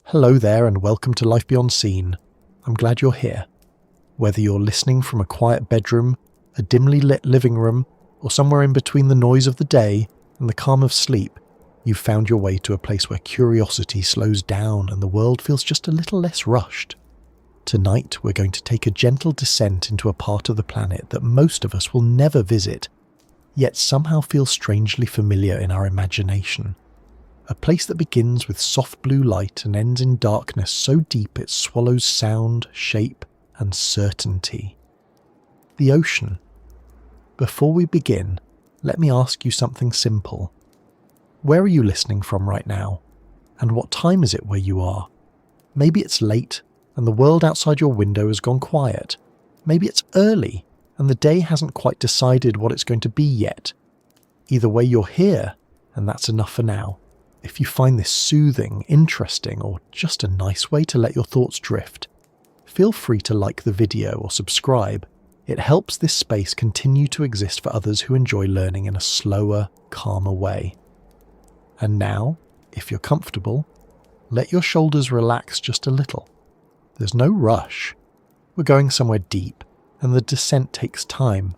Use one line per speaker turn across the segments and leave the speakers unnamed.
Hello there and welcome to Life Beyond Scene. I'm glad you're here. Whether you're listening from a quiet bedroom, a dimly lit living room, or somewhere in between the noise of the day and the calm of sleep, you've found your way to a place where curiosity slows down and the world feels just a little less rushed. Tonight we're going to take a gentle descent into a part of the planet that most of us will never visit, yet somehow feels strangely familiar in our imagination. A place that begins with soft blue light and ends in darkness so deep it swallows sound, shape, and certainty. The ocean. Before we begin, let me ask you something simple. Where are you listening from right now? And what time is it where you are? Maybe it's late and the world outside your window has gone quiet. Maybe it's early and the day hasn't quite decided what it's going to be yet. Either way, you're here, and that's enough for now. If you find this soothing, interesting, or just a nice way to let your thoughts drift, feel free to like the video or subscribe. It helps this space continue to exist for others who enjoy learning in a slower, calmer way. And now, if you're comfortable, let your shoulders relax just a little. There's no rush. We're going somewhere deep, and the descent takes time.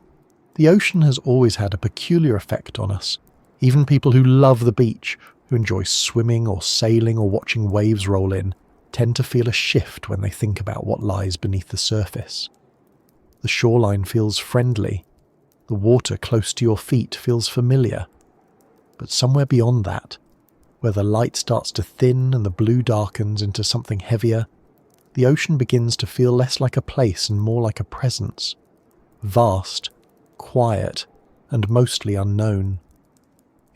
The ocean has always had a peculiar effect on us. Even people who love the beach, who enjoy swimming or sailing or watching waves roll in, tend to feel a shift when they think about what lies beneath the surface. The shoreline feels friendly. The water close to your feet feels familiar. But somewhere beyond that, where the light starts to thin and the blue darkens into something heavier, the ocean begins to feel less like a place and more like a presence. Vast, quiet, and mostly unknown.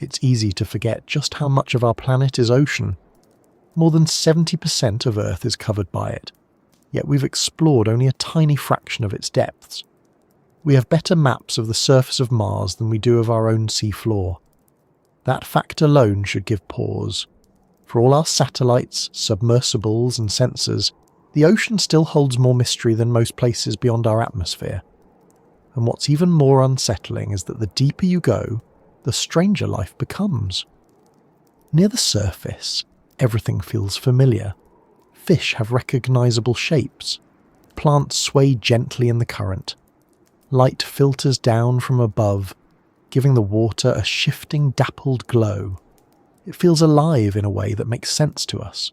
It's easy to forget just how much of our planet is ocean. More than 70% of Earth is covered by it, yet we've explored only a tiny fraction of its depths. We have better maps of the surface of Mars than we do of our own seafloor. That fact alone should give pause. For all our satellites, submersibles and sensors, the ocean still holds more mystery than most places beyond our atmosphere. And what's even more unsettling is that the deeper you go, the stranger life becomes. Near the surface, everything feels familiar. Fish have recognizable shapes. Plants sway gently in the current. Light filters down from above, giving the water a shifting, dappled glow. It feels alive in a way that makes sense to us.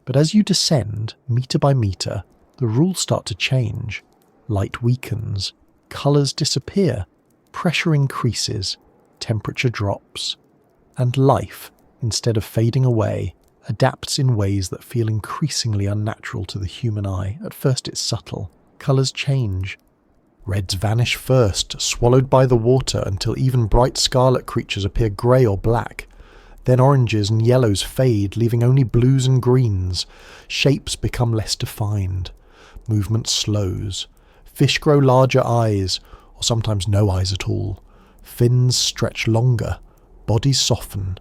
But as you descend, meter by meter, the rules start to change. Light weakens, colors disappear, pressure increases, temperature drops, and life, instead of fading away, adapts in ways that feel increasingly unnatural to the human eye. At first it's subtle. Colours change. Reds vanish first, swallowed by the water until even bright scarlet creatures appear grey or black. Then oranges and yellows fade, leaving only blues and greens. Shapes become less defined. Movement slows. Fish grow larger eyes, or sometimes no eyes at all. Fins stretch longer, bodies soften,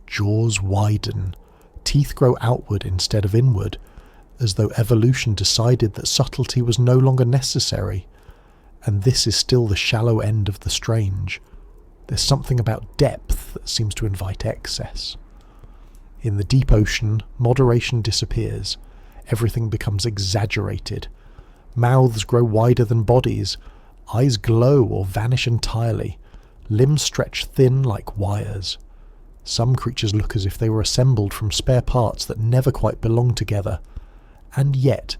jaws widen, teeth grow outward instead of inward, as though evolution decided that subtlety was no longer necessary. And this is still the shallow end of the strange. There's something about depth that seems to invite excess. In the deep ocean, moderation disappears. Everything becomes exaggerated. Mouths grow wider than bodies. Eyes glow or vanish entirely. Limbs stretch thin like wires. Some creatures look as if they were assembled from spare parts that never quite belong together. And yet,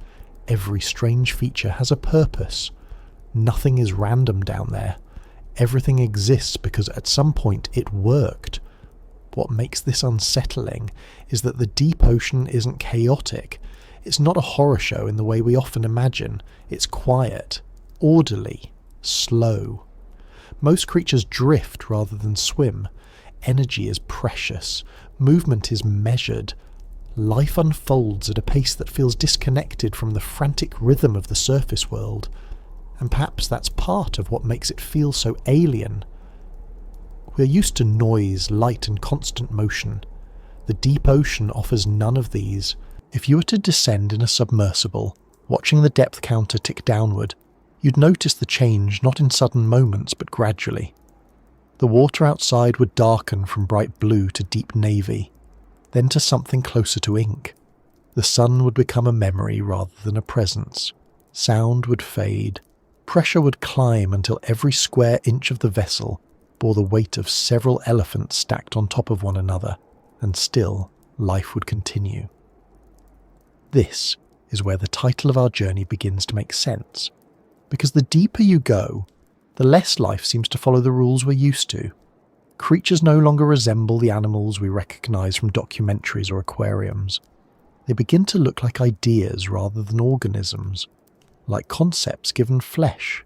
every strange feature has a purpose. Nothing is random down there. Everything exists because at some point it worked. What makes this unsettling is that the deep ocean isn't chaotic. It's not a horror show in the way we often imagine. It's quiet, orderly, slow. Most creatures drift rather than swim. Energy is precious. Movement is measured. Life unfolds at a pace that feels disconnected from the frantic rhythm of the surface world. And perhaps that's part of what makes it feel so alien. We're used to noise, light, and constant motion. The deep ocean offers none of these. If you were to descend in a submersible, watching the depth counter tick downward, you'd notice the change not in sudden moments but gradually. The water outside would darken from bright blue to deep navy, then to something closer to ink. The sun would become a memory rather than a presence. Sound would fade. Pressure would climb until every square inch of the vessel bore the weight of several elephants stacked on top of one another, and still life would continue. This is where the title of our journey begins to make sense, because the deeper you go, the less life seems to follow the rules we're used to. Creatures no longer resemble the animals we recognise from documentaries or aquariums. They begin to look like ideas rather than organisms, like concepts given flesh,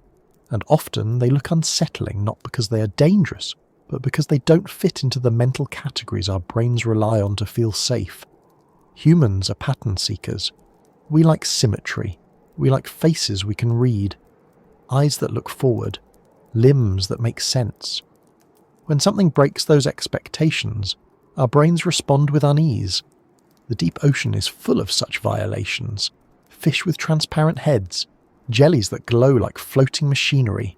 and often they look unsettling not because they are dangerous, but because they don't fit into the mental categories our brains rely on to feel safe. Humans are pattern seekers. We like symmetry. We like faces we can read, eyes that look forward, limbs that make sense. When something breaks those expectations, our brains respond with unease. The deep ocean is full of such violations. Fish with transparent heads, jellies that glow like floating machinery,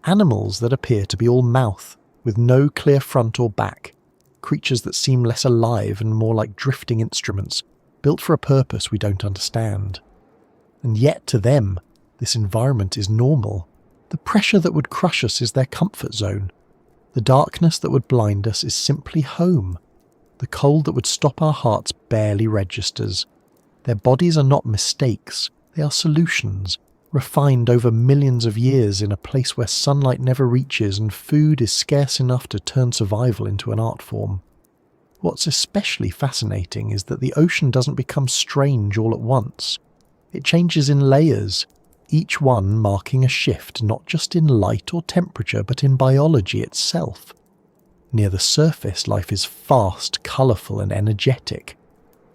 animals that appear to be all mouth, with no clear front or back, creatures that seem less alive and more like drifting instruments, built for a purpose we don't understand. And yet to them, this environment is normal. The pressure that would crush us is their comfort zone. The darkness that would blind us is simply home. The cold that would stop our hearts barely registers. Their bodies are not mistakes, they are solutions, refined over millions of years in a place where sunlight never reaches and food is scarce enough to turn survival into an art form. What's especially fascinating is that the ocean doesn't become strange all at once. It changes in layers, each one marking a shift not just in light or temperature but in biology itself. Near the surface, life is fast, colourful and energetic.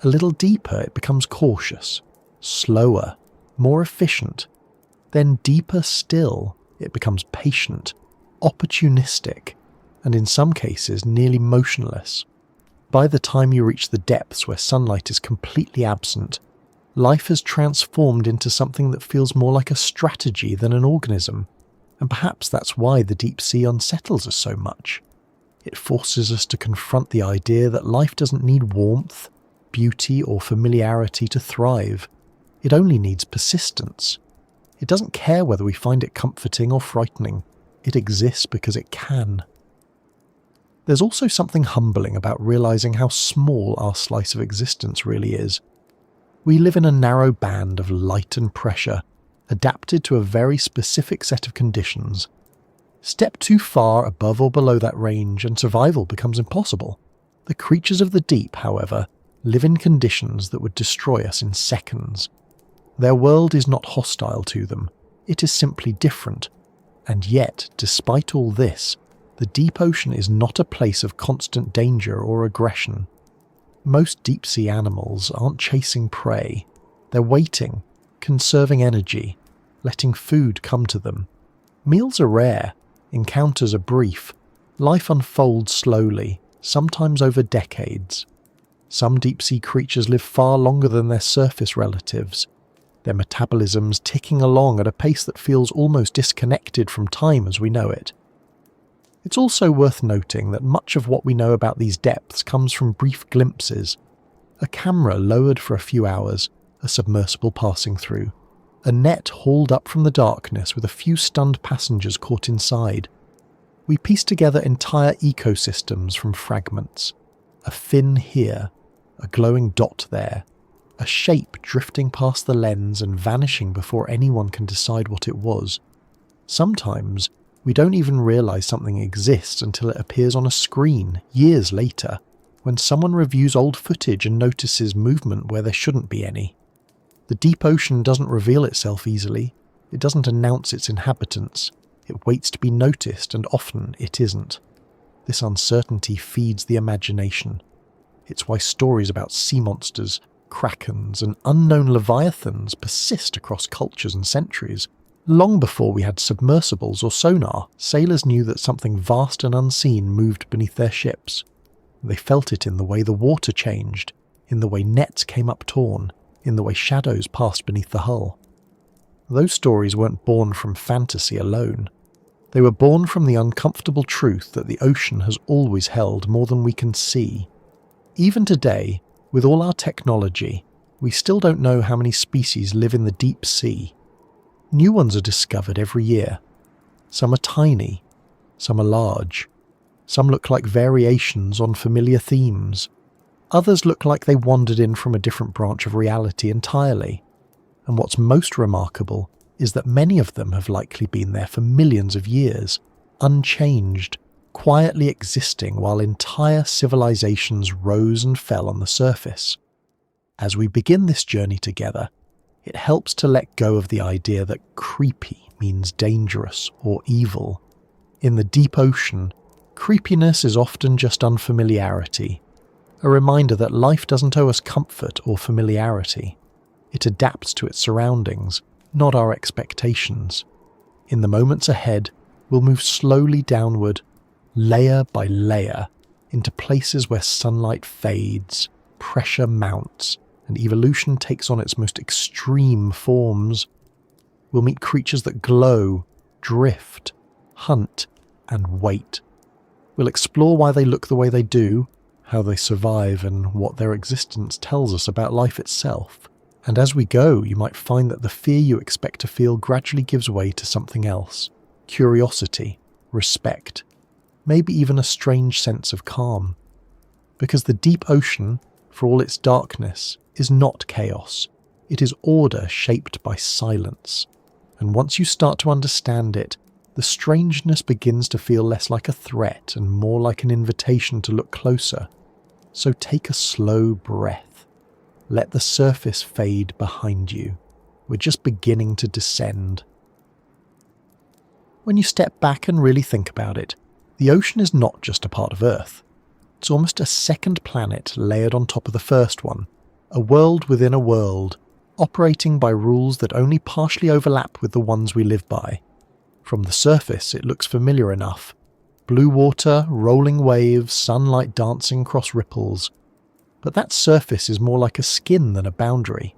A little deeper, it becomes cautious, slower, more efficient. Then deeper still, it becomes patient, opportunistic, and in some cases nearly motionless. By the time you reach the depths where sunlight is completely absent, life has transformed into something that feels more like a strategy than an organism, and perhaps that's why the deep sea unsettles us so much. It forces us to confront the idea that life doesn't need warmth, beauty or familiarity to thrive. It only needs persistence. It doesn't care whether we find it comforting or frightening. It exists because it can. There's also something humbling about realising how small our slice of existence really is. We live in a narrow band of light and pressure, adapted to a very specific set of conditions. Step too far above or below that range and survival becomes impossible. The creatures of the deep, however, live in conditions that would destroy us in seconds. Their world is not hostile to them, it is simply different. And yet, despite all this, the deep ocean is not a place of constant danger or aggression. Most deep-sea animals aren't chasing prey. They're waiting, conserving energy, letting food come to them. Meals are rare, encounters are brief. Life unfolds slowly, sometimes over decades. Some deep-sea creatures live far longer than their surface relatives, their metabolisms ticking along at a pace that feels almost disconnected from time as we know it. It's also worth noting that much of what we know about these depths comes from brief glimpses. A camera lowered for a few hours, a submersible passing through, a net hauled up from the darkness with a few stunned passengers caught inside. We piece together entire ecosystems from fragments. A fin here, a glowing dot there, a shape drifting past the lens and vanishing before anyone can decide what it was. Sometimes, we don't even realise something exists until it appears on a screen, years later, when someone reviews old footage and notices movement where there shouldn't be any. The deep ocean doesn't reveal itself easily, it doesn't announce its inhabitants, it waits to be noticed and often it isn't. This uncertainty feeds the imagination. It's why stories about sea monsters, krakens and unknown leviathans persist across cultures and centuries. Long before we had submersibles or sonar, sailors knew that something vast and unseen moved beneath their ships. They felt it in the way the water changed, in the way nets came up torn, in the way shadows passed beneath the hull. Those stories weren't born from fantasy alone. They were born from the uncomfortable truth that the ocean has always held more than we can see. Even today, with all our technology, We still don't know how many species live in the deep sea. New ones are discovered every year. Some are tiny, some are large. Some look like variations on familiar themes. Others look like they wandered in from a different branch of reality entirely. And what's most remarkable is that many of them have likely been there for millions of years, unchanged, quietly existing while entire civilizations rose and fell on the surface. As we begin this journey together, it helps to let go of the idea that creepy means dangerous or evil. In the deep ocean, creepiness is often just unfamiliarity, a reminder that life doesn't owe us comfort or familiarity. It adapts to its surroundings, not our expectations. In the moments ahead, we'll move slowly downward, layer by layer, into places where sunlight fades, pressure mounts, and evolution takes on its most extreme forms. We'll meet creatures that glow, drift, hunt, and wait. We'll explore why they look the way they do, how they survive, and what their existence tells us about life itself. And as we go, you might find that the fear you expect to feel gradually gives way to something else. Curiosity, respect, maybe even a strange sense of calm. Because the deep ocean, for all its darkness, is not chaos. It is order shaped by silence. And once you start to understand it, the strangeness begins to feel less like a threat and more like an invitation to look closer. So take a slow breath. Let the surface fade behind you. We're just beginning to descend. When you step back and really think about it, the ocean is not just a part of Earth. It's almost a second planet layered on top of the first one, a world within a world, operating by rules that only partially overlap with the ones we live by. From the surface, it looks familiar enough. Blue water, rolling waves, sunlight dancing across ripples. But that surface is more like a skin than a boundary.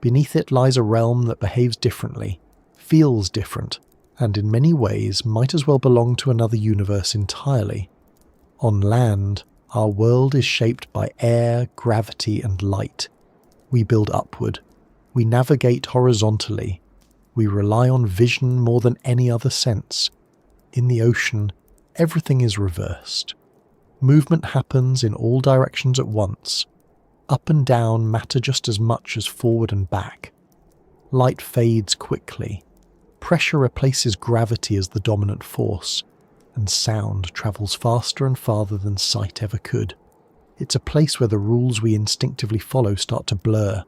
Beneath it lies a realm that behaves differently, feels different, and in many ways might as well belong to another universe entirely. On land, our world is shaped by air, gravity, and light. We build upward. We navigate horizontally. We rely on vision more than any other sense. In the ocean, everything is reversed. Movement happens in all directions at once. Up and down matter just as much as forward and back. Light fades quickly. Pressure replaces gravity as the dominant force, and sound travels faster and farther than sight ever could. It's a place where the rules we instinctively follow start to blur.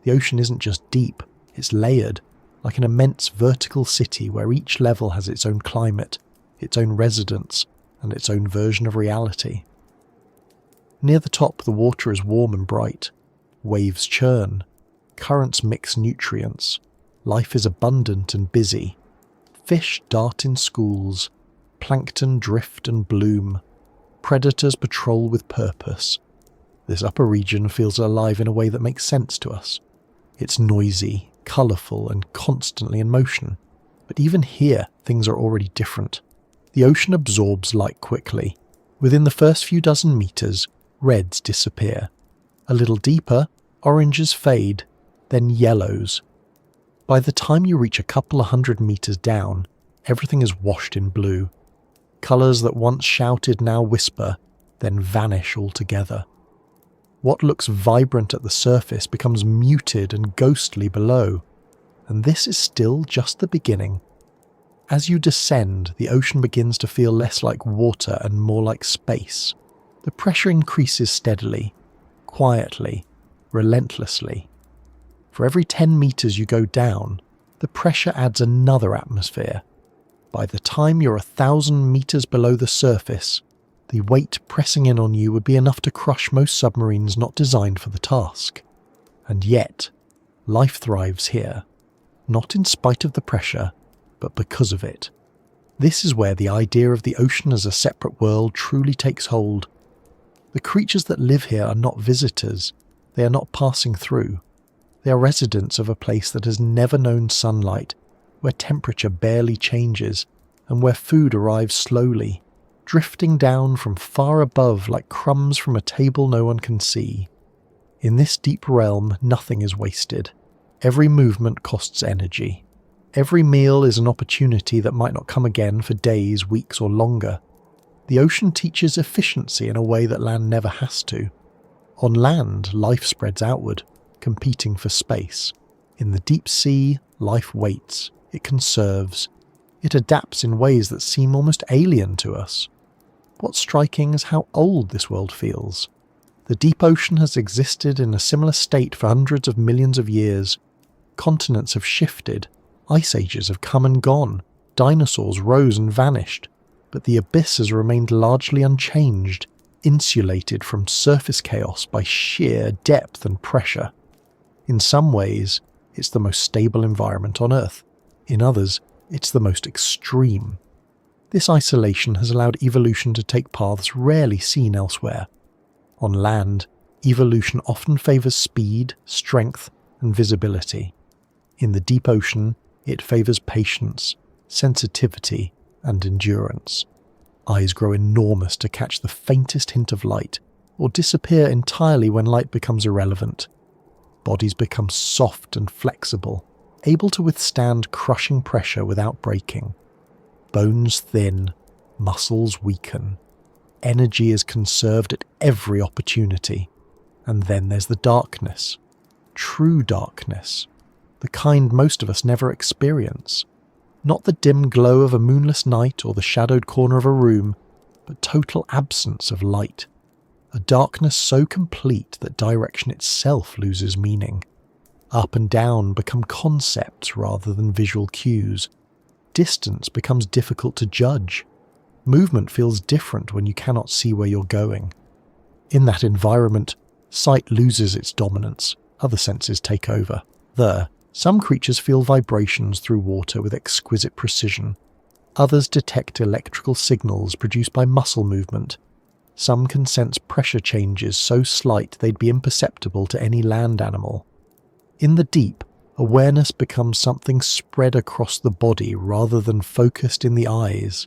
The ocean isn't just deep, it's layered, like an immense vertical city where each level has its own climate, its own residents, and its own version of reality. Near the top, the water is warm and bright. Waves churn. Currents mix nutrients. Life is abundant and busy. Fish dart in schools. Plankton drift and bloom. Predators patrol with purpose. This upper region feels alive in a way that makes sense to us. It's noisy, colourful, and constantly in motion. But even here, things are already different. The ocean absorbs light quickly. Within the first few dozen metres, reds disappear. A little deeper, oranges fade, then yellows. By the time you reach a couple of 100 metres down, everything is washed in blue. Colours that once shouted now whisper, then vanish altogether. What looks vibrant at the surface becomes muted and ghostly below, and this is still just the beginning. As you descend, the ocean begins to feel less like water and more like space. The pressure increases steadily, quietly, relentlessly. For every 10 metres you go down, the pressure adds another atmosphere. By the time you're 1,000 metres below the surface, the weight pressing in on you would be enough to crush most submarines not designed for the task. And yet, life thrives here, not in spite of the pressure, but because of it. This is where the idea of the ocean as a separate world truly takes hold. The creatures that live here are not visitors, they are not passing through. They are residents of a place that has never known sunlight, where temperature barely changes, and where food arrives slowly, drifting down from far above like crumbs from a table no one can see. In this deep realm, nothing is wasted. Every movement costs energy. Every meal is an opportunity that might not come again for days, weeks, or longer. The ocean teaches efficiency in a way that land never has to. On land, life spreads outward, competing for space. In the deep sea, life waits, it conserves, it adapts in ways that seem almost alien to us. What's striking is how old this world feels. The deep ocean has existed in a similar state for hundreds of millions of years. Continents have shifted, ice ages have come and gone, dinosaurs rose and vanished, but the abyss has remained largely unchanged, insulated from surface chaos by sheer depth and pressure. In some ways, it's the most stable environment on Earth. In others, it's the most extreme. This isolation has allowed evolution to take paths rarely seen elsewhere. On land, evolution often favours speed, strength, and visibility. In the deep ocean, it favours patience, sensitivity, and endurance. Eyes grow enormous to catch the faintest hint of light, or disappear entirely when light becomes irrelevant. Bodies become soft and flexible, able to withstand crushing pressure without breaking. Bones thin, muscles weaken. Energy is conserved at every opportunity. And then there's the darkness. True darkness. The kind most of us never experience. Not the dim glow of a moonless night or the shadowed corner of a room, but total absence of light. A darkness so complete that direction itself loses meaning. Up and down become concepts rather than visual cues. Distance becomes difficult to judge. Movement feels different when you cannot see where you're going. In that environment, sight loses its dominance, other senses take over. There, some creatures feel vibrations through water with exquisite precision. Others detect electrical signals produced by muscle movement. Some can sense pressure changes so slight they'd be imperceptible to any land animal. In the deep, awareness becomes something spread across the body rather than focused in the eyes.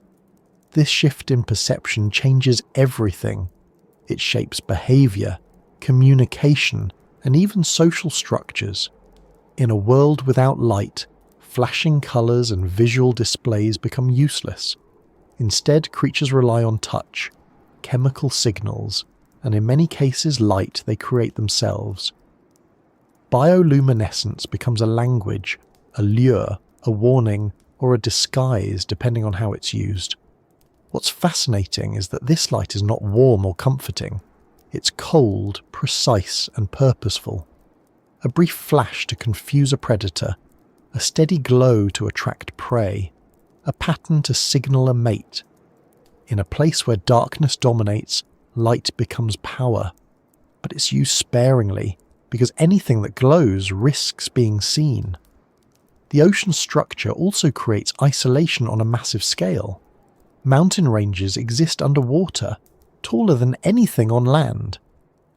This shift in perception changes everything. It shapes behavior, communication, and even social structures. In a world without light, flashing colors and visual displays become useless. Instead, creatures rely on touch, chemical signals, and in many cases light they create themselves. Bioluminescence becomes a language, a lure, a warning, or a disguise depending on how it's used. What's fascinating is that this light is not warm or comforting. It's cold, precise, and purposeful. A brief flash to confuse a predator, a steady glow to attract prey, a pattern to signal a mate. In a place where darkness dominates, light becomes power, but it's used sparingly because anything that glows risks being seen. The ocean's structure also creates isolation on a massive scale. Mountain ranges exist underwater, taller than anything on land.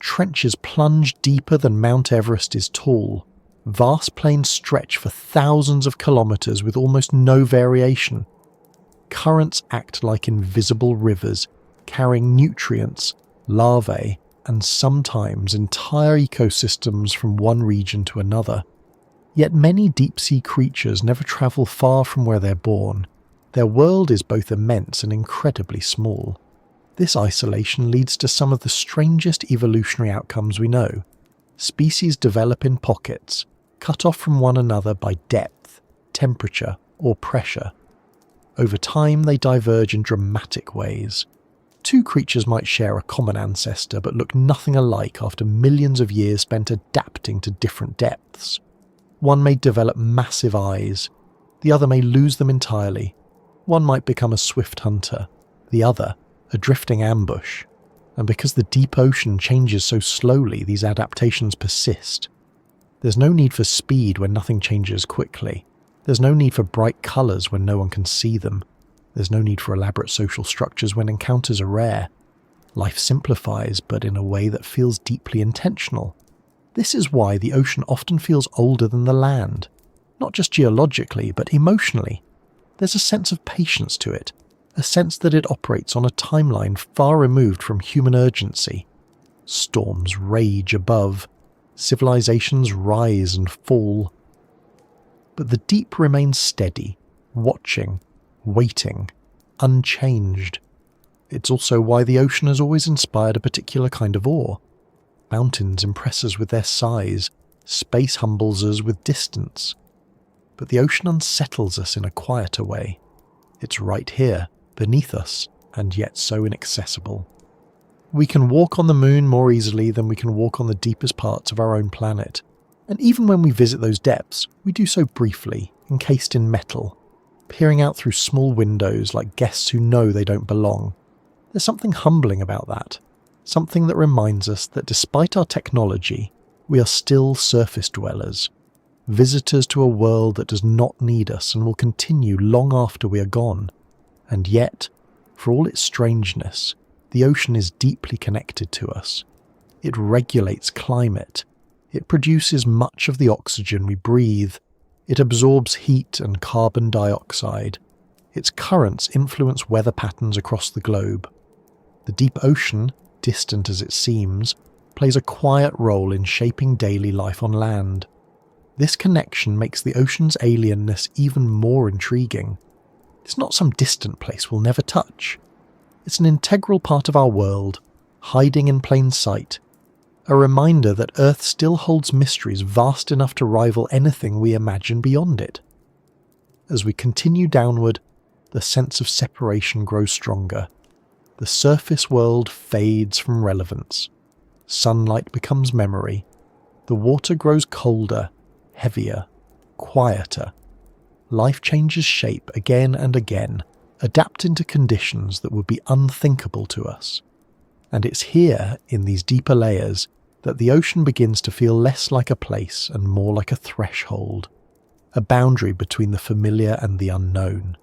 Trenches plunge deeper than Mount Everest is tall. Vast plains stretch for thousands of kilometers with almost no variation. Currents act like invisible rivers, carrying nutrients, larvae, and sometimes entire ecosystems from one region to another. Yet many deep-sea creatures never travel far from where they're born. Their world is both immense and incredibly small. This isolation leads to some of the strangest evolutionary outcomes we know. Species develop in pockets, cut off from one another by depth, temperature, or pressure. Over time, they diverge in dramatic ways. Two creatures might share a common ancestor but look nothing alike after millions of years spent adapting to different depths. One may develop massive eyes, the other may lose them entirely. One might become a swift hunter, the other a drifting ambush. And because the deep ocean changes so slowly, these adaptations persist. There's no need for speed when nothing changes quickly. There's no need for bright colours when no one can see them. There's no need for elaborate social structures when encounters are rare. Life simplifies, but in a way that feels deeply intentional. This is why the ocean often feels older than the land. Not just geologically, but emotionally. There's a sense of patience to it, a sense that it operates on a timeline far removed from human urgency. Storms rage above, Civilizations rise and fall. But the deep remains steady, watching, waiting, unchanged. It's also why the ocean has always inspired a particular kind of awe. Mountains impress us with their size, space humbles us with distance. But the ocean unsettles us in a quieter way. It's right here, beneath us, and yet so inaccessible. We can walk on the moon more easily than we can walk on the deepest parts of our own planet. And even when we visit those depths, we do so briefly, encased in metal, peering out through small windows like guests who know they don't belong. There's something humbling about that. Something that reminds us that despite our technology, we are still surface dwellers, visitors to a world that does not need us and will continue long after we are gone. And yet, for all its strangeness, the ocean is deeply connected to us. It regulates climate. It produces much of the oxygen we breathe. It absorbs heat and carbon dioxide. Its currents influence weather patterns across the globe. The deep ocean, distant as it seems, plays a quiet role in shaping daily life on land. This connection makes the ocean's alienness even more intriguing. It's not some distant place we'll never touch. It's an integral part of our world, hiding in plain sight, a reminder that Earth still holds mysteries vast enough to rival anything we imagine beyond it. As we continue downward, the sense of separation grows stronger. The surface world fades from relevance. Sunlight becomes memory. The water grows colder, heavier, quieter. Life changes shape again and again, adapting to conditions that would be unthinkable to us. And it's here, in these deeper layers, that the ocean begins to feel less like a place and more like a threshold, a boundary between the familiar and the unknown,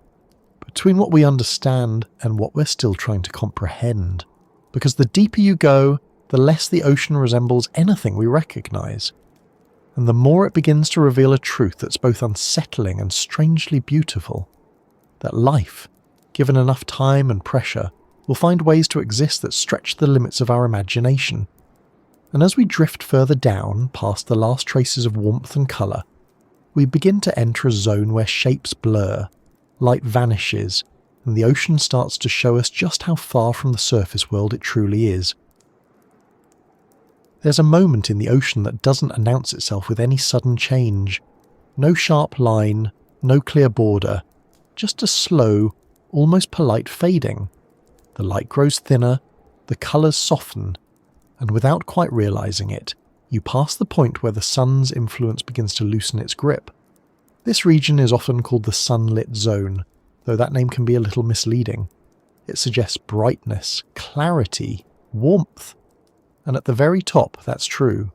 between what we understand and what we're still trying to comprehend. Because the deeper you go, the less the ocean resembles anything we recognize, and the more it begins to reveal a truth that's both unsettling and strangely beautiful, that life, given enough time and pressure, will find ways to exist that stretch the limits of our imagination. And as we drift further down, past the last traces of warmth and colour, we begin to enter a zone where shapes blur, light vanishes, and the ocean starts to show us just how far from the surface world it truly is. There's a moment in the ocean that doesn't announce itself with any sudden change. No sharp line, no clear border, just a slow, almost polite fading. The light grows thinner, the colours soften, and without quite realising it, you pass the point where the sun's influence begins to loosen its grip. This region is often called the sunlit zone, though that name can be a little misleading. It suggests brightness, clarity, warmth. And at the very top, that's true.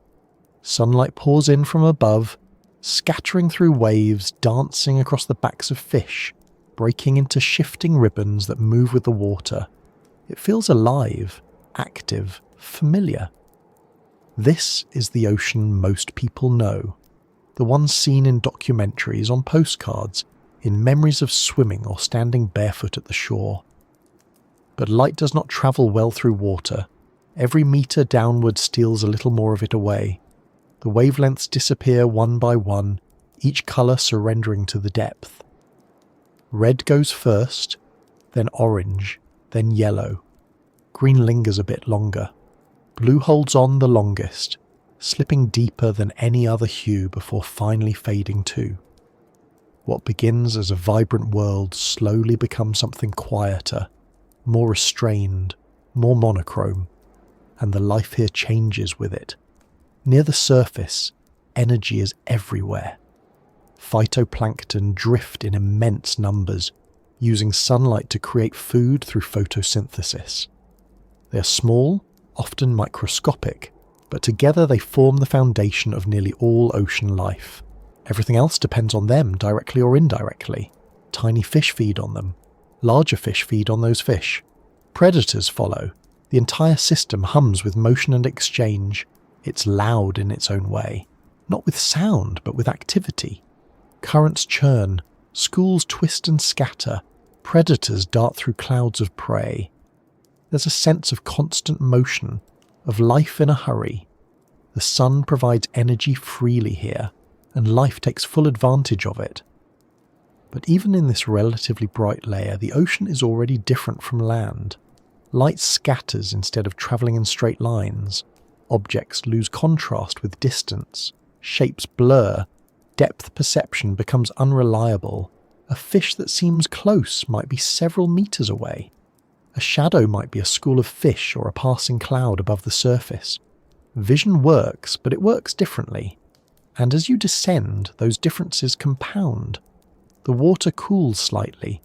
Sunlight pours in from above, scattering through waves, dancing across the backs of fish, breaking into shifting ribbons that move with the water. It feels alive, active, familiar. This is the ocean most people know, the one seen in documentaries, on postcards, in memories of swimming or standing barefoot at the shore. But light does not travel well through water. Every metre downward steals a little more of it away. The wavelengths disappear one by one, each colour surrendering to the depth. Red goes first, then orange, then yellow. Green lingers a bit longer. Blue holds on the longest, slipping deeper than any other hue before finally fading too. What begins as a vibrant world slowly becomes something quieter, more restrained, more monochrome, and the life here changes with it. Near the surface, energy is everywhere. Phytoplankton drift in immense numbers, using sunlight to create food through photosynthesis. They are small, often microscopic, but together they form the foundation of nearly all ocean life. Everything else depends on them, directly or indirectly. Tiny fish feed on them. Larger fish feed on those fish. Predators follow. The entire system hums with motion and exchange. It's loud in its own way. Not with sound, but with activity. Currents churn. Schools twist and scatter. Predators dart through clouds of prey. There's a sense of constant motion, of life in a hurry. The sun provides energy freely here, and life takes full advantage of it. But even in this relatively bright layer, the ocean is already different from land. Light scatters instead of travelling in straight lines. Objects lose contrast with distance. Shapes blur. Depth perception becomes unreliable. A fish that seems close might be several meters away. A shadow might be a school of fish or a passing cloud above the surface. Vision works, but it works differently. And as you descend, those differences compound. The water cools slightly.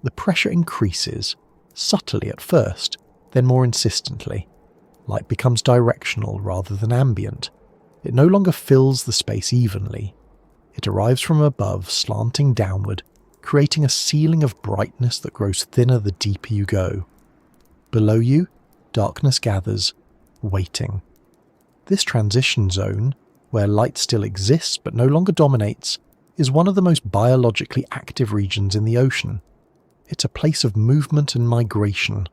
The pressure increases, subtly at first, then more insistently. Light becomes directional rather than ambient. It no longer fills the space evenly. It arrives from above, slanting downward, creating a ceiling of brightness that grows thinner the deeper you go. Below you, darkness gathers, waiting. This transition zone, where light still exists but no longer dominates, is one of the most biologically active regions in the ocean. It's a place of movement and migration,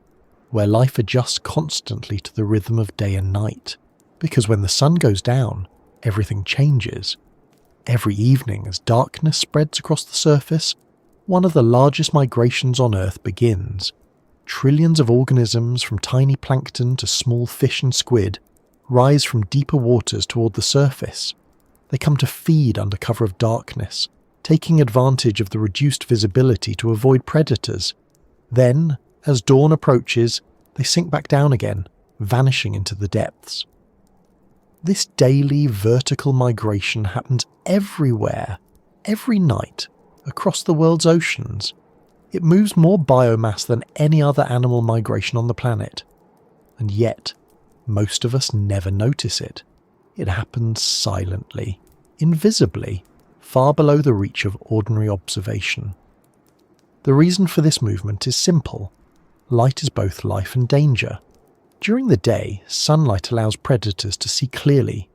where life adjusts constantly to the rhythm of day and night. Because when the sun goes down, everything changes. Every evening, as darkness spreads across the surface, one of the largest migrations on Earth begins. Trillions of organisms, from tiny plankton to small fish and squid, rise from deeper waters toward the surface. They come to feed under cover of darkness, taking advantage of the reduced visibility to avoid predators. Then, as dawn approaches, they sink back down again, vanishing into the depths. This daily vertical migration happens everywhere, every night, across the world's oceans. It moves more biomass than any other animal migration on the planet. And yet, most of us never notice it. It happens silently, invisibly, far below the reach of ordinary observation. The reason for this movement is simple. Light is both life and danger. During the day, sunlight allows predators to see clearly.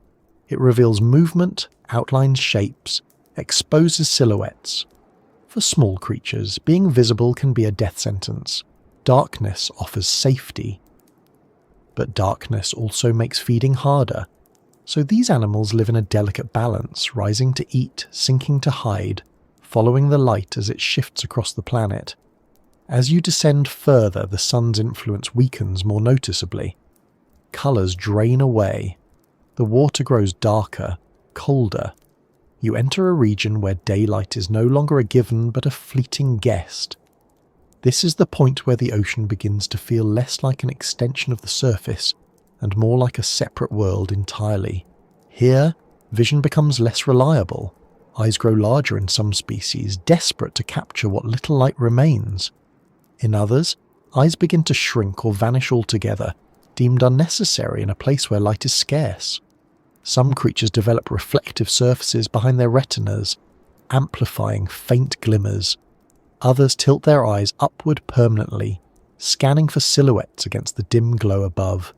It reveals movement, outlines shapes, exposes silhouettes. For small creatures, being visible can be a death sentence. Darkness offers safety. But darkness also makes feeding harder. So these animals live in a delicate balance, rising to eat, sinking to hide, following the light as it shifts across the planet. As you descend further, the sun's influence weakens more noticeably. Colours drain away. The water grows darker, colder. You enter a region where daylight is no longer a given but a fleeting guest. This is the point where the ocean begins to feel less like an extension of the surface and more like a separate world entirely. Here, vision becomes less reliable. Eyes grow larger in some species, desperate to capture what little light remains. In others, eyes begin to shrink or vanish altogether, deemed unnecessary in a place where light is scarce. Some creatures develop reflective surfaces behind their retinas, amplifying faint glimmers. Others tilt their eyes upward permanently, scanning for silhouettes against the dim glow above.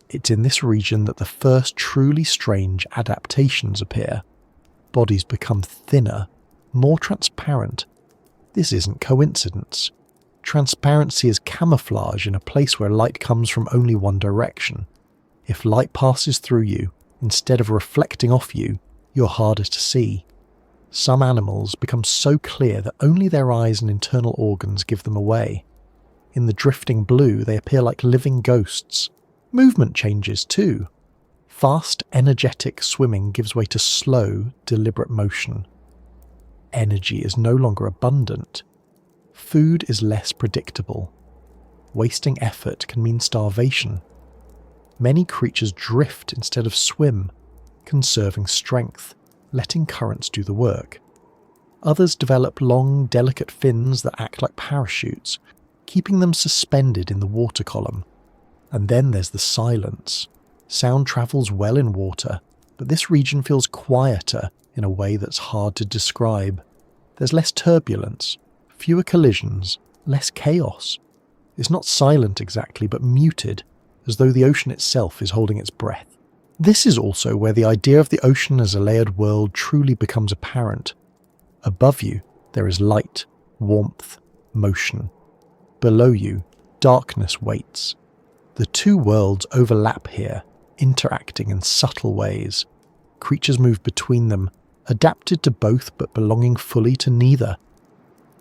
It's in this region that the first truly strange adaptations appear. Bodies become thinner, more transparent. This isn't coincidence. Transparency is camouflage in a place where light comes from only one direction. If light passes through you, instead of reflecting off you, you're harder to see. Some animals become so clear that only their eyes and internal organs give them away. In the drifting blue, they appear like living ghosts. Movement changes too. Fast, energetic swimming gives way to slow, deliberate motion. Energy is no longer abundant. Food is less predictable. Wasting effort can mean starvation. Many creatures drift instead of swim, conserving strength, letting currents do the work. Others develop long, delicate fins that act like parachutes, keeping them suspended in the water column. And then there's the silence. Sound travels well in water, but this region feels quieter in a way that's hard to describe. There's less turbulence, fewer collisions, less chaos. It's not silent exactly, but muted, as though the ocean itself is holding its breath. This is also where the idea of the ocean as a layered world truly becomes apparent. Above you, there is light, warmth, motion. Below you, darkness waits. The two worlds overlap here, interacting in subtle ways. Creatures move between them, adapted to both but belonging fully to neither.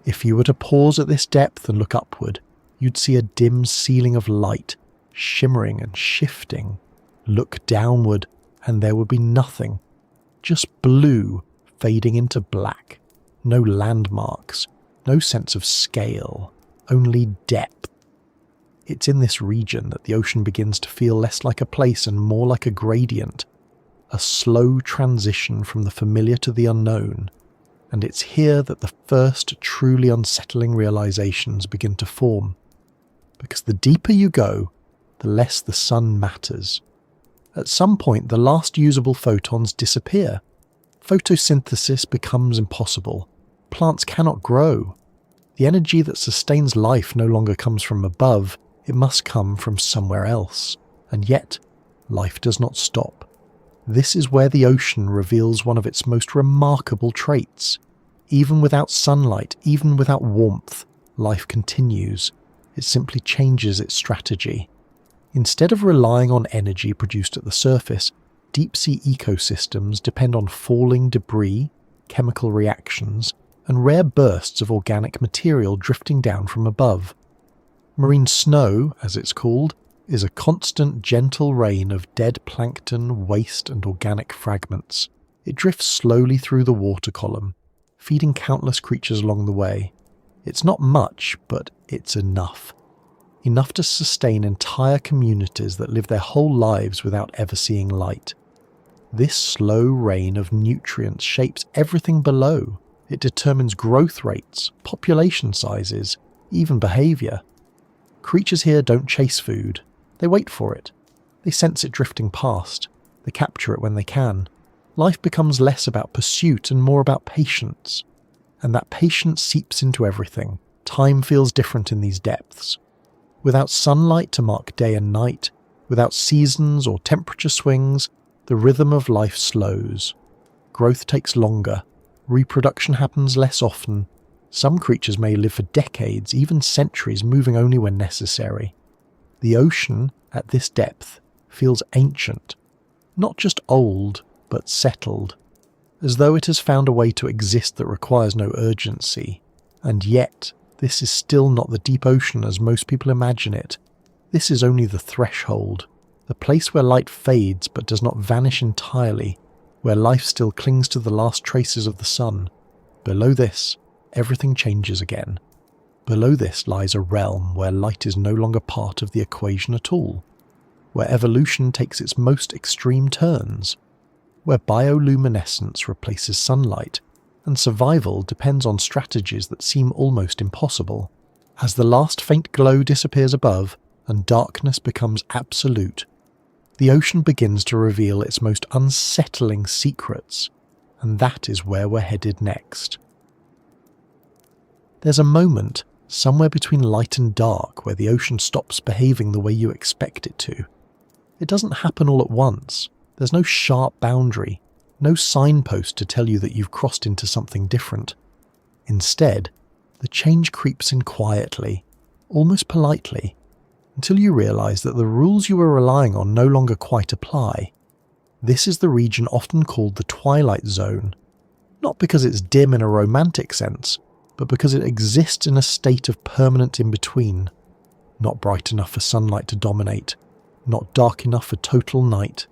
If you were to pause at this depth and look upward, you'd see a dim ceiling of light, shimmering and shifting. Look downward, and there would be nothing. Just blue fading into black. No landmarks, no sense of scale, only depth. It's in this region that the ocean begins to feel less like a place and more like a gradient, a slow transition from the familiar to the unknown. And it's here that the first truly unsettling realizations begin to form. Because the deeper you go, the less the sun matters. At some point, the last usable photons disappear. Photosynthesis becomes impossible. Plants cannot grow. The energy that sustains life no longer comes from above, it must come from somewhere else. And yet, life does not stop. This is where the ocean reveals one of its most remarkable traits. Even without sunlight, even without warmth, life continues. It simply changes its strategy. Instead of relying on energy produced at the surface, deep-sea ecosystems depend on falling debris, chemical reactions, and rare bursts of organic material drifting down from above. Marine snow, as it's called, is a constant, gentle rain of dead plankton, waste, and organic fragments. It drifts slowly through the water column, feeding countless creatures along the way. It's not much, but it's enough. Enough to sustain entire communities that live their whole lives without ever seeing light. This slow rain of nutrients shapes everything below. It determines growth rates, population sizes, even behaviour. Creatures here don't chase food. They wait for it. They sense it drifting past. They capture it when they can. Life becomes less about pursuit and more about patience. And that patience seeps into everything. Time feels different in these depths. Without sunlight to mark day and night, without seasons or temperature swings, the rhythm of life slows. Growth takes longer. Reproduction happens less often. Some creatures may live for decades, even centuries, moving only when necessary. The ocean, at this depth, feels ancient. Not just old, but settled. As though it has found a way to exist that requires no urgency. And yet, this is still not the deep ocean as most people imagine it. This is only the threshold, the place where light fades but does not vanish entirely, where life still clings to the last traces of the sun. Below this, everything changes again. Below this lies a realm where light is no longer part of the equation at all, where evolution takes its most extreme turns, where bioluminescence replaces sunlight, and survival depends on strategies that seem almost impossible. As the last faint glow disappears above and darkness becomes absolute, the ocean begins to reveal its most unsettling secrets, and that is where we're headed next. There's a moment, somewhere between light and dark, where the ocean stops behaving the way you expect it to. It doesn't happen all at once. There's no sharp boundary, no signpost to tell you that you've crossed into something different. Instead, the change creeps in quietly, almost politely, until you realise that the rules you were relying on no longer quite apply. This is the region often called the twilight zone, not because it's dim in a romantic sense, but because it exists in a state of permanent in-between, not bright enough for sunlight to dominate, not dark enough for total night.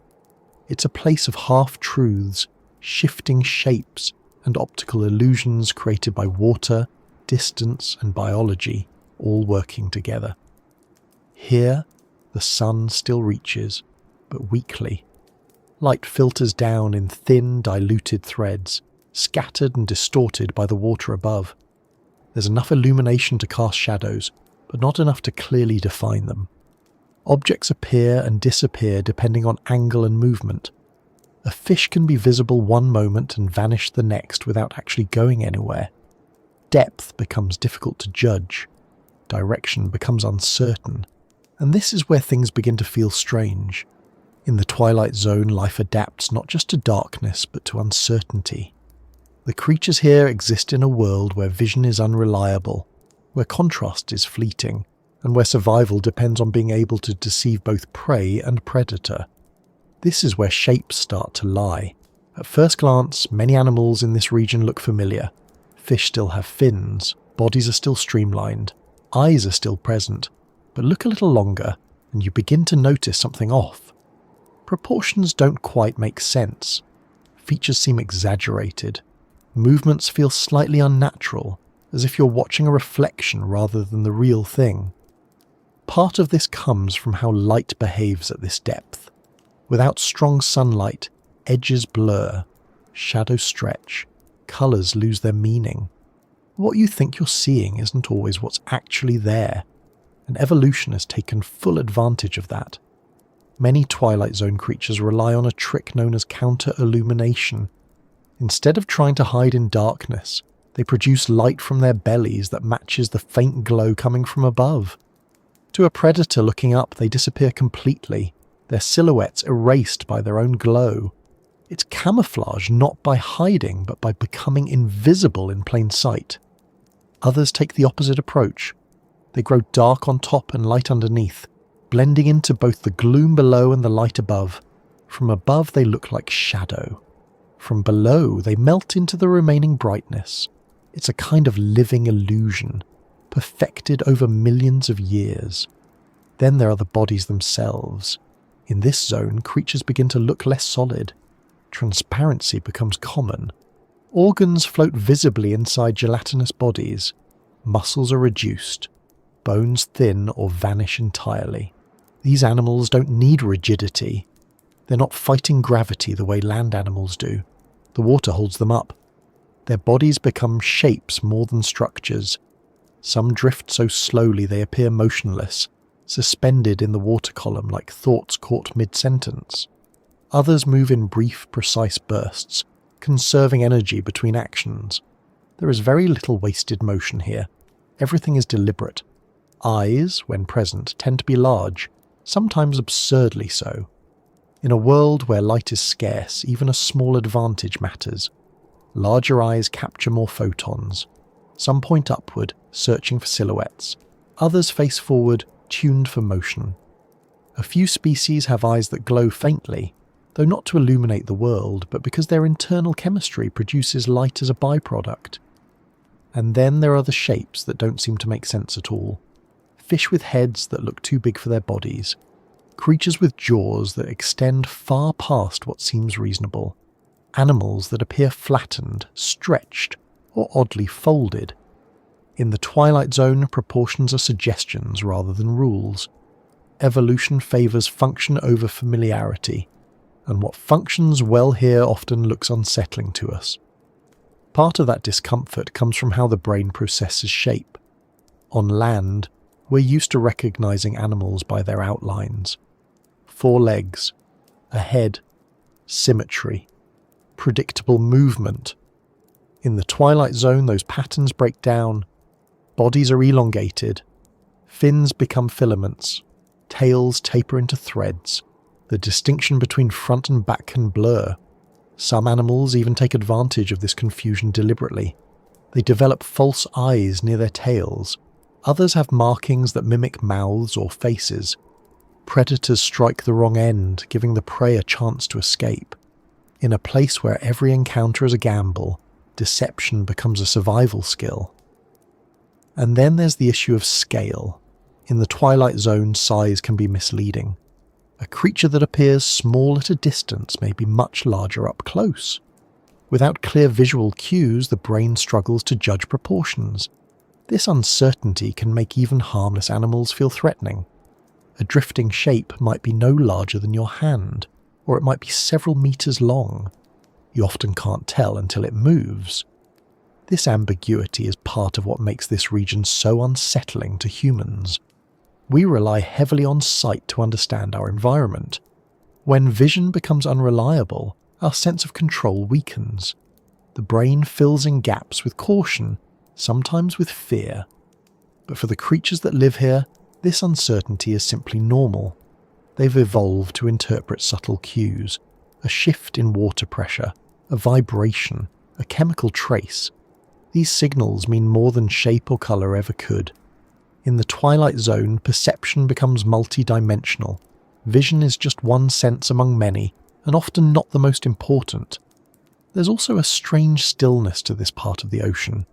It's a place of half-truths, shifting shapes, and optical illusions created by water, distance, and biology, all working together. Here, the sun still reaches, but weakly. Light filters down in thin, diluted threads, scattered and distorted by the water above. There's enough illumination to cast shadows, but not enough to clearly define them. Objects appear and disappear depending on angle and movement. A fish can be visible one moment and vanish the next without actually going anywhere. Depth becomes difficult to judge. Direction becomes uncertain. And this is where things begin to feel strange. In the twilight zone, life adapts not just to darkness, but to uncertainty. The creatures here exist in a world where vision is unreliable, where contrast is fleeting, and where survival depends on being able to deceive both prey and predator. This is where shapes start to lie. At first glance, many animals in this region look familiar. Fish still have fins, bodies are still streamlined, eyes are still present, but look a little longer and you begin to notice something off. Proportions don't quite make sense. Features seem exaggerated. Movements feel slightly unnatural, as if you're watching a reflection rather than the real thing. Part of this comes from how light behaves at this depth. Without strong sunlight, edges blur, shadows stretch, colours lose their meaning. What you think you're seeing isn't always what's actually there, and evolution has taken full advantage of that. Many Twilight Zone creatures rely on a trick known as counter-illumination. Instead of trying to hide in darkness, they produce light from their bellies that matches the faint glow coming from above. To a predator looking up, they disappear completely, their silhouettes erased by their own glow. It's camouflage not by hiding, but by becoming invisible in plain sight. Others take the opposite approach. They grow dark on top and light underneath, blending into both the gloom below and the light above. From above they look like shadow. From below they melt into the remaining brightness. It's a kind of living illusion, perfected over millions of years. Then there are the bodies themselves. In this zone, creatures begin to look less solid. Transparency becomes common. Organs float visibly inside gelatinous bodies. Muscles are reduced. Bones thin or vanish entirely. These animals don't need rigidity. They're not fighting gravity the way land animals do. The water holds them up. Their bodies become shapes more than structures. Some drift so slowly they appear motionless, suspended in the water column like thoughts caught mid-sentence. Others move in brief, precise bursts, conserving energy between actions. There is very little wasted motion here. Everything is deliberate. Eyes, when present, tend to be large, sometimes absurdly so. In a world where light is scarce, even a small advantage matters. Larger eyes capture more photons. Some point upward, searching for silhouettes. Others face forward, tuned for motion. A few species have eyes that glow faintly, though not to illuminate the world, but because their internal chemistry produces light as a byproduct. And then there are the shapes that don't seem to make sense at all. Fish with heads that look too big for their bodies. Creatures with jaws that extend far past what seems reasonable. Animals that appear flattened, stretched, or oddly folded. In the Twilight Zone, proportions are suggestions rather than rules. Evolution favours function over familiarity, and what functions well here often looks unsettling to us. Part of that discomfort comes from how the brain processes shape. On land, we're used to recognising animals by their outlines. 4 legs, a head, symmetry, predictable movement. In the Twilight Zone, those patterns break down. Bodies are elongated. Fins become filaments. Tails taper into threads. The distinction between front and back can blur. Some animals even take advantage of this confusion deliberately. They develop false eyes near their tails. Others have markings that mimic mouths or faces. Predators strike the wrong end, giving the prey a chance to escape. In a place where every encounter is a gamble, deception becomes a survival skill. And then there's the issue of scale. In the Twilight Zone, size can be misleading. A creature that appears small at a distance may be much larger up close. Without clear visual cues, the brain struggles to judge proportions. This uncertainty can make even harmless animals feel threatening. A drifting shape might be no larger than your hand, or it might be several meters long. You often can't tell until it moves. This ambiguity is part of what makes this region so unsettling to humans. We rely heavily on sight to understand our environment. When vision becomes unreliable, our sense of control weakens. The brain fills in gaps with caution, sometimes with fear. But for the creatures that live here, this uncertainty is simply normal. They've evolved to interpret subtle cues, a shift in water pressure, a vibration, a chemical trace. These signals mean more than shape or colour ever could. In the Twilight Zone, perception becomes multi-dimensional. Vision is just one sense among many, and often not the most important. There's also a strange stillness to this part of the ocean.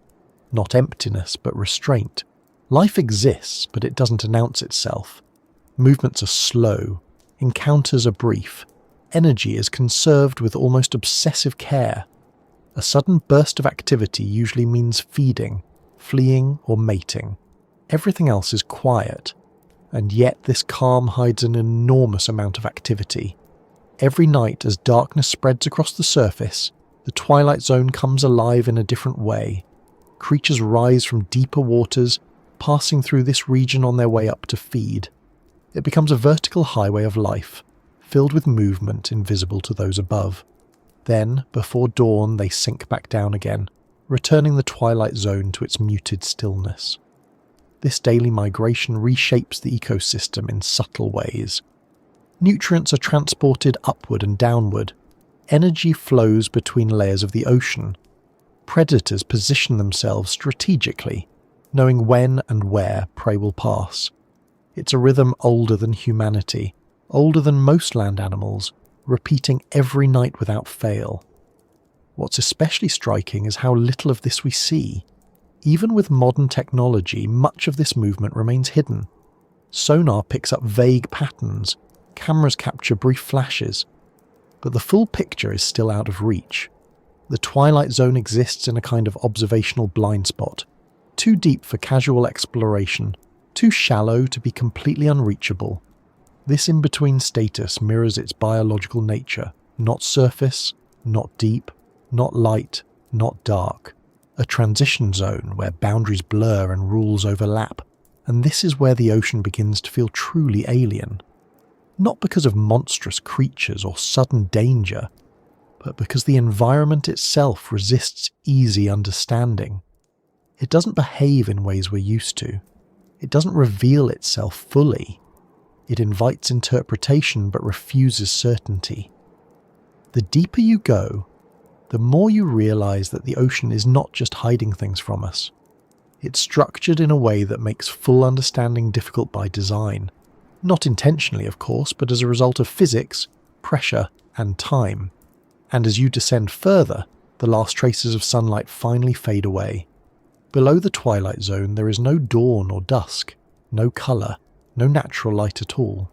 Not emptiness, but restraint. Life exists, but it doesn't announce itself. Movements are slow. Encounters are brief. Energy is conserved with almost obsessive care. A sudden burst of activity usually means feeding, fleeing, or mating. Everything else is quiet, and yet this calm hides an enormous amount of activity. Every night, as darkness spreads across the surface, the twilight zone comes alive in a different way. Creatures rise from deeper waters, passing through this region on their way up to feed. It becomes a vertical highway of life, filled with movement invisible to those above. Then, before dawn, they sink back down again, returning the twilight zone to its muted stillness. This daily migration reshapes the ecosystem in subtle ways. Nutrients are transported upward and downward. Energy flows between layers of the ocean. Predators position themselves strategically, knowing when and where prey will pass. It's a rhythm older than humanity, older than most land animals, repeating every night without fail. What's especially striking is how little of this we see. Even with modern technology, much of this movement remains hidden. Sonar picks up vague patterns, cameras capture brief flashes, but the full picture is still out of reach. The twilight zone exists in a kind of observational blind spot, too deep for casual exploration, too shallow to be completely unreachable. This in-between status mirrors its biological nature, not surface, not deep, not light, not dark. A transition zone where boundaries blur and rules overlap, and this is where the ocean begins to feel truly alien. Not because of monstrous creatures or sudden danger, but because the environment itself resists easy understanding. It doesn't behave in ways we're used to. It doesn't reveal itself fully. It invites interpretation but refuses certainty. The deeper you go, the more you realize that the ocean is not just hiding things from us. It's structured in a way that makes full understanding difficult by design. Not intentionally, of course, but as a result of physics, pressure, and time. And as you descend further, the last traces of sunlight finally fade away. Below the twilight zone, there is no dawn or dusk, no colour, no natural light at all.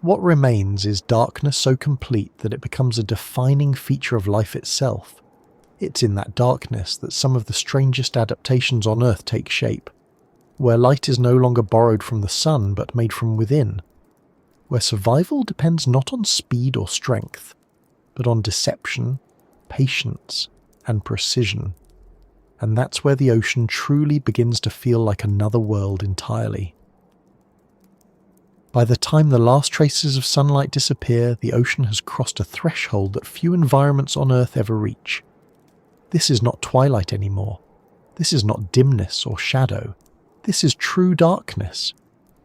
What remains is darkness so complete that it becomes a defining feature of life itself. It's in that darkness that some of the strangest adaptations on Earth take shape, where light is no longer borrowed from the sun but made from within, where survival depends not on speed or strength, but on deception, patience, and precision. And that's where the ocean truly begins to feel like another world entirely. By the time the last traces of sunlight disappear, the ocean has crossed a threshold that few environments on Earth ever reach. This is not twilight anymore. This is not dimness or shadow. This is true darkness.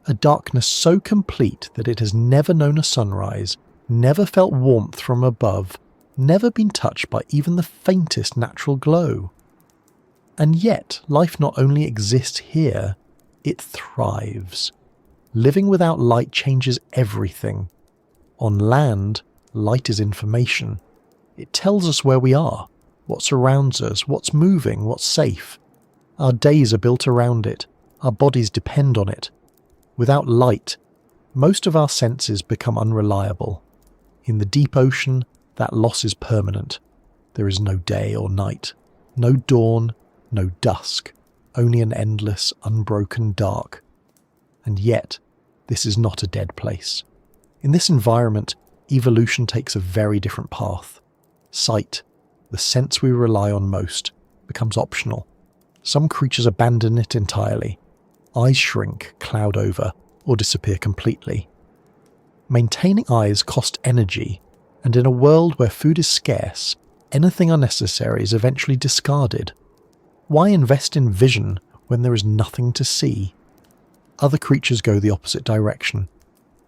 A darkness so complete that it has never known a sunrise, never felt warmth from above, never been touched by even the faintest natural glow. And yet, life not only exists here, it thrives. Living without light changes everything. On land, light is information. It tells us where we are, what surrounds us, what's moving, what's safe. Our days are built around it. Our bodies depend on it. Without light, most of our senses become unreliable. In the deep ocean, that loss is permanent. There is no day or night, no dawn, no dusk, only an endless, unbroken dark. And yet, this is not a dead place. In this environment, evolution takes a very different path. Sight, the sense we rely on most, becomes optional. Some creatures abandon it entirely. Eyes shrink, cloud over, or disappear completely. Maintaining eyes costs energy, and in a world where food is scarce, anything unnecessary is eventually discarded. Why invest in vision when there is nothing to see? Other creatures go the opposite direction.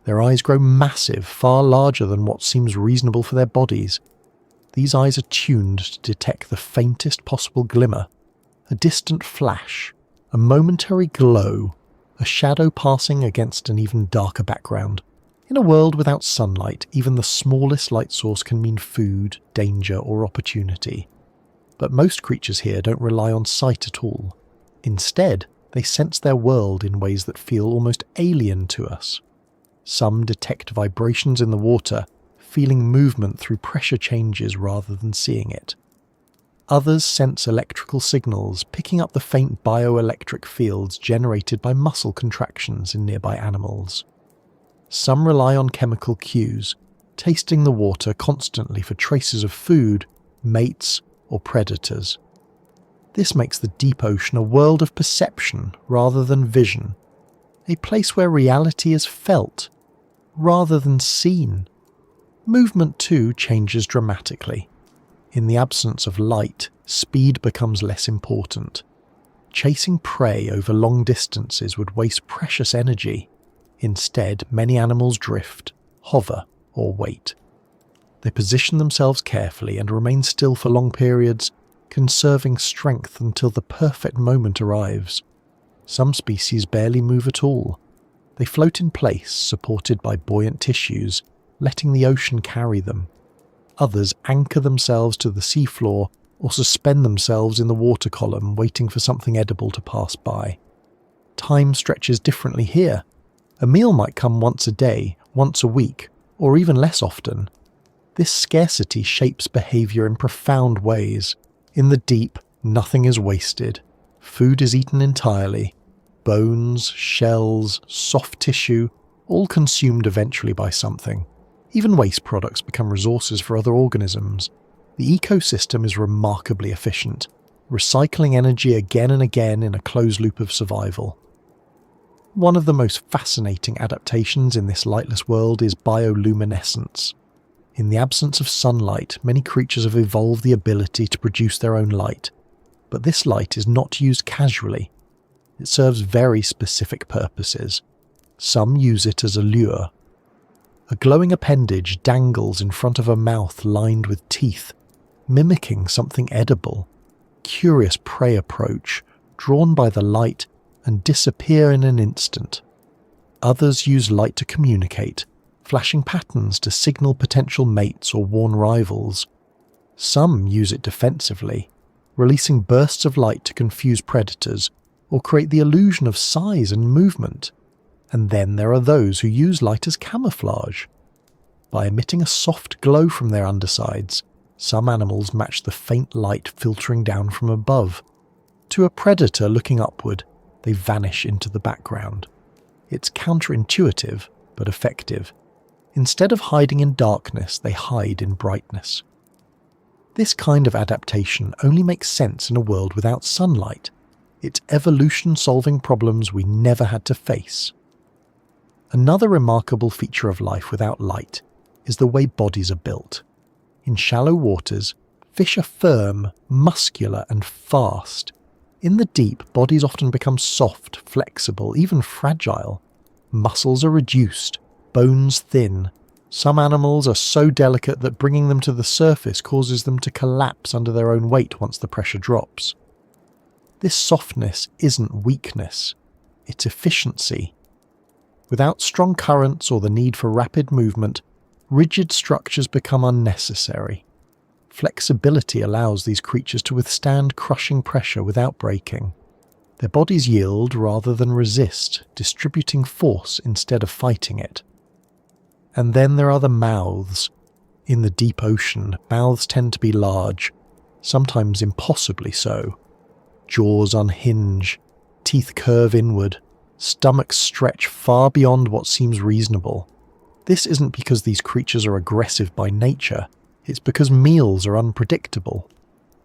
Their eyes grow massive, far larger than what seems reasonable for their bodies. These eyes are tuned to detect the faintest possible glimmer, a distant flash, a momentary glow, a shadow passing against an even darker background. In a world without sunlight, even the smallest light source can mean food, danger, or opportunity. But most creatures here don't rely on sight at all. Instead, they sense their world in ways that feel almost alien to us. Some detect vibrations in the water, feeling movement through pressure changes rather than seeing it. Others sense electrical signals, picking up the faint bioelectric fields generated by muscle contractions in nearby animals. Some rely on chemical cues, tasting the water constantly for traces of food, mates, or predators. This makes the deep ocean a world of perception rather than vision, a place where reality is felt rather than seen. Movement too changes dramatically. In the absence of light, speed becomes less important. Chasing prey over long distances would waste precious energy. Instead, many animals drift, hover, or wait. They position themselves carefully and remain still for long periods, conserving strength until the perfect moment arrives. Some species barely move at all. They float in place, supported by buoyant tissues, letting the ocean carry them. Others anchor themselves to the seafloor or suspend themselves in the water column, waiting for something edible to pass by. Time stretches differently here. A meal might come once a day, once a week, or even less often. This scarcity shapes behavior in profound ways. In the deep, nothing is wasted. Food is eaten entirely. Bones, shells, soft tissue, all consumed eventually by something. Even waste products become resources for other organisms. The ecosystem is remarkably efficient, recycling energy again and again in a closed loop of survival. One of the most fascinating adaptations in this lightless world is bioluminescence. In the absence of sunlight, many creatures have evolved the ability to produce their own light, but this light is not used casually. It serves very specific purposes. Some use it as a lure. A glowing appendage dangles in front of a mouth lined with teeth, mimicking something edible. Curious prey approach, drawn by the light, and disappear in an instant. Others use light to communicate, flashing patterns to signal potential mates or warn rivals. Some use it defensively, releasing bursts of light to confuse predators or create the illusion of size and movement. And then there are those who use light as camouflage. By emitting a soft glow from their undersides, some animals match the faint light filtering down from above. To a predator looking upward, they vanish into the background. It's counterintuitive, but effective. Instead of hiding in darkness, they hide in brightness. This kind of adaptation only makes sense in a world without sunlight. It's evolution solving problems we never had to face. Another remarkable feature of life without light is the way bodies are built. In shallow waters, fish are firm, muscular, and fast. In the deep, bodies often become soft, flexible, even fragile. Muscles are reduced, bones thin. Some animals are so delicate that bringing them to the surface causes them to collapse under their own weight once the pressure drops. This softness isn't weakness, it's efficiency. Without strong currents or the need for rapid movement, rigid structures become unnecessary. Flexibility allows these creatures to withstand crushing pressure without breaking. Their bodies yield rather than resist, distributing force instead of fighting it. And then there are the mouths. In the deep ocean, mouths tend to be large, sometimes impossibly so. Jaws unhinge, teeth curve inward, stomachs stretch far beyond what seems reasonable. This isn't because these creatures are aggressive by nature, it's because meals are unpredictable.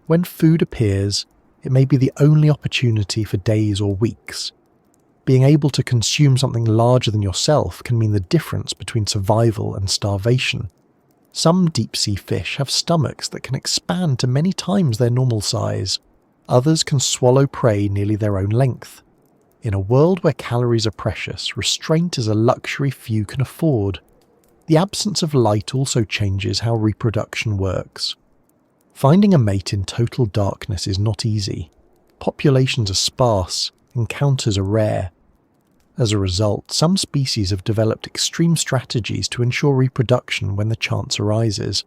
When food appears, it may be the only opportunity for days or weeks. Being able to consume something larger than yourself can mean the difference between survival and starvation. Some deep-sea fish have stomachs that can expand to many times their normal size. Others can swallow prey nearly their own length. In a world where calories are precious, restraint is a luxury few can afford. The absence of light also changes how reproduction works. Finding a mate in total darkness is not easy. Populations are sparse, encounters are rare. As a result, some species have developed extreme strategies to ensure reproduction when the chance arises.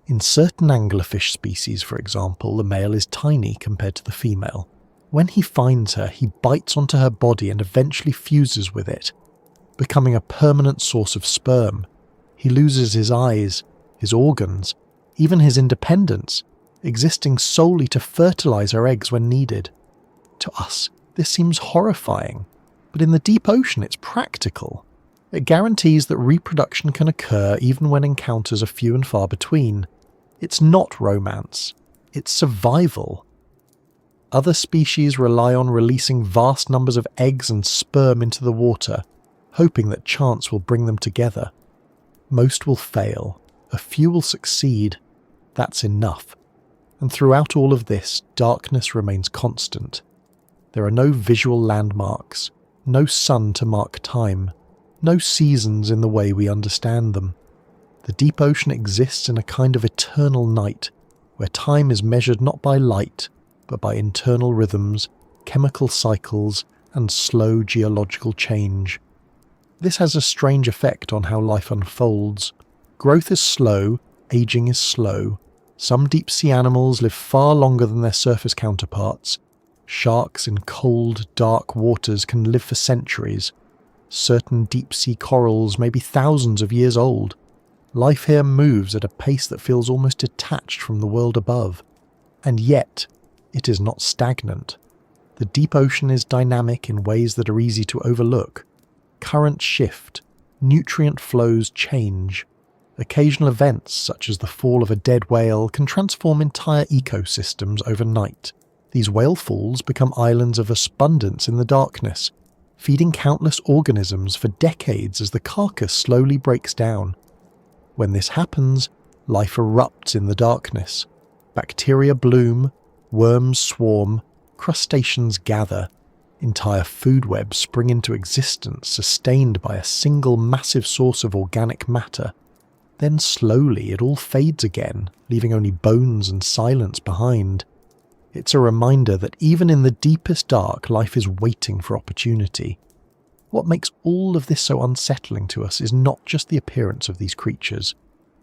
In certain anglerfish species, for example, the male is tiny compared to the female. When he finds her, he bites onto her body and eventually fuses with it, becoming a permanent source of sperm. He loses his eyes, his organs, even his independence, existing solely to fertilize her eggs when needed. To us, this seems horrifying, but in the deep ocean it's practical. It guarantees that reproduction can occur even when encounters are few and far between. It's not romance, it's survival. Other species rely on releasing vast numbers of eggs and sperm into the water, hoping that chance will bring them together. Most will fail, a few will succeed. That's enough. And throughout all of this, darkness remains constant. There are no visual landmarks, no sun to mark time, no seasons in the way we understand them. The deep ocean exists in a kind of eternal night, where time is measured not by light, but by internal rhythms, chemical cycles, and slow geological change. This has a strange effect on how life unfolds. Growth is slow, aging is slow. Some deep-sea animals live far longer than their surface counterparts. Sharks in cold, dark waters can live for centuries. Certain deep-sea corals may be thousands of years old. Life here moves at a pace that feels almost detached from the world above. And yet, it is not stagnant. The deep ocean is dynamic in ways that are easy to overlook. Currents shift, nutrient flows change. Occasional events, such as the fall of a dead whale, can transform entire ecosystems overnight. These whale falls become islands of abundance in the darkness, feeding countless organisms for decades as the carcass slowly breaks down. When this happens, life erupts in the darkness. Bacteria bloom, worms swarm, crustaceans gather. Entire food webs spring into existence, sustained by a single massive source of organic matter. Then slowly it all fades again, leaving only bones and silence behind. It's a reminder that even in the deepest dark, life is waiting for opportunity. What makes all of this so unsettling to us is not just the appearance of these creatures,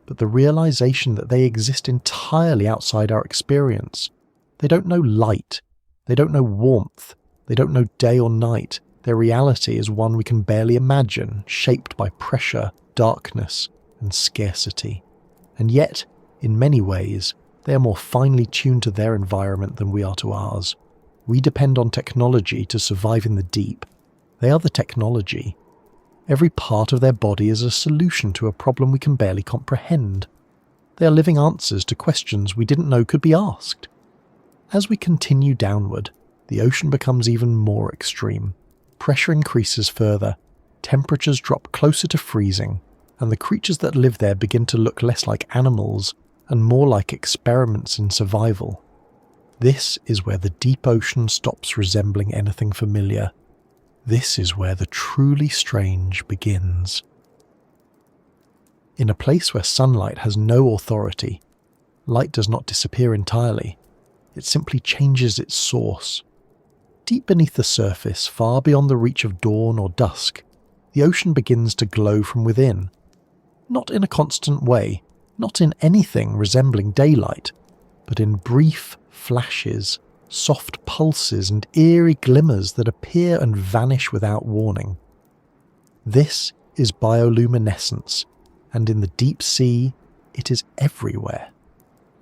but the realization that they exist entirely outside our experience. They don't know light, they don't know warmth, they don't know day or night. Their reality is one we can barely imagine, shaped by pressure, darkness, and scarcity. And yet, in many ways, they are more finely tuned to their environment than we are to ours. We depend on technology to survive in the deep. They are the technology. Every part of their body is a solution to a problem we can barely comprehend. They are living answers to questions we didn't know could be asked. As we continue downward, the ocean becomes even more extreme. Pressure increases further, temperatures drop closer to freezing, and the creatures that live there begin to look less like animals and more like experiments in survival. This is where the deep ocean stops resembling anything familiar. This is where the truly strange begins. In a place where sunlight has no authority, light does not disappear entirely. It simply changes its source. Deep beneath the surface, far beyond the reach of dawn or dusk, the ocean begins to glow from within. Not in a constant way, not in anything resembling daylight, but in brief flashes, soft pulses and eerie glimmers that appear and vanish without warning. This is bioluminescence, and in the deep sea, it is everywhere.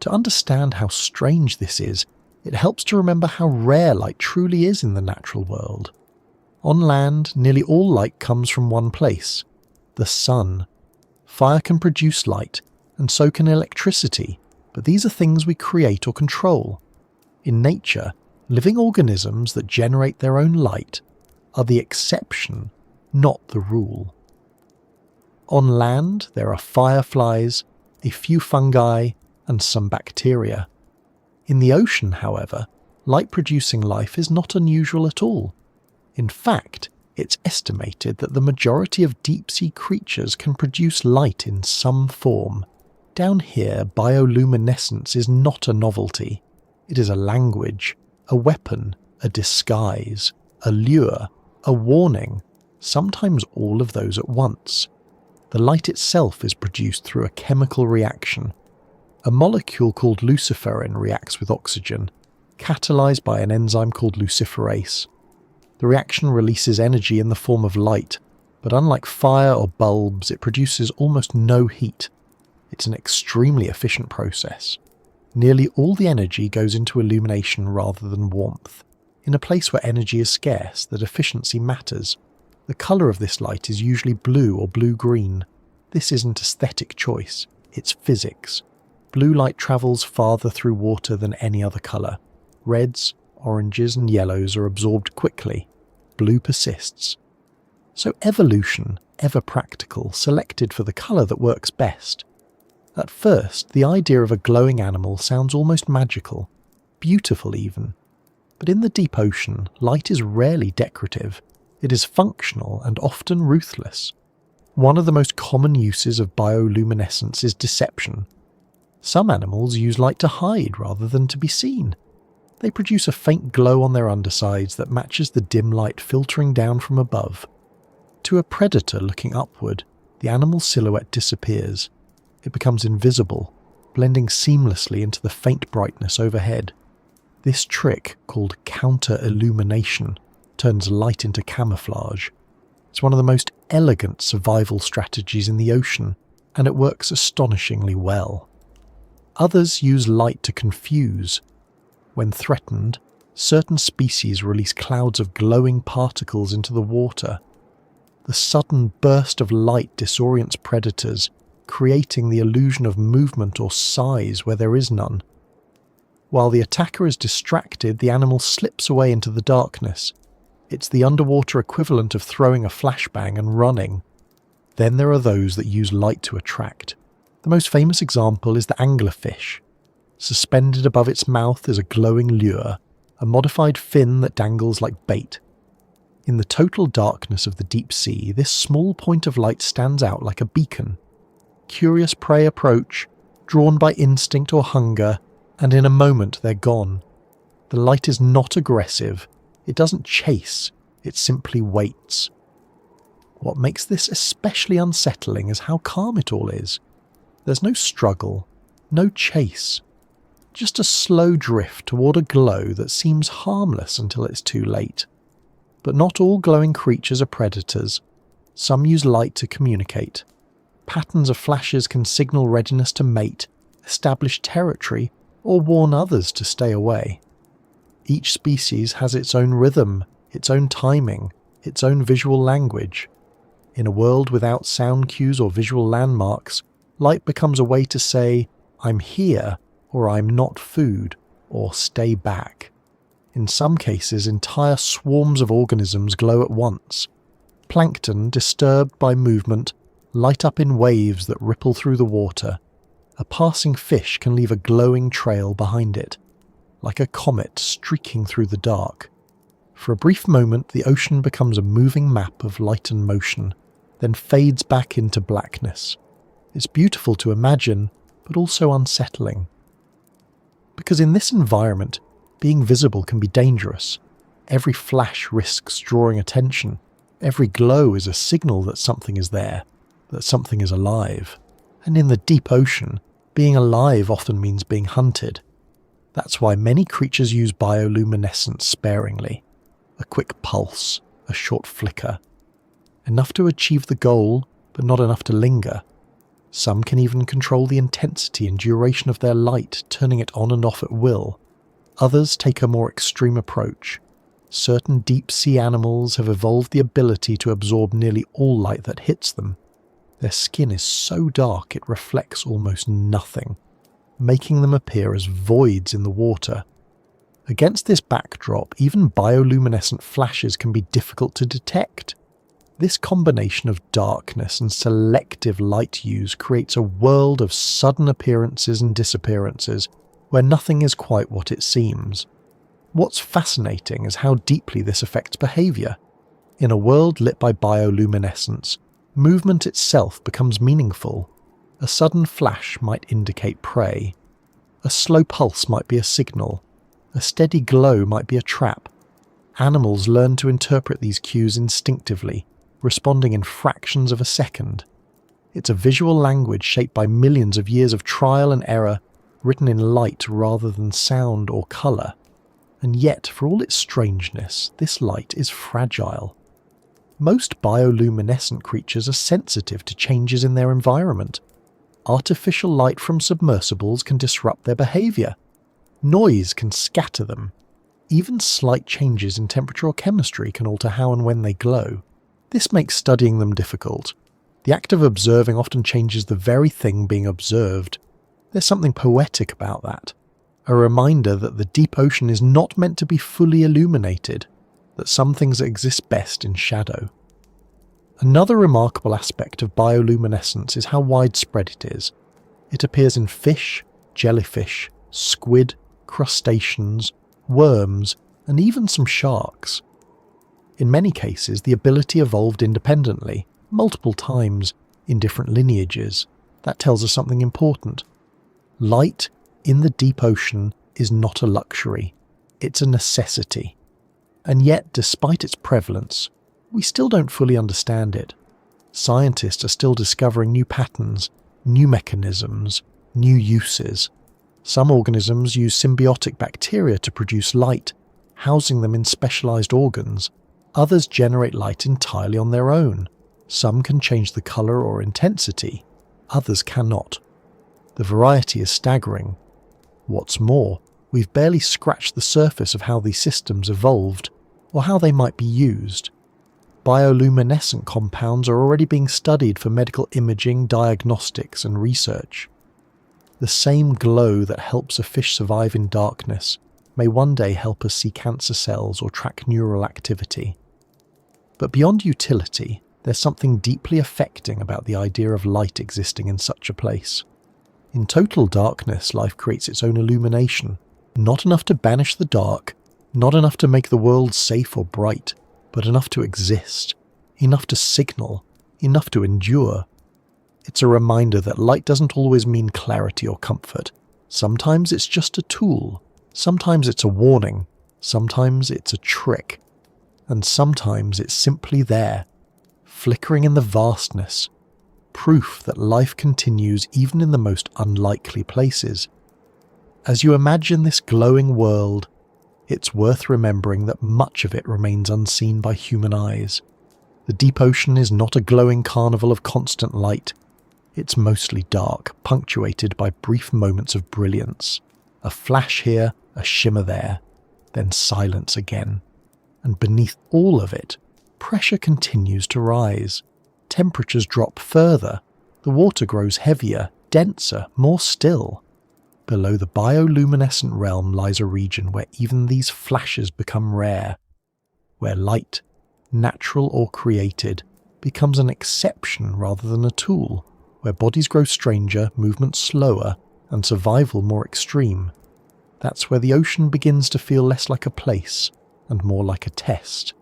To understand how strange this is, it helps to remember how rare light truly is in the natural world. On land, nearly all light comes from one place, the sun. Fire can produce light, and so can electricity, but these are things we create or control. In nature, living organisms that generate their own light are the exception, not the rule. On land, there are fireflies, a few fungi, and some bacteria. In the ocean, however, light-producing life is not unusual at all. In fact, it's estimated that the majority of deep-sea creatures can produce light in some form. Down here, bioluminescence is not a novelty. It is a language, a weapon, a disguise, a lure, a warning, sometimes all of those at once. The light itself is produced through a chemical reaction. A molecule called luciferin reacts with oxygen, catalyzed by an enzyme called luciferase. The reaction releases energy in the form of light, but unlike fire or bulbs, it produces almost no heat. It's an extremely efficient process. Nearly all the energy goes into illumination rather than warmth. In a place where energy is scarce, that efficiency matters. The colour of this light is usually blue or blue-green. This isn't aesthetic choice, it's physics. Blue light travels farther through water than any other colour. Reds, oranges and yellows are absorbed quickly. Blue persists. So evolution, ever practical, selected for the colour that works best. At first, the idea of a glowing animal sounds almost magical, beautiful even. But in the deep ocean, light is rarely decorative. It is functional and often ruthless. One of the most common uses of bioluminescence is deception. Some animals use light to hide rather than to be seen. They produce a faint glow on their undersides that matches the dim light filtering down from above. To a predator looking upward, the animal's silhouette disappears. It becomes invisible, blending seamlessly into the faint brightness overhead. This trick, called counter-illumination, turns light into camouflage. It's one of the most elegant survival strategies in the ocean, and it works astonishingly well. Others use light to confuse. When threatened, certain species release clouds of glowing particles into the water. The sudden burst of light disorients predators, creating the illusion of movement or size where there is none. While the attacker is distracted, the animal slips away into the darkness. It's the underwater equivalent of throwing a flashbang and running. Then there are those that use light to attract. The most famous example is the anglerfish. Suspended above its mouth is a glowing lure, a modified fin that dangles like bait. In the total darkness of the deep sea, this small point of light stands out like a beacon. Curious prey approach, drawn by instinct or hunger, and in a moment they're gone. The light is not aggressive. It doesn't chase. It simply waits. What makes this especially unsettling is how calm it all is. There's no struggle, no chase. Just a slow drift toward a glow that seems harmless until it's too late. But not all glowing creatures are predators. Some use light to communicate. Patterns of flashes can signal readiness to mate, establish territory, or warn others to stay away. Each species has its own rhythm, its own timing, its own visual language. In a world without sound cues or visual landmarks, light becomes a way to say, "I'm here," or "I'm not food," or "stay back." In some cases, entire swarms of organisms glow at once. Plankton, disturbed by movement, light up in waves that ripple through the water. A passing fish can leave a glowing trail behind it, like a comet streaking through the dark. For a brief moment, the ocean becomes a moving map of light and motion, then fades back into blackness. It's beautiful to imagine, but also unsettling. Because in this environment, being visible can be dangerous. Every flash risks drawing attention. Every glow is a signal that something is there, that something is alive. And in the deep ocean, being alive often means being hunted. That's why many creatures use bioluminescence sparingly. A quick pulse, a short flicker. Enough to achieve the goal, but not enough to linger. Some can even control the intensity and duration of their light, turning it on and off at will. Others take a more extreme approach. Certain deep-sea animals have evolved the ability to absorb nearly all light that hits them. Their skin is so dark it reflects almost nothing, making them appear as voids in the water. Against this backdrop, even bioluminescent flashes can be difficult to detect. This combination of darkness and selective light use creates a world of sudden appearances and disappearances, where nothing is quite what it seems. What's fascinating is how deeply this affects behaviour. In a world lit by bioluminescence, movement itself becomes meaningful. A sudden flash might indicate prey. A slow pulse might be a signal. A steady glow might be a trap. Animals learn to interpret these cues instinctively. responding in fractions of a second. It's a visual language shaped by millions of years of trial and error, written in light rather than sound or colour. And yet, for all its strangeness, this light is fragile. Most bioluminescent creatures are sensitive to changes in their environment. Artificial light from submersibles can disrupt their behaviour. Noise can scatter them. Even slight changes in temperature or chemistry can alter how and when they glow. This makes studying them difficult. The act of observing often changes the very thing being observed. There's something poetic about that. A reminder that the deep ocean is not meant to be fully illuminated, that some things exist best in shadow. Another remarkable aspect of bioluminescence is how widespread it is. It appears in fish, jellyfish, squid, crustaceans, worms, and even some sharks. In many cases, the ability evolved independently, multiple times, in different lineages. That tells us something important. Light in the deep ocean is not a luxury, it's a necessity. And yet, despite its prevalence, we still don't fully understand it. Scientists are still discovering new patterns, new mechanisms, new uses. Some organisms use symbiotic bacteria to produce light, housing them in specialized organs. Others generate light entirely on their own. Some can change the color or intensity, others cannot. The variety is staggering. What's more, we've barely scratched the surface of how these systems evolved, or how they might be used. Bioluminescent compounds are already being studied for medical imaging, diagnostics, and research. The same glow that helps a fish survive in darkness may one day help us see cancer cells or track neural activity. But beyond utility, there's something deeply affecting about the idea of light existing in such a place. In total darkness, life creates its own illumination. Not enough to banish the dark, not enough to make the world safe or bright, but enough to exist, enough to signal, enough to endure. It's a reminder that light doesn't always mean clarity or comfort. Sometimes it's just a tool, sometimes it's a warning, sometimes it's a trick, and sometimes it's simply there, flickering in the vastness, proof that life continues even in the most unlikely places. As you imagine this glowing world, it's worth remembering that much of it remains unseen by human eyes. The deep ocean is not a glowing carnival of constant light. It's mostly dark, punctuated by brief moments of brilliance. A flash here, a shimmer there, then silence again. And beneath all of it, pressure continues to rise. Temperatures drop further. The water grows heavier, denser, more still. Below the bioluminescent realm lies a region where even these flashes become rare, where light, natural or created, becomes an exception rather than a tool, where bodies grow stranger, movement slower, and survival more extreme. That's where the ocean begins to feel less like a place and more like a test.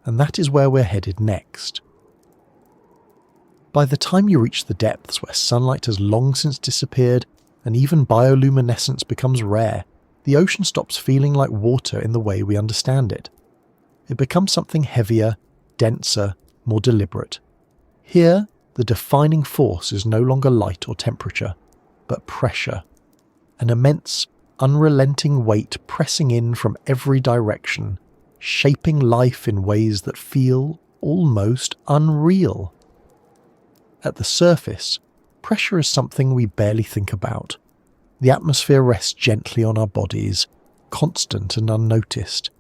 And that is where we're headed next. By the time you reach the depths where sunlight has long since disappeared and even bioluminescence becomes rare, the ocean stops feeling like water in the way we understand it. It becomes something heavier, denser, more deliberate. Here, the defining force is no longer light or temperature, but pressure. An immense, unrelenting weight pressing in from every direction, shaping life in ways that feel almost unreal. At the surface, pressure is something we barely think about. The atmosphere rests gently on our bodies, constant and unnoticed.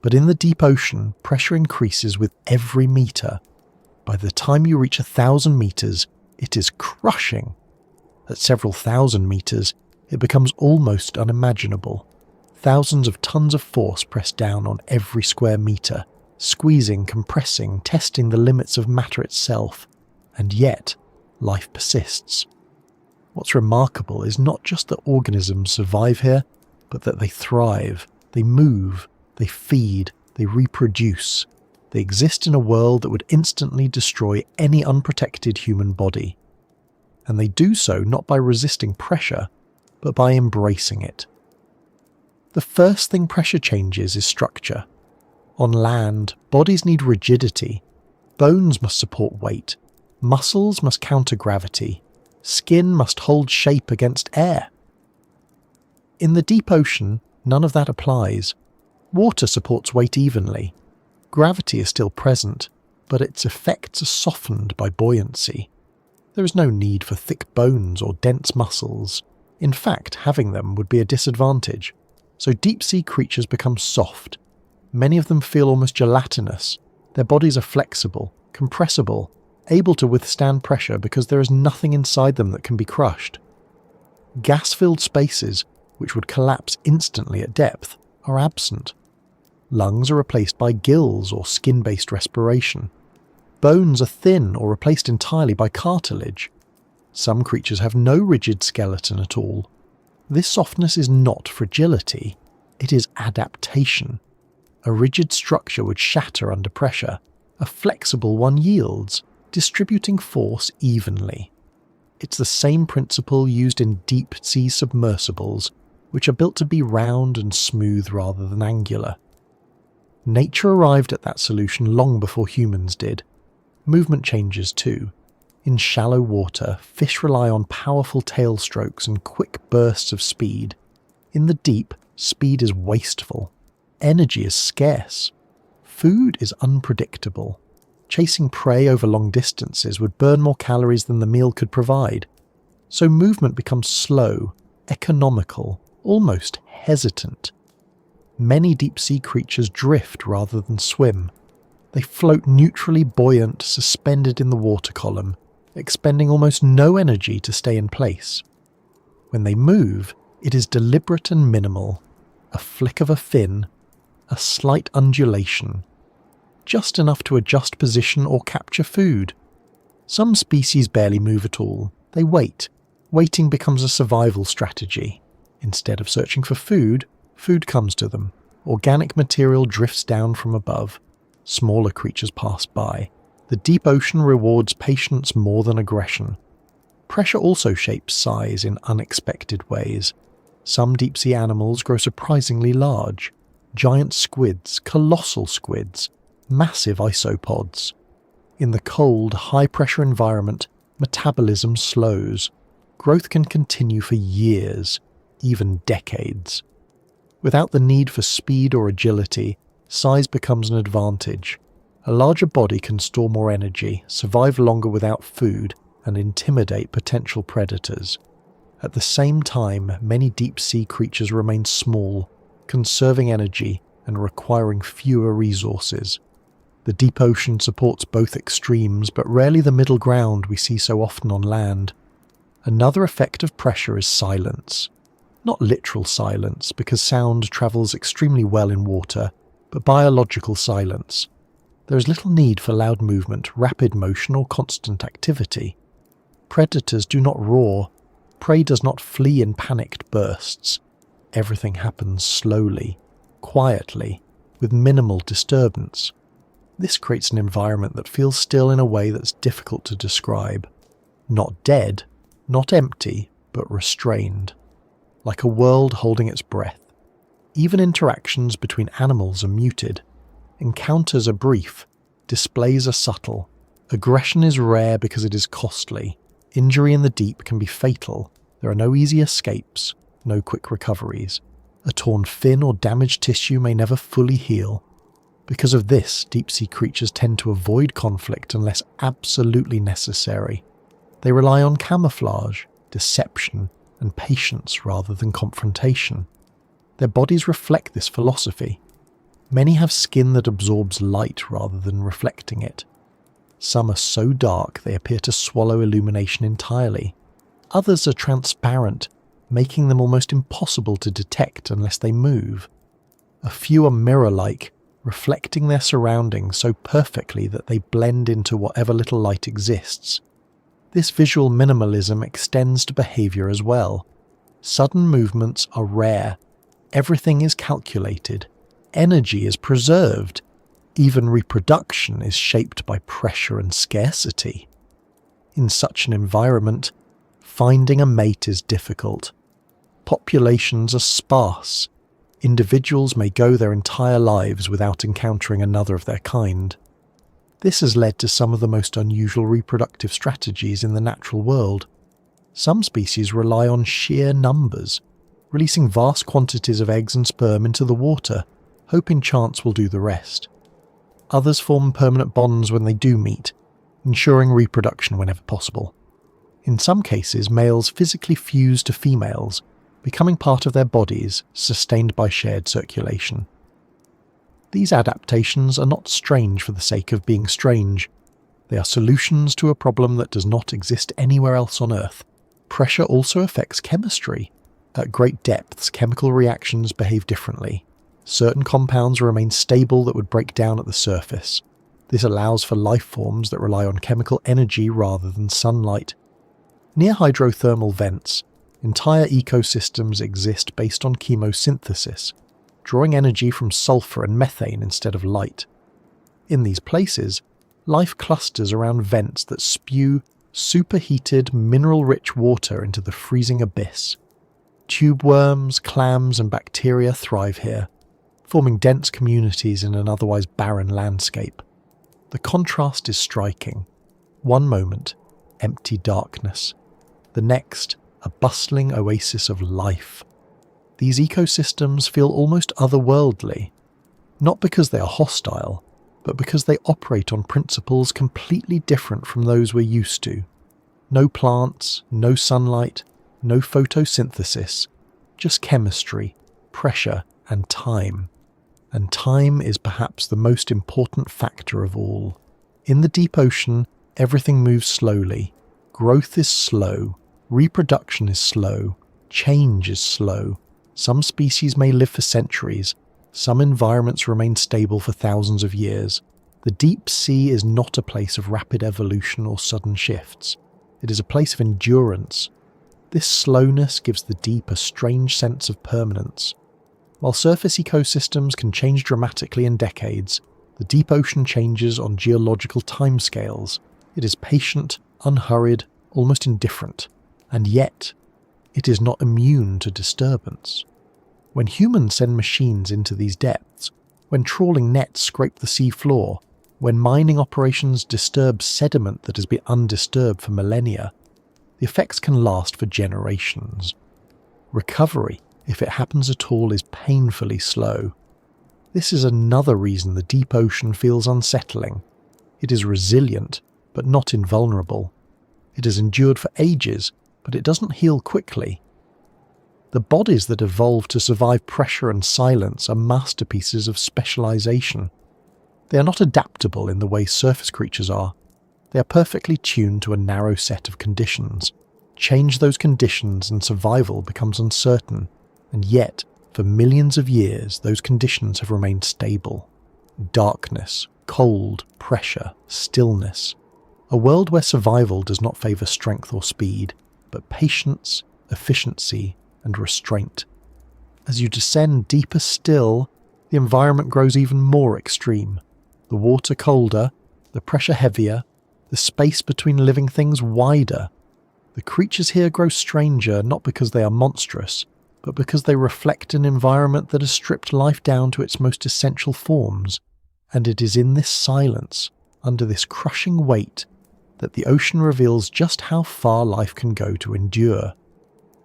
But in the deep ocean, pressure increases with every meter. By the time you reach 1,000 meters, it is crushing. At several thousand meters, it becomes almost unimaginable. Thousands of tons of force press down on every square meter, squeezing, compressing, testing the limits of matter itself. And yet, life persists. What's remarkable is not just that organisms survive here, but that they thrive, they move, they feed, they reproduce. They exist in a world that would instantly destroy any unprotected human body. And they do so not by resisting pressure, but by embracing it. The first thing pressure changes is structure. On land, bodies need rigidity. Bones must support weight, muscles must counter gravity, skin must hold shape against air. In the deep ocean, none of that applies. Water supports weight evenly. Gravity is still present, but its effects are softened by buoyancy. There is no need for thick bones or dense muscles. In fact, having them would be a disadvantage. So deep-sea creatures become soft. Many of them feel almost gelatinous. Their bodies are flexible, compressible, able to withstand pressure because there is nothing inside them that can be crushed. Gas-filled spaces, which would collapse instantly at depth, are absent. Lungs are replaced by gills or skin-based respiration. Bones are thin or replaced entirely by cartilage. Some creatures have no rigid skeleton at all. This softness is not fragility, it is adaptation. A rigid structure would shatter under pressure. A flexible one yields, distributing force evenly. It's the same principle used in deep-sea submersibles, which are built to be round and smooth rather than angular. Nature arrived at that solution long before humans did. Movement changes too. In shallow water, fish rely on powerful tail strokes and quick bursts of speed. In the deep, speed is wasteful. Energy is scarce. Food is unpredictable. Chasing prey over long distances would burn more calories than the meal could provide. So movement becomes slow, economical, almost hesitant. Many deep-sea creatures drift rather than swim. They float neutrally buoyant, suspended in the water column, expending almost no energy to stay in place. When they move, it is deliberate and minimal, a flick of a fin, a slight undulation, just enough to adjust position or capture food. Some species barely move at all. They wait. Waiting becomes a survival strategy. Instead of searching for food, food comes to them. Organic material drifts down from above. Smaller creatures pass by. The deep ocean rewards patience more than aggression. Pressure also shapes size in unexpected ways. Some deep-sea animals grow surprisingly large. Giant squids, colossal squids, massive isopods. In the cold, high-pressure environment, metabolism slows. Growth can continue for years, even decades. Without the need for speed or agility, size becomes an advantage. A larger body can store more energy, survive longer without food, and intimidate potential predators. At the same time, many deep-sea creatures remain small, conserving energy and requiring fewer resources. The deep ocean supports both extremes, but rarely the middle ground we see so often on land. Another effect of pressure is silence. Not literal silence, because sound travels extremely well in water, but biological silence. There is little need for loud movement, rapid motion, or constant activity. Predators do not roar. Prey does not flee in panicked bursts. Everything happens slowly, quietly, with minimal disturbance. This creates an environment that feels still in a way that's difficult to describe. Not dead, not empty, but restrained. Like a world holding its breath. Even interactions between animals are muted. Encounters are brief. Displays are subtle. Aggression is rare because it is costly. Injury in the deep can be fatal. There are no easy escapes, no quick recoveries. A torn fin or damaged tissue may never fully heal. Because of this, deep-sea creatures tend to avoid conflict unless absolutely necessary. They rely on camouflage, deception, and patience rather than confrontation. Their bodies reflect this philosophy. Many have skin that absorbs light rather than reflecting it. Some are so dark they appear to swallow illumination entirely. Others are transparent, making them almost impossible to detect unless they move. A few are mirror-like, reflecting their surroundings so perfectly that they blend into whatever little light exists. This visual minimalism extends to behavior as well. Sudden movements are rare. Everything is calculated. Energy is preserved. Even reproduction is shaped by pressure and scarcity. In such an environment, finding a mate is difficult. Populations are sparse. Individuals may go their entire lives without encountering another of their kind. This has led to some of the most unusual reproductive strategies in the natural world. Some species rely on sheer numbers, releasing vast quantities of eggs and sperm into the water, hoping chance will do the rest. Others form permanent bonds when they do meet, ensuring reproduction whenever possible. In some cases, males physically fuse to females, becoming part of their bodies, sustained by shared circulation. These adaptations are not strange for the sake of being strange. They are solutions to a problem that does not exist anywhere else on Earth. Pressure also affects chemistry. At great depths, chemical reactions behave differently. Certain compounds remain stable that would break down at the surface. This allows for life forms that rely on chemical energy rather than sunlight. Near hydrothermal vents, entire ecosystems exist based on chemosynthesis, drawing energy from sulfur and methane instead of light. In these places, life clusters around vents that spew superheated, mineral-rich water into the freezing abyss. Tube worms, clams, and bacteria thrive here, forming dense communities in an otherwise barren landscape. The contrast is striking. One moment, empty darkness. The next, a bustling oasis of life. These ecosystems feel almost otherworldly, not because they are hostile, but because they operate on principles completely different from those we're used to. No plants, no sunlight, no photosynthesis, just chemistry, pressure, and time. And time is perhaps the most important factor of all. In the deep ocean, everything moves slowly. Growth is slow, reproduction is slow, change is slow. Some species may live for centuries, some environments remain stable for thousands of years. The deep sea is not a place of rapid evolution or sudden shifts. It is a place of endurance. This slowness gives the deep a strange sense of permanence. While surface ecosystems can change dramatically in decades, the deep ocean changes on geological timescales. It is patient, unhurried, almost indifferent, and yet it is not immune to disturbance. When humans send machines into these depths, when trawling nets scrape the sea floor, when mining operations disturb sediment that has been undisturbed for millennia, the effects can last for generations. Recovery, if it happens at all, is painfully slow. This is another reason the deep ocean feels unsettling. It is resilient, but not invulnerable. It has endured for ages, but it doesn't heal quickly. The bodies that evolved to survive pressure and silence are masterpieces of specialization. They are not adaptable in the way surface creatures are. They are perfectly tuned to a narrow set of conditions. Change those conditions and survival becomes uncertain, and yet, for millions of years, those conditions have remained stable. Darkness, cold, pressure, stillness. A world where survival does not favor strength or speed, but patience, efficiency, and restraint. As you descend deeper still, the environment grows even more extreme. The water colder, the pressure heavier, the space between living things wider. The creatures here grow stranger not because they are monstrous, but because they reflect an environment that has stripped life down to its most essential forms. And it is in this silence, under this crushing weight, that the ocean reveals just how far life can go to endure.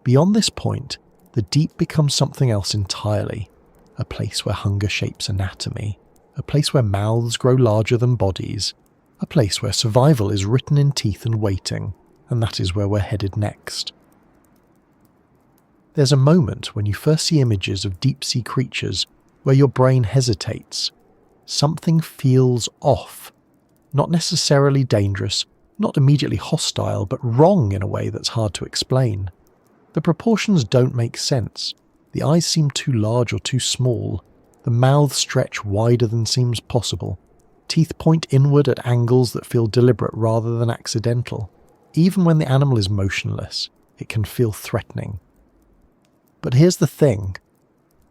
Beyond this point, the deep becomes something else entirely, a place where hunger shapes anatomy, a place where mouths grow larger than bodies, a place where survival is written in teeth and waiting, and that is where we're headed next. There's a moment when you first see images of deep-sea creatures where your brain hesitates. Something feels off. Not necessarily dangerous, not immediately hostile, but wrong in a way that's hard to explain. The proportions don't make sense. The eyes seem too large or too small. The mouths stretch wider than seems possible. Teeth point inward at angles that feel deliberate rather than accidental. Even when the animal is motionless, it can feel threatening. But here's the thing.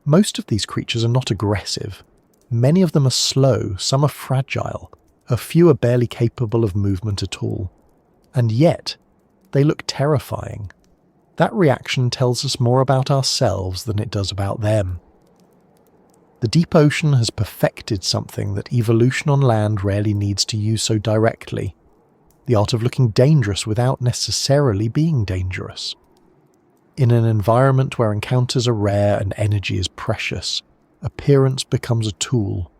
Most of these creatures are not aggressive. Many of them are slow, some are fragile, a few are barely capable of movement at all. And yet, they look terrifying. That reaction tells us more about ourselves than it does about them. The deep ocean has perfected something that evolution on land rarely needs to use so directly: the art of looking dangerous without necessarily being dangerous. In an environment where encounters are rare and energy is precious, appearance becomes a tool,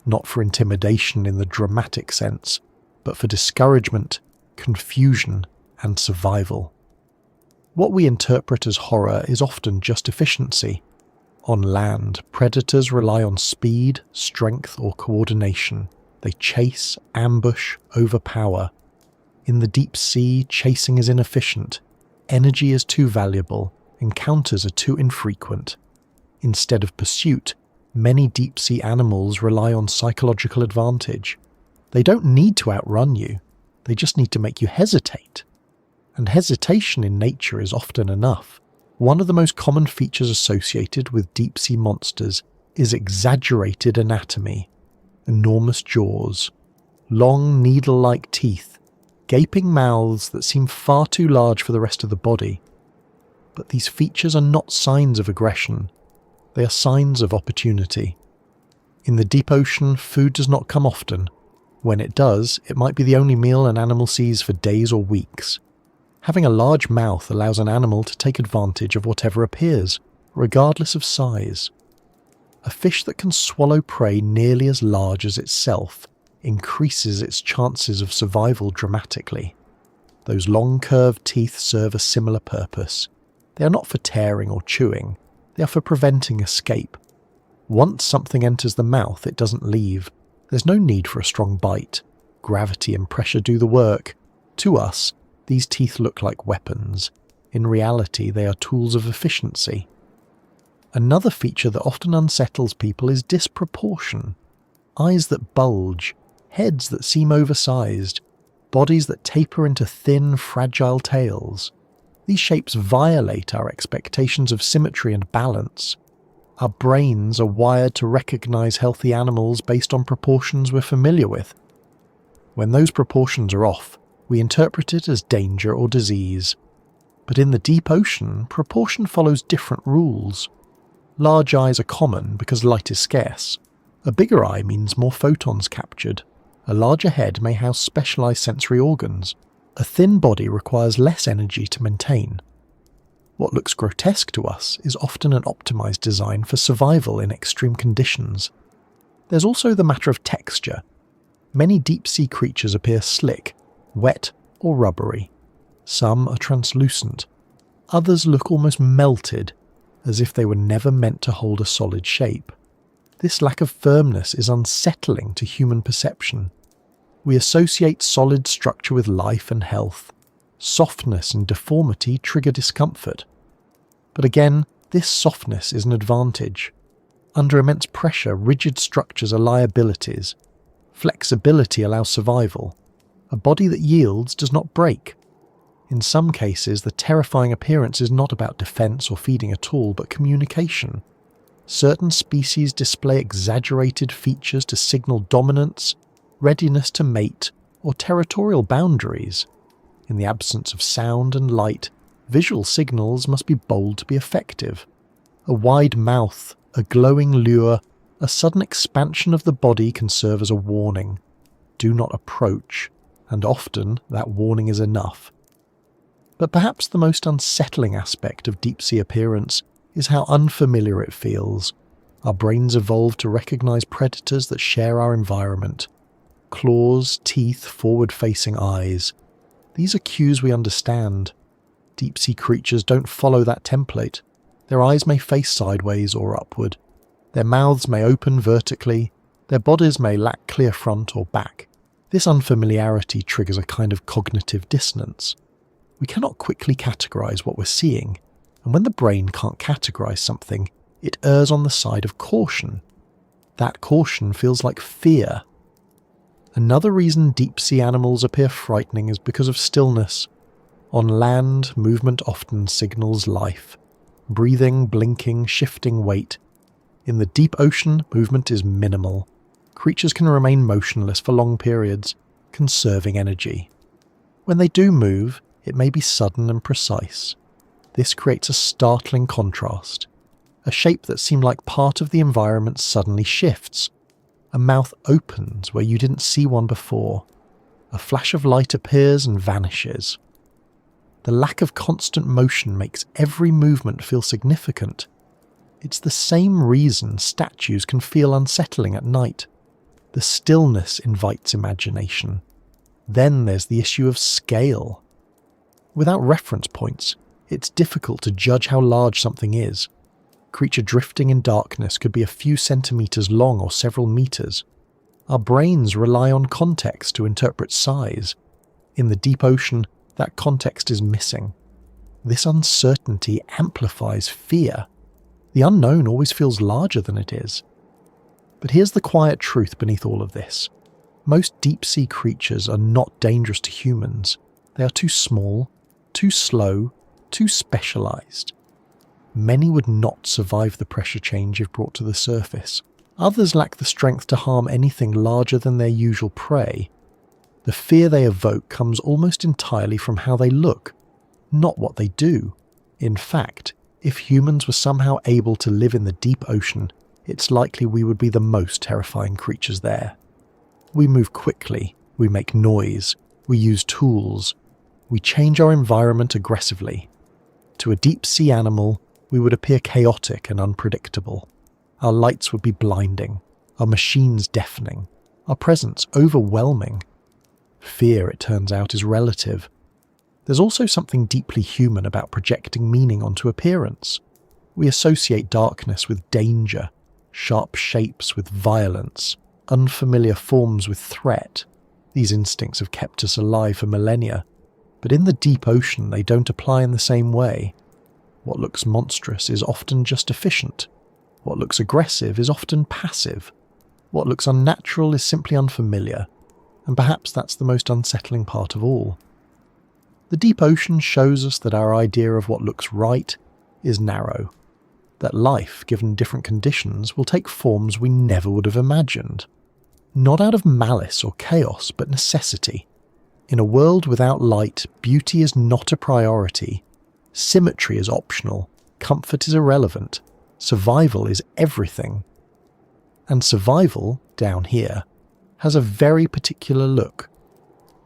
not for intimidation in the dramatic sense, but for discouragement, confusion, and survival. What we interpret as horror is often just efficiency. On land, predators rely on speed, strength, or coordination. They chase, ambush, overpower. In the deep sea, chasing is inefficient. Energy is too valuable. Encounters are too infrequent. Instead of pursuit, many deep-sea animals rely on psychological advantage. They don't need to outrun you. They just need to make you hesitate. And hesitation in nature is often enough. One of the most common features associated with deep-sea monsters is exaggerated anatomy. Enormous jaws, long needle-like teeth, gaping mouths that seem far too large for the rest of the body. But these features are not signs of aggression. They are signs of opportunity. In the deep ocean, food does not come often. When it does, it might be the only meal an animal sees for days or weeks. Having a large mouth allows an animal to take advantage of whatever appears, regardless of size. A fish that can swallow prey nearly as large as itself increases its chances of survival dramatically. Those long curved teeth serve a similar purpose. They are not for tearing or chewing. They are for preventing escape. Once something enters the mouth, it doesn't leave. There's no need for a strong bite. Gravity and pressure do the work. To us, these teeth look like weapons. In reality, they are tools of efficiency. Another feature that often unsettles people is disproportion. Eyes that bulge, heads that seem oversized, bodies that taper into thin, fragile tails. These shapes violate our expectations of symmetry and balance. Our brains are wired to recognize healthy animals based on proportions we're familiar with. When those proportions are off, we interpret it as danger or disease. But in the deep ocean, proportion follows different rules. Large eyes are common because light is scarce. A bigger eye means more photons captured. A larger head may house specialized sensory organs. A thin body requires less energy to maintain. What looks grotesque to us is often an optimized design for survival in extreme conditions. There's also the matter of texture. Many deep-sea creatures appear slick, wet, or rubbery. Some are translucent. Others look almost melted, as if they were never meant to hold a solid shape. This lack of firmness is unsettling to human perception. We associate solid structure with life and health. Softness and deformity trigger discomfort. But again, this softness is an advantage. Under immense pressure, rigid structures are liabilities. Flexibility allows survival. A body that yields does not break. In some cases, the terrifying appearance is not about defense or feeding at all, but communication. Certain species display exaggerated features to signal dominance, readiness to mate, or territorial boundaries. In the absence of sound and light, visual signals must be bold to be effective. A wide mouth, a glowing lure, a sudden expansion of the body can serve as a warning. Do not approach, and often that warning is enough. But perhaps the most unsettling aspect of deep-sea appearance is how unfamiliar it feels. Our brains evolved to recognize predators that share our environment. Claws, teeth, forward-facing eyes. These are cues we understand. Deep-sea creatures don't follow that template. Their eyes may face sideways or upward. Their mouths may open vertically. Their bodies may lack clear front or back. This unfamiliarity triggers a kind of cognitive dissonance. We cannot quickly categorize what we're seeing, and when the brain can't categorize something, it errs on the side of caution. That caution feels like fear. Another reason deep-sea animals appear frightening is because of stillness. On land, movement often signals life. Breathing, blinking, shifting weight. In the deep ocean, movement is minimal. Creatures can remain motionless for long periods, conserving energy. When they do move, it may be sudden and precise. This creates a startling contrast. A shape that seemed like part of the environment suddenly shifts. A mouth opens where you didn't see one before. A flash of light appears and vanishes. The lack of constant motion makes every movement feel significant. It's the same reason statues can feel unsettling at night. The stillness invites imagination. Then there's the issue of scale. Without reference points, it's difficult to judge how large something is. A creature drifting in darkness could be a few centimeters long or several meters. Our brains rely on context to interpret size. In the deep ocean, that context is missing. This uncertainty amplifies fear. The unknown always feels larger than it is. But here's the quiet truth beneath all of this. Most deep-sea creatures are not dangerous to humans. They are too small, too slow, too specialized. Many would not survive the pressure change if brought to the surface. Others lack the strength to harm anything larger than their usual prey. The fear they evoke comes almost entirely from how they look, not what they do. In fact, if humans were somehow able to live in the deep ocean, it's likely we would be the most terrifying creatures there. We move quickly, we make noise, we use tools, we change our environment aggressively. To a deep-sea animal, we would appear chaotic and unpredictable. Our lights would be blinding, our machines deafening, our presence overwhelming. Fear, it turns out, is relative. There's also something deeply human about projecting meaning onto appearance. We associate darkness with danger, sharp shapes with violence, unfamiliar forms with threat. These instincts have kept us alive for millennia, but in the deep ocean they don't apply in the same way. What looks monstrous is often just efficient. What looks aggressive is often passive. What looks unnatural is simply unfamiliar, and perhaps that's the most unsettling part of all. The deep ocean shows us that our idea of what looks right is narrow, that life, given different conditions, will take forms we never would have imagined. Not out of malice or chaos, but necessity. In a world without light, beauty is not a priority. Symmetry is optional. Comfort is irrelevant. Survival is everything. And survival, down here, has a very particular look.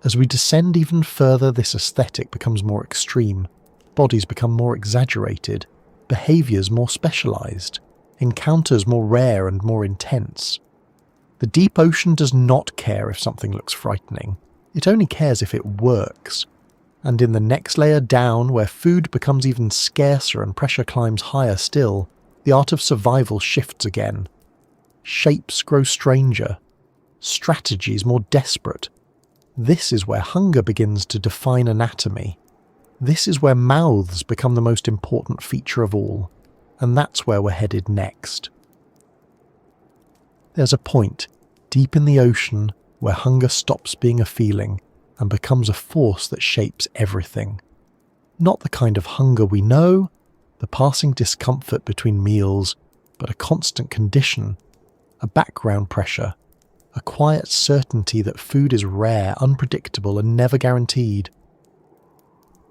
As we descend even further, this aesthetic becomes more extreme. Bodies become more exaggerated. Behaviours more specialised. Encounters more rare and more intense. The deep ocean does not care if something looks frightening. It only cares if it works. And in the next layer down, where food becomes even scarcer and pressure climbs higher still, the art of survival shifts again. Shapes grow stranger. Strategies more desperate. This is where hunger begins to define anatomy. This is where mouths become the most important feature of all. And that's where we're headed next. There's a point, deep in the ocean, where hunger stops being a feeling and becomes a force that shapes everything. Not the kind of hunger we know, the passing discomfort between meals, but a constant condition, a background pressure, a quiet certainty that food is rare, unpredictable, and never guaranteed.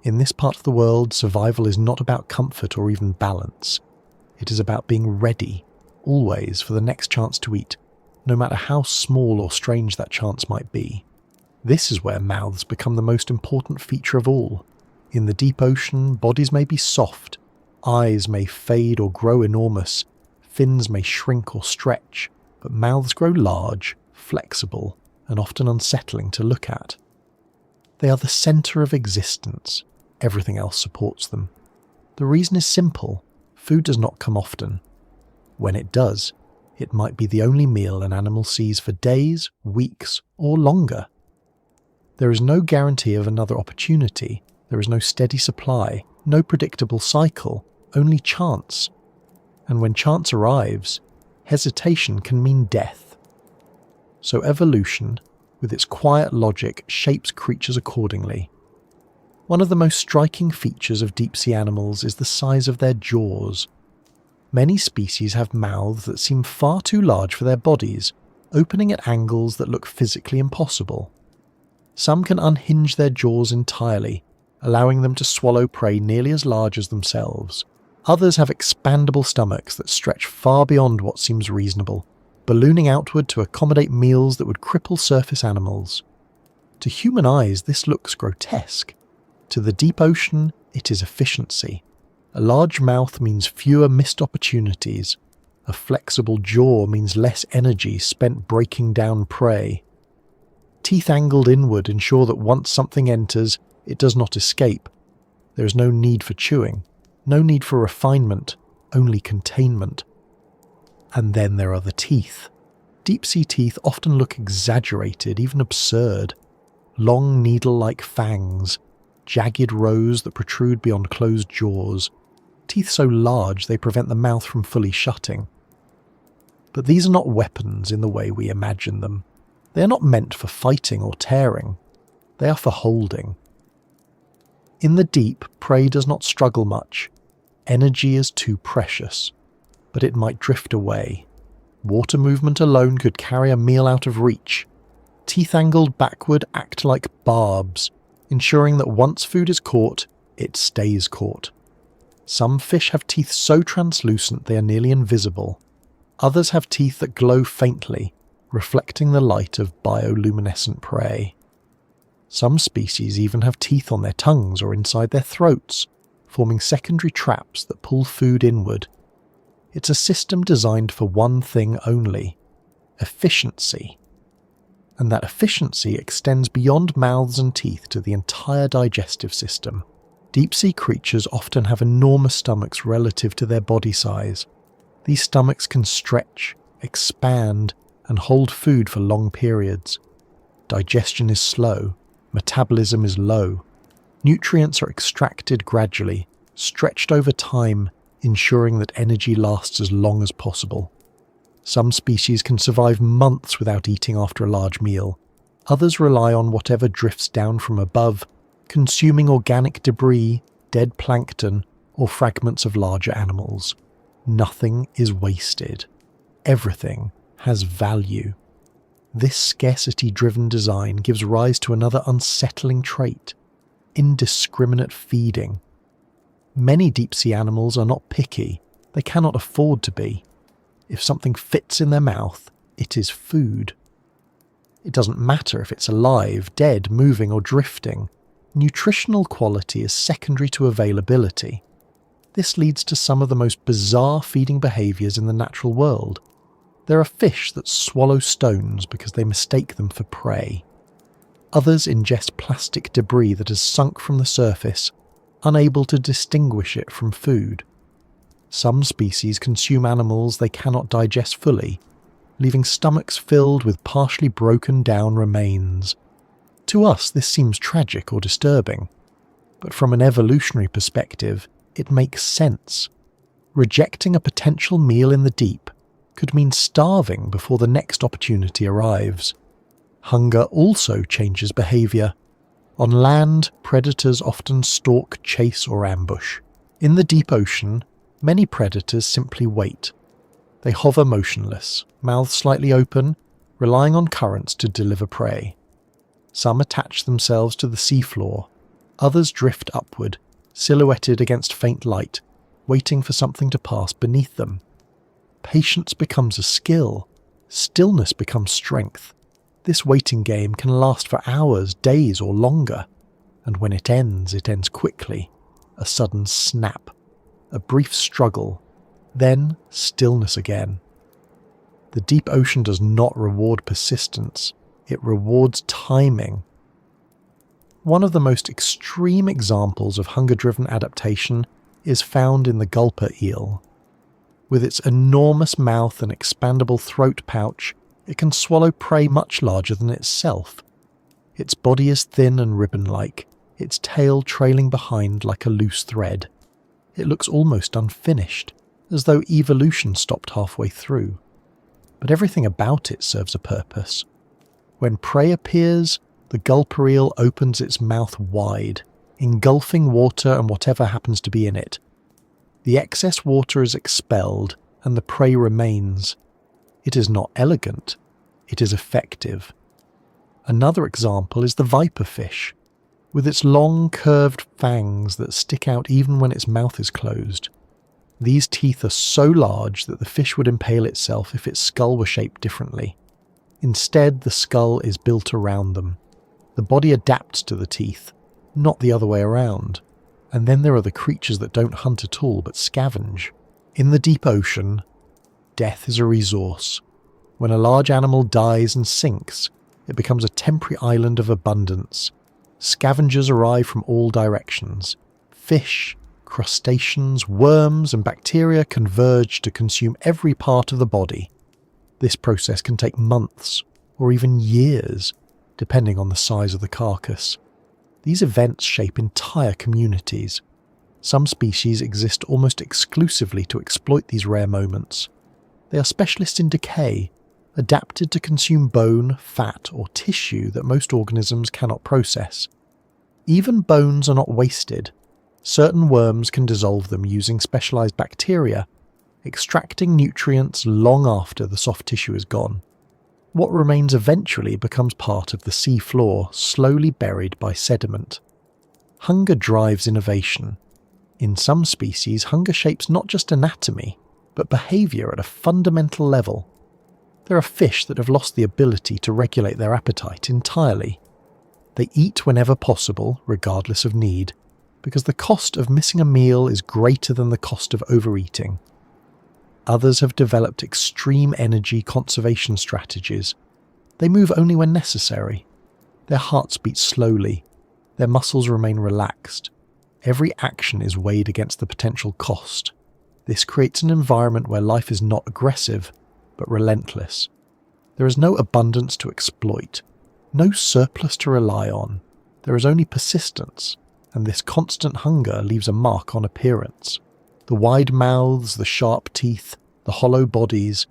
In this part of the world, survival is not about comfort or even balance. It is about being ready, always, for the next chance to eat, no matter how small or strange that chance might be. This is where mouths become the most important feature of all. In the deep ocean, bodies may be soft, eyes may fade or grow enormous, fins may shrink or stretch, but mouths grow large, flexible, and often unsettling to look at. They are the centre of existence. Everything else supports them. The reason is simple. Food does not come often. When it does, it might be the only meal an animal sees for days, weeks, or longer. There is no guarantee of another opportunity. There is no steady supply, no predictable cycle, only chance. And when chance arrives, hesitation can mean death. So evolution, with its quiet logic, shapes creatures accordingly. One of the most striking features of deep-sea animals is the size of their jaws. Many species have mouths that seem far too large for their bodies, opening at angles that look physically impossible. Some can unhinge their jaws entirely, allowing them to swallow prey nearly as large as themselves. Others have expandable stomachs that stretch far beyond what seems reasonable, ballooning outward to accommodate meals that would cripple surface animals. To human eyes, this looks grotesque. To the deep ocean, it is efficiency. A large mouth means fewer missed opportunities. A flexible jaw means less energy spent breaking down prey. Teeth angled inward ensure that once something enters, it does not escape. There is no need for chewing, no need for refinement, only containment. And then there are the teeth. Deep-sea teeth often look exaggerated, even absurd. Long needle-like fangs, jagged rows that protrude beyond closed jaws, teeth so large they prevent the mouth from fully shutting. But these are not weapons in the way we imagine them. They are not meant for fighting or tearing. They are for holding. In the deep, prey does not struggle much. Energy is too precious, but it might drift away. Water movement alone could carry a meal out of reach. Teeth angled backward act like barbs, ensuring that once food is caught, it stays caught. Some fish have teeth so translucent they are nearly invisible. Others have teeth that glow faintly, reflecting the light of bioluminescent prey. Some species even have teeth on their tongues or inside their throats, forming secondary traps that pull food inward. It's a system designed for one thing only: efficiency. And that efficiency extends beyond mouths and teeth to the entire digestive system. Deep-sea creatures often have enormous stomachs relative to their body size. These stomachs can stretch, expand, and hold food for long periods. Digestion is slow, metabolism is low. Nutrients are extracted gradually, stretched over time, ensuring that energy lasts as long as possible. Some species can survive months without eating after a large meal. Others rely on whatever drifts down from above, consuming organic debris, dead plankton, or fragments of larger animals. Nothing is wasted. Everything has value. This scarcity-driven design gives rise to another unsettling trait: indiscriminate feeding. Many deep-sea animals are not picky. They cannot afford to be. If something fits in their mouth, it is food. It doesn't matter if it's alive, dead, moving, or drifting. Nutritional quality is secondary to availability. This leads to some of the most bizarre feeding behaviours in the natural world. There are fish that swallow stones because they mistake them for prey. Others ingest plastic debris that has sunk from the surface, unable to distinguish it from food. Some species consume animals they cannot digest fully, leaving stomachs filled with partially broken down remains. To us, this seems tragic or disturbing, but from an evolutionary perspective, it makes sense. Rejecting a potential meal in the deep could mean starving before the next opportunity arrives. Hunger also changes behaviour. On land, predators often stalk, chase, or ambush. In the deep ocean, many predators simply wait. They hover motionless, mouths slightly open, relying on currents to deliver prey. Some attach themselves to the seafloor. Others drift upward, silhouetted against faint light, waiting for something to pass beneath them. Patience becomes a skill. Stillness becomes strength. This waiting game can last for hours, days, or longer. And when it ends quickly. A sudden snap. A brief struggle. Then stillness again. The deep ocean does not reward persistence. It rewards timing. One of the most extreme examples of hunger-driven adaptation is found in the gulper eel. With its enormous mouth and expandable throat pouch, it can swallow prey much larger than itself. Its body is thin and ribbon-like, its tail trailing behind like a loose thread. It looks almost unfinished, as though evolution stopped halfway through. But everything about it serves a purpose. When prey appears, the gulper eel opens its mouth wide, engulfing water and whatever happens to be in it. The excess water is expelled, and the prey remains. It is not elegant, it is effective. Another example is the viper fish, with its long curved fangs that stick out even when its mouth is closed. These teeth are so large that the fish would impale itself if its skull were shaped differently. Instead, the skull is built around them. The body adapts to the teeth, not the other way around. And then there are the creatures that don't hunt at all but scavenge. In the deep ocean, death is a resource. When a large animal dies and sinks, it becomes a temporary island of abundance. Scavengers arrive from all directions. Fish, crustaceans, worms, and bacteria converge to consume every part of the body. This process can take months, or even years, depending on the size of the carcass. These events shape entire communities. Some species exist almost exclusively to exploit these rare moments. They are specialists in decay, adapted to consume bone, fat, or tissue that most organisms cannot process. Even bones are not wasted. Certain worms can dissolve them using specialized bacteria, extracting nutrients long after the soft tissue is gone. What remains eventually becomes part of the sea floor, slowly buried by sediment. Hunger drives innovation. In some species, hunger shapes not just anatomy, but behavior at a fundamental level. There are fish that have lost the ability to regulate their appetite entirely. They eat whenever possible, regardless of need, because the cost of missing a meal is greater than the cost of overeating. Others have developed extreme energy conservation strategies. They move only when necessary. Their hearts beat slowly. Their muscles remain relaxed. Every action is weighed against the potential cost. This creates an environment where life is not aggressive, but relentless. There is no abundance to exploit, no surplus to rely on. There is only persistence, and this constant hunger leaves a mark on appearance. The wide mouths, the sharp teeth, the hollow bodies,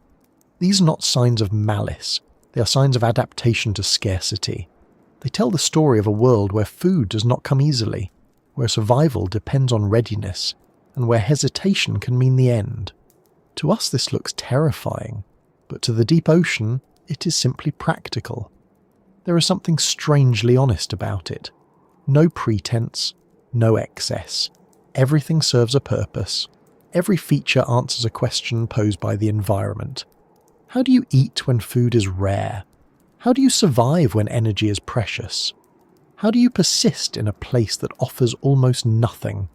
these are not signs of malice, they are signs of adaptation to scarcity. They tell the story of a world where food does not come easily, where survival depends on readiness, and where hesitation can mean the end. To us this looks terrifying, but to the deep ocean it is simply practical. There is something strangely honest about it. No pretense, no excess. Everything serves a purpose. Every feature answers a question posed by the environment. How do you eat when food is rare? How do you survive when energy is precious? How do you persist in a place that offers almost nothing?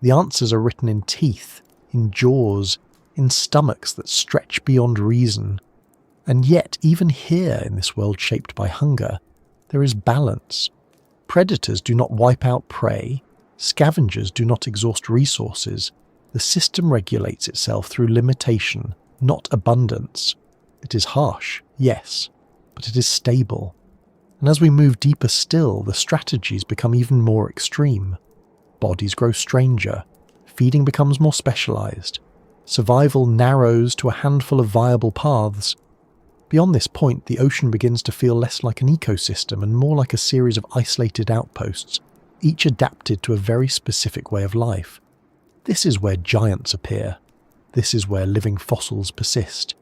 The answers are written in teeth, in jaws, in stomachs that stretch beyond reason. And yet, even here in this world shaped by hunger, there is balance. Predators do not wipe out prey. Scavengers do not exhaust resources. The system regulates itself through limitation, not abundance. It is harsh, yes, but it is stable. And as we move deeper still, the strategies become even more extreme. Bodies grow stranger. Feeding becomes more specialized. Survival narrows to a handful of viable paths. Beyond this point, the ocean begins to feel less like an ecosystem and more like a series of isolated outposts, each adapted to a very specific way of life. This is where giants appear. This is where living fossils persist.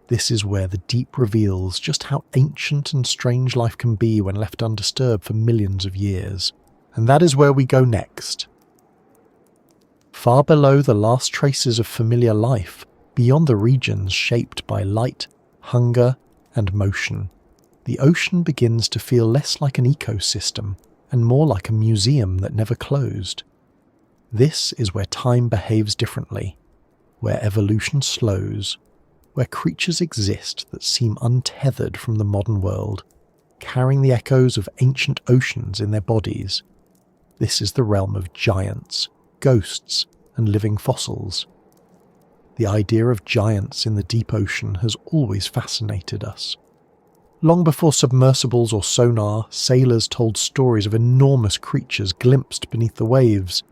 This is where the deep reveals just how ancient and strange life can be when left undisturbed for millions of years. And that is where we go next. Far below the last traces of familiar life, beyond the regions shaped by light, hunger, and motion, the ocean begins to feel less like an ecosystem and more like a museum that never closed. This is where time behaves differently, where evolution slows, where creatures exist that seem untethered from the modern world, carrying the echoes of ancient oceans in their bodies. This is the realm of giants, ghosts, and living fossils. The idea of giants in the deep ocean has always fascinated us. Long before submersibles or sonar, sailors told stories of enormous creatures glimpsed beneath the waves,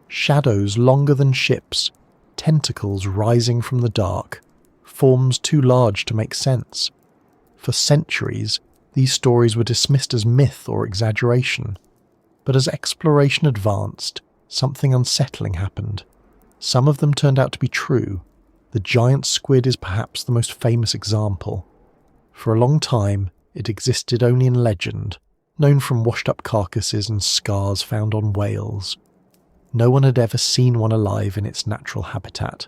shadows longer than ships, tentacles rising from the dark, forms too large to make sense. For centuries, these stories were dismissed as myth or exaggeration. But as exploration advanced, something unsettling happened. Some of them turned out to be true. The giant squid is perhaps the most famous example. For a long time, it existed only in legend, known from washed-up carcasses and scars found on whales. No one had ever seen one alive in its natural habitat.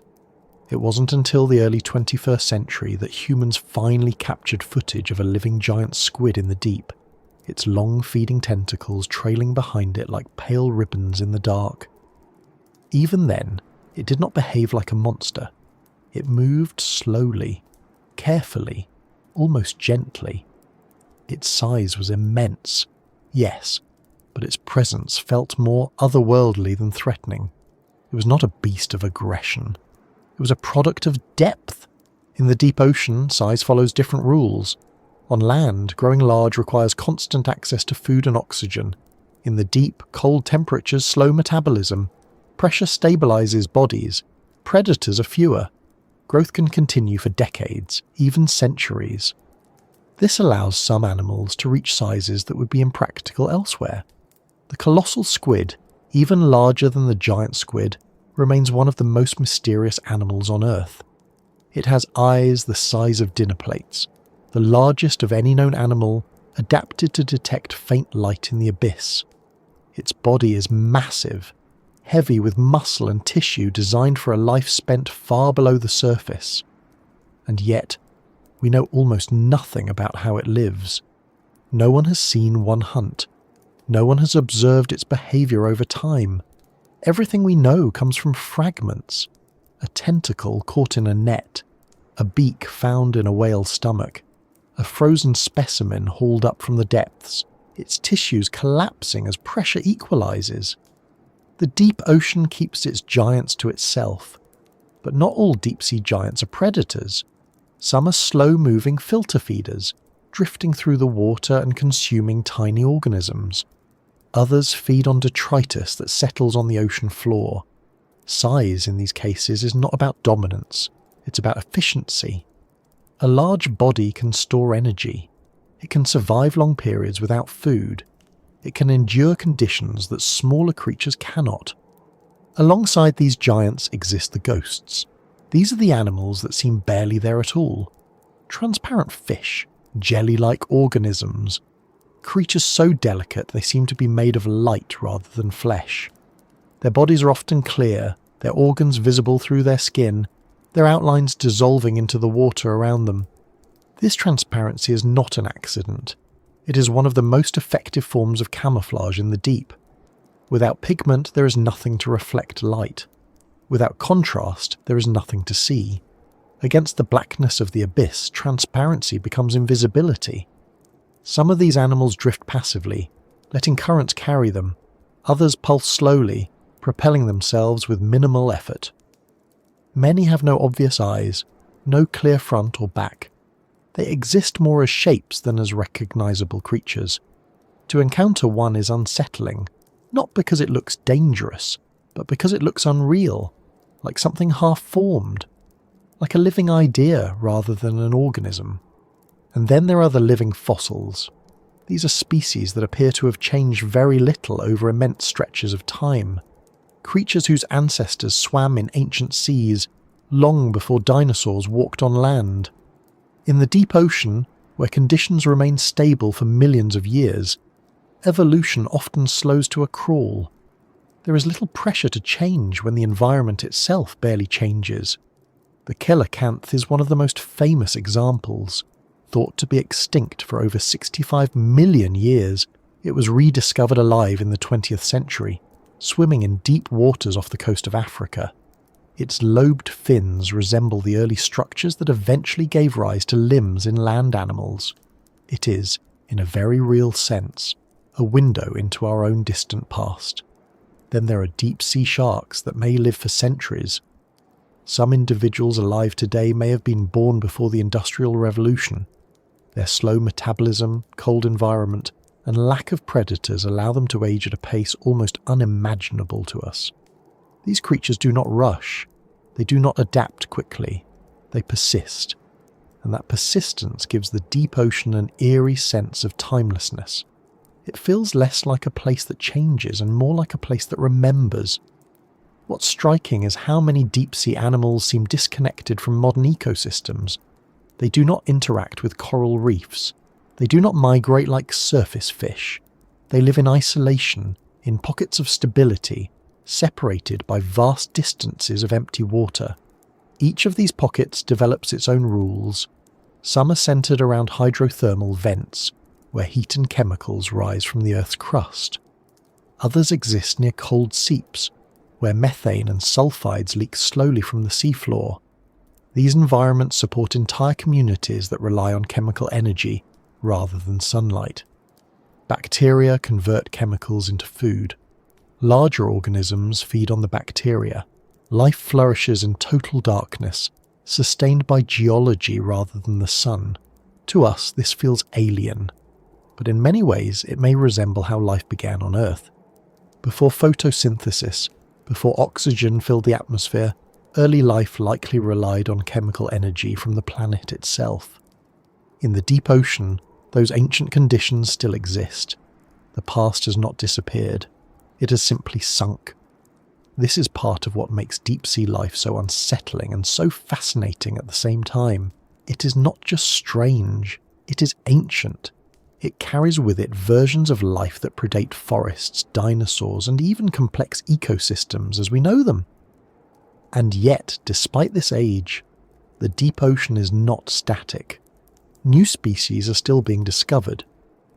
It wasn't until the early 21st century that humans finally captured footage of a living giant squid in the deep, its long feeding tentacles trailing behind it like pale ribbons in the dark. Even then, it did not behave like a monster. It moved slowly, carefully, almost gently. Its size was immense, yes, but its presence felt more otherworldly than threatening. It was not a beast of aggression. It was a product of depth. In the deep ocean, size follows different rules. On land, growing large requires constant access to food and oxygen. In the deep, cold temperatures slow metabolism. Pressure stabilizes bodies. Predators are fewer. Growth can continue for decades, even centuries. This allows some animals to reach sizes that would be impractical elsewhere. The colossal squid, even larger than the giant squid, remains one of the most mysterious animals on Earth. It has eyes the size of dinner plates, the largest of any known animal, adapted to detect faint light in the abyss. Its body is massive, heavy with muscle and tissue designed for a life spent far below the surface. And yet, we know almost nothing about how it lives. No one has seen one hunt. No one has observed its behavior over time. Everything we know comes from fragments. A tentacle caught in a net, a beak found in a whale's stomach, a frozen specimen hauled up from the depths, its tissues collapsing as pressure equalizes. The deep ocean keeps its giants to itself, but not all deep-sea giants are predators. Some are slow-moving filter feeders, drifting through the water and consuming tiny organisms. Others feed on detritus that settles on the ocean floor. Size in these cases is not about dominance, it's about efficiency. A large body can store energy. It can survive long periods without food. It can endure conditions that smaller creatures cannot. Alongside these giants exist the ghosts. These are the animals that seem barely there at all. Transparent fish, jelly-like organisms, creatures so delicate they seem to be made of light rather than flesh. Their bodies are often clear, their organs visible through their skin, their outlines dissolving into the water around them. This transparency is not an accident. It is one of the most effective forms of camouflage in the deep. Without pigment, there is nothing to reflect light. Without contrast, there is nothing to see. Against the blackness of the abyss, transparency becomes invisibility. Some of these animals drift passively, letting currents carry them. Others pulse slowly, propelling themselves with minimal effort. Many have no obvious eyes, no clear front or back. They exist more as shapes than as recognizable creatures. To encounter one is unsettling, not because it looks dangerous, but because it looks unreal, like something half-formed, like a living idea rather than an organism. And then there are the living fossils. These are species that appear to have changed very little over immense stretches of time. Creatures whose ancestors swam in ancient seas long before dinosaurs walked on land. In the deep ocean, where conditions remain stable for millions of years, evolution often slows to a crawl. There is little pressure to change when the environment itself barely changes. The coelacanth is one of the most famous examples. Thought to be extinct for over 65 million years, it was rediscovered alive in the 20th century, swimming in deep waters off the coast of Africa. Its lobed fins resemble the early structures that eventually gave rise to limbs in land animals. It is, in a very real sense, a window into our own distant past. Then there are deep-sea sharks that may live for centuries. Some individuals alive today may have been born before the Industrial Revolution. Their slow metabolism, cold environment, and lack of predators allow them to age at a pace almost unimaginable to us. These creatures do not rush. They do not adapt quickly. They persist. And that persistence gives the deep ocean an eerie sense of timelessness. It feels less like a place that changes and more like a place that remembers. What's striking is how many deep-sea animals seem disconnected from modern ecosystems. They do not interact with coral reefs. They do not migrate like surface fish. They live in isolation, in pockets of stability, separated by vast distances of empty water. Each of these pockets develops its own rules. Some are centered around hydrothermal vents, where heat and chemicals rise from the Earth's crust. Others exist near cold seeps, where methane and sulfides leak slowly from the seafloor. These environments support entire communities that rely on chemical energy rather than sunlight. Bacteria convert chemicals into food. Larger organisms feed on the bacteria. Life flourishes in total darkness, sustained by geology rather than the sun. To us, this feels alien, but in many ways it may resemble how life began on Earth. Before photosynthesis, before oxygen filled the atmosphere, early life likely relied on chemical energy from the planet itself. In the deep ocean, those ancient conditions still exist. The past has not disappeared. It has simply sunk. This is part of what makes deep-sea life so unsettling and so fascinating at the same time. It is not just strange, it is ancient. It carries with it versions of life that predate forests, dinosaurs, and even complex ecosystems as we know them. And yet, despite this age, the deep ocean is not static. New species are still being discovered,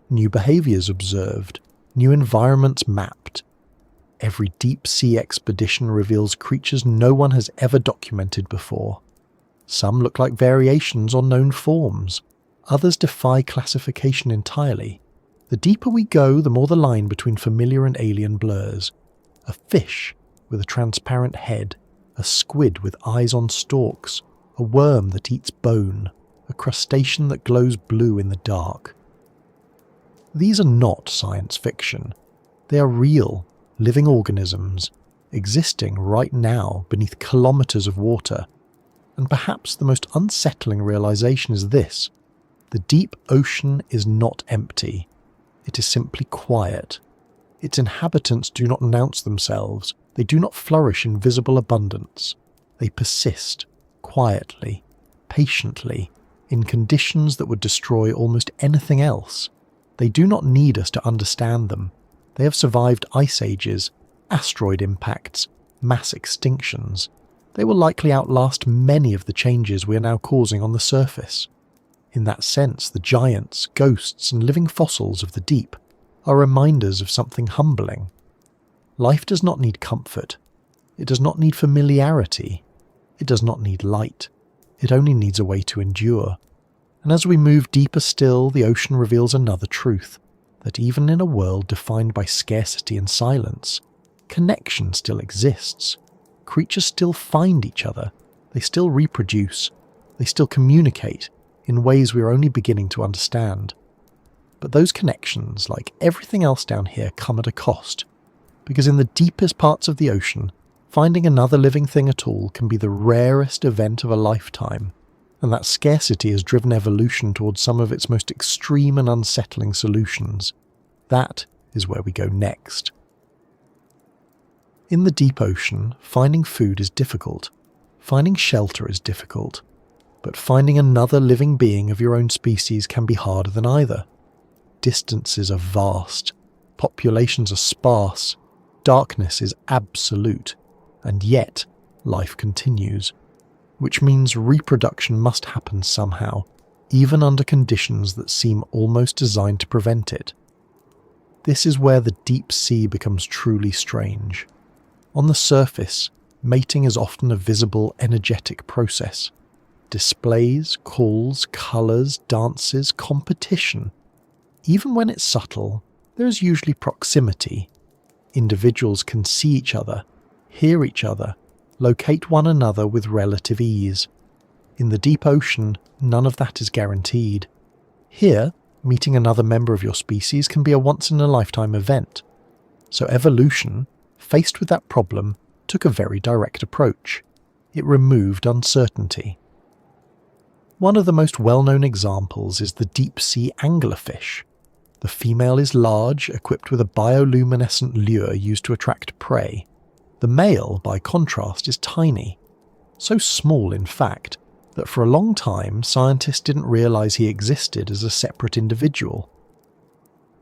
new behaviours observed, new environments mapped. Every deep-sea expedition reveals creatures no one has ever documented before. Some look like variations on known forms. Others defy classification entirely. The deeper we go, the more the line between familiar and alien blurs. A fish with a transparent head, a squid with eyes on stalks, a worm that eats bone, a crustacean that glows blue in the dark. These are not science fiction. They are real, living organisms, existing right now beneath kilometres of water. And perhaps the most unsettling realization is this: the deep ocean is not empty. It is simply quiet. Its inhabitants do not announce themselves. They do not flourish in visible abundance. They persist, quietly, patiently, in conditions that would destroy almost anything else. They do not need us to understand them. They have survived ice ages, asteroid impacts, mass extinctions. They will likely outlast many of the changes we are now causing on the surface. In that sense, the giants, ghosts, and living fossils of the deep are reminders of something humbling. Life does not need comfort. It does not need familiarity. It does not need light. It only needs a way to endure. And as we move deeper still, the ocean reveals another truth, that even in a world defined by scarcity and silence, connection still exists. Creatures still find each other. They still reproduce. They still communicate in ways we are only beginning to understand. But those connections, like everything else down here, come at a cost. Because in the deepest parts of the ocean, finding another living thing at all can be the rarest event of a lifetime, and that scarcity has driven evolution towards some of its most extreme and unsettling solutions. That is where we go next. In the deep ocean, finding food is difficult. Finding shelter is difficult. But finding another living being of your own species can be harder than either. Distances are vast. Populations are sparse. Darkness is absolute. And yet, life continues. Which means reproduction must happen somehow, even under conditions that seem almost designed to prevent it. This is where the deep sea becomes truly strange. On the surface, mating is often a visible, energetic process. Displays, calls, colours, dances, competition. Even when it's subtle, there is usually proximity. Individuals can see each other, hear each other, locate one another with relative ease. In the deep ocean, none of that is guaranteed. Here, meeting another member of your species can be a once-in-a-lifetime event. So evolution, faced with that problem, took a very direct approach. It removed uncertainty. One of the most well-known examples is the deep-sea anglerfish. The female is large, equipped with a bioluminescent lure used to attract prey. The male, by contrast, is tiny. So small, in fact, that for a long time scientists didn't realize he existed as a separate individual.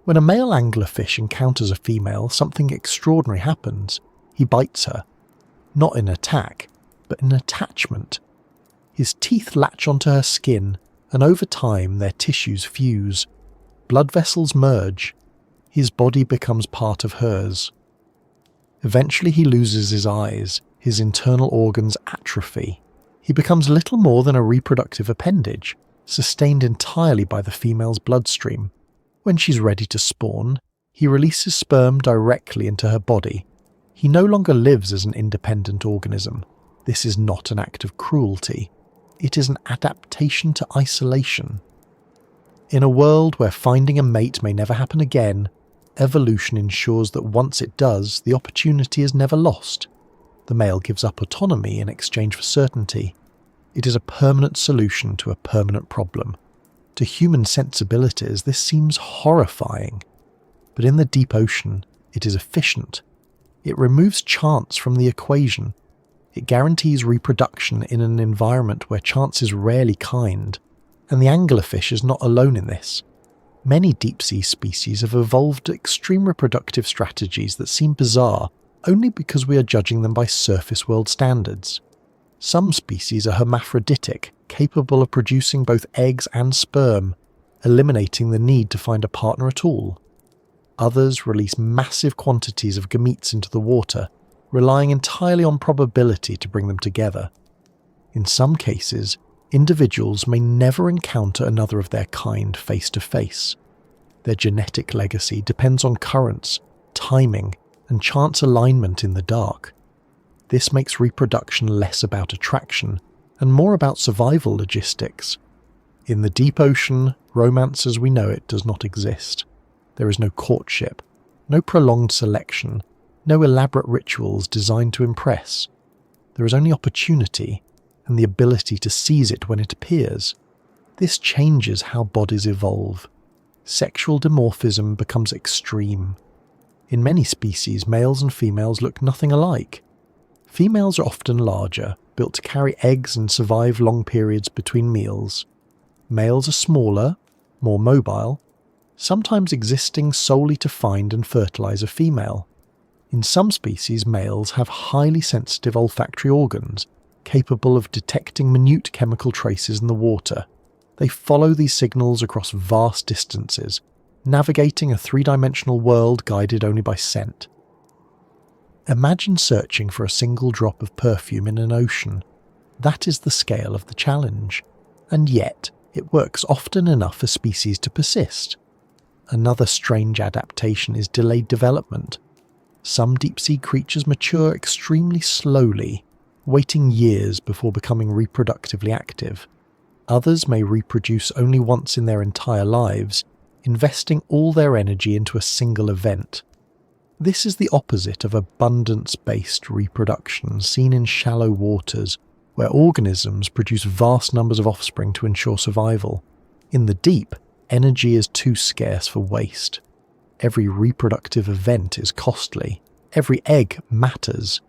When a male anglerfish encounters a female, something extraordinary happens. He bites her, not in attack, but in attachment. His teeth latch onto her skin, and over time their tissues fuse. Blood vessels merge. His body becomes part of hers. Eventually he loses his eyes, his internal organs atrophy. He becomes little more than a reproductive appendage, sustained entirely by the female's bloodstream. When she's ready to spawn, he releases sperm directly into her body. He no longer lives as an independent organism. This is not an act of cruelty. It is an adaptation to isolation. In a world where finding a mate may never happen again, evolution ensures that once it does, the opportunity is never lost. The male gives up autonomy in exchange for certainty. It is a permanent solution to a permanent problem. To human sensibilities, this seems horrifying. But in the deep ocean, it is efficient. It removes chance from the equation. It guarantees reproduction in an environment where chance is rarely kind. And the anglerfish is not alone in this. Many deep-sea species have evolved extreme reproductive strategies that seem bizarre only because we are judging them by surface world standards. Some species are hermaphroditic, capable of producing both eggs and sperm, eliminating the need to find a partner at all. Others release massive quantities of gametes into the water, relying entirely on probability to bring them together. In some cases, individuals may never encounter another of their kind face to face. Their genetic legacy depends on currents, timing, and chance alignment in the dark. This makes reproduction less about attraction and more about survival logistics. In the deep ocean, romance as we know it does not exist. There is no courtship, no prolonged selection, no elaborate rituals designed to impress. There is only opportunity and the ability to seize it when it appears. This changes how bodies evolve. Sexual dimorphism becomes extreme. In many species, males and females look nothing alike. Females are often larger, built to carry eggs and survive long periods between meals. Males are smaller, more mobile, sometimes existing solely to find and fertilize a female. In some species, males have highly sensitive olfactory organs, capable of detecting minute chemical traces in the water. They follow these signals across vast distances, navigating a three-dimensional world guided only by scent. Imagine searching for a single drop of perfume in an ocean. That is the scale of the challenge. And yet, it works often enough for species to persist. Another strange adaptation is delayed development. Some deep-sea creatures mature extremely slowly, waiting years before becoming reproductively active. Others may reproduce only once in their entire lives, investing all their energy into a single event. This is the opposite of abundance-based reproduction seen in shallow waters, where organisms produce vast numbers of offspring to ensure survival. In the deep, energy is too scarce for waste. Every reproductive event is costly. Every egg matters.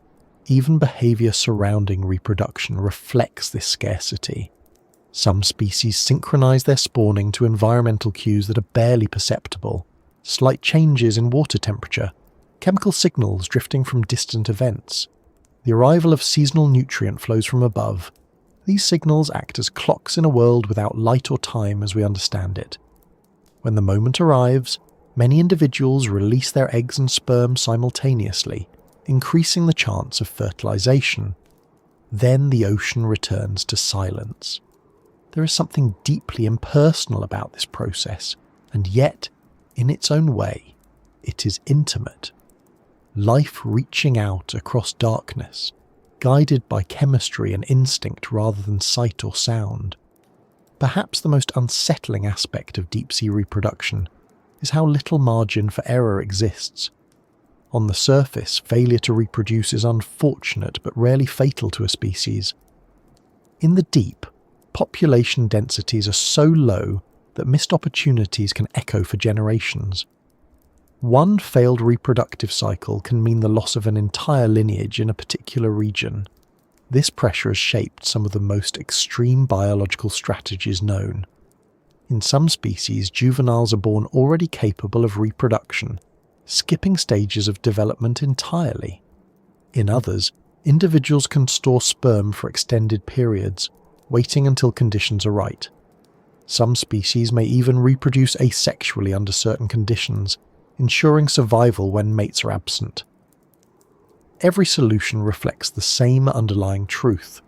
Even behavior surrounding reproduction reflects this scarcity. Some species synchronize their spawning to environmental cues that are barely perceptible. Slight changes in water temperature, chemical signals drifting from distant events, the arrival of seasonal nutrient flows from above. These signals act as clocks in a world without light or time as we understand it. When the moment arrives, many individuals release their eggs and sperm simultaneously, increasing the chance of fertilization. Then the ocean returns to silence. There is something deeply impersonal about this process, and yet, in its own way, it is intimate. Life reaching out across darkness, guided by chemistry and instinct rather than sight or sound. Perhaps the most unsettling aspect of deep-sea reproduction is how little margin for error exists. On the surface, failure to reproduce is unfortunate but rarely fatal to a species. In the deep, population densities are so low that missed opportunities can echo for generations. One failed reproductive cycle can mean the loss of an entire lineage in a particular region. This pressure has shaped some of the most extreme biological strategies known. In some species, juveniles are born already capable of reproduction, skipping stages of development entirely. In others, individuals can store sperm for extended periods, waiting until conditions are right. Some species may even reproduce asexually under certain conditions, ensuring survival when mates are absent. Every solution reflects the same underlying truth.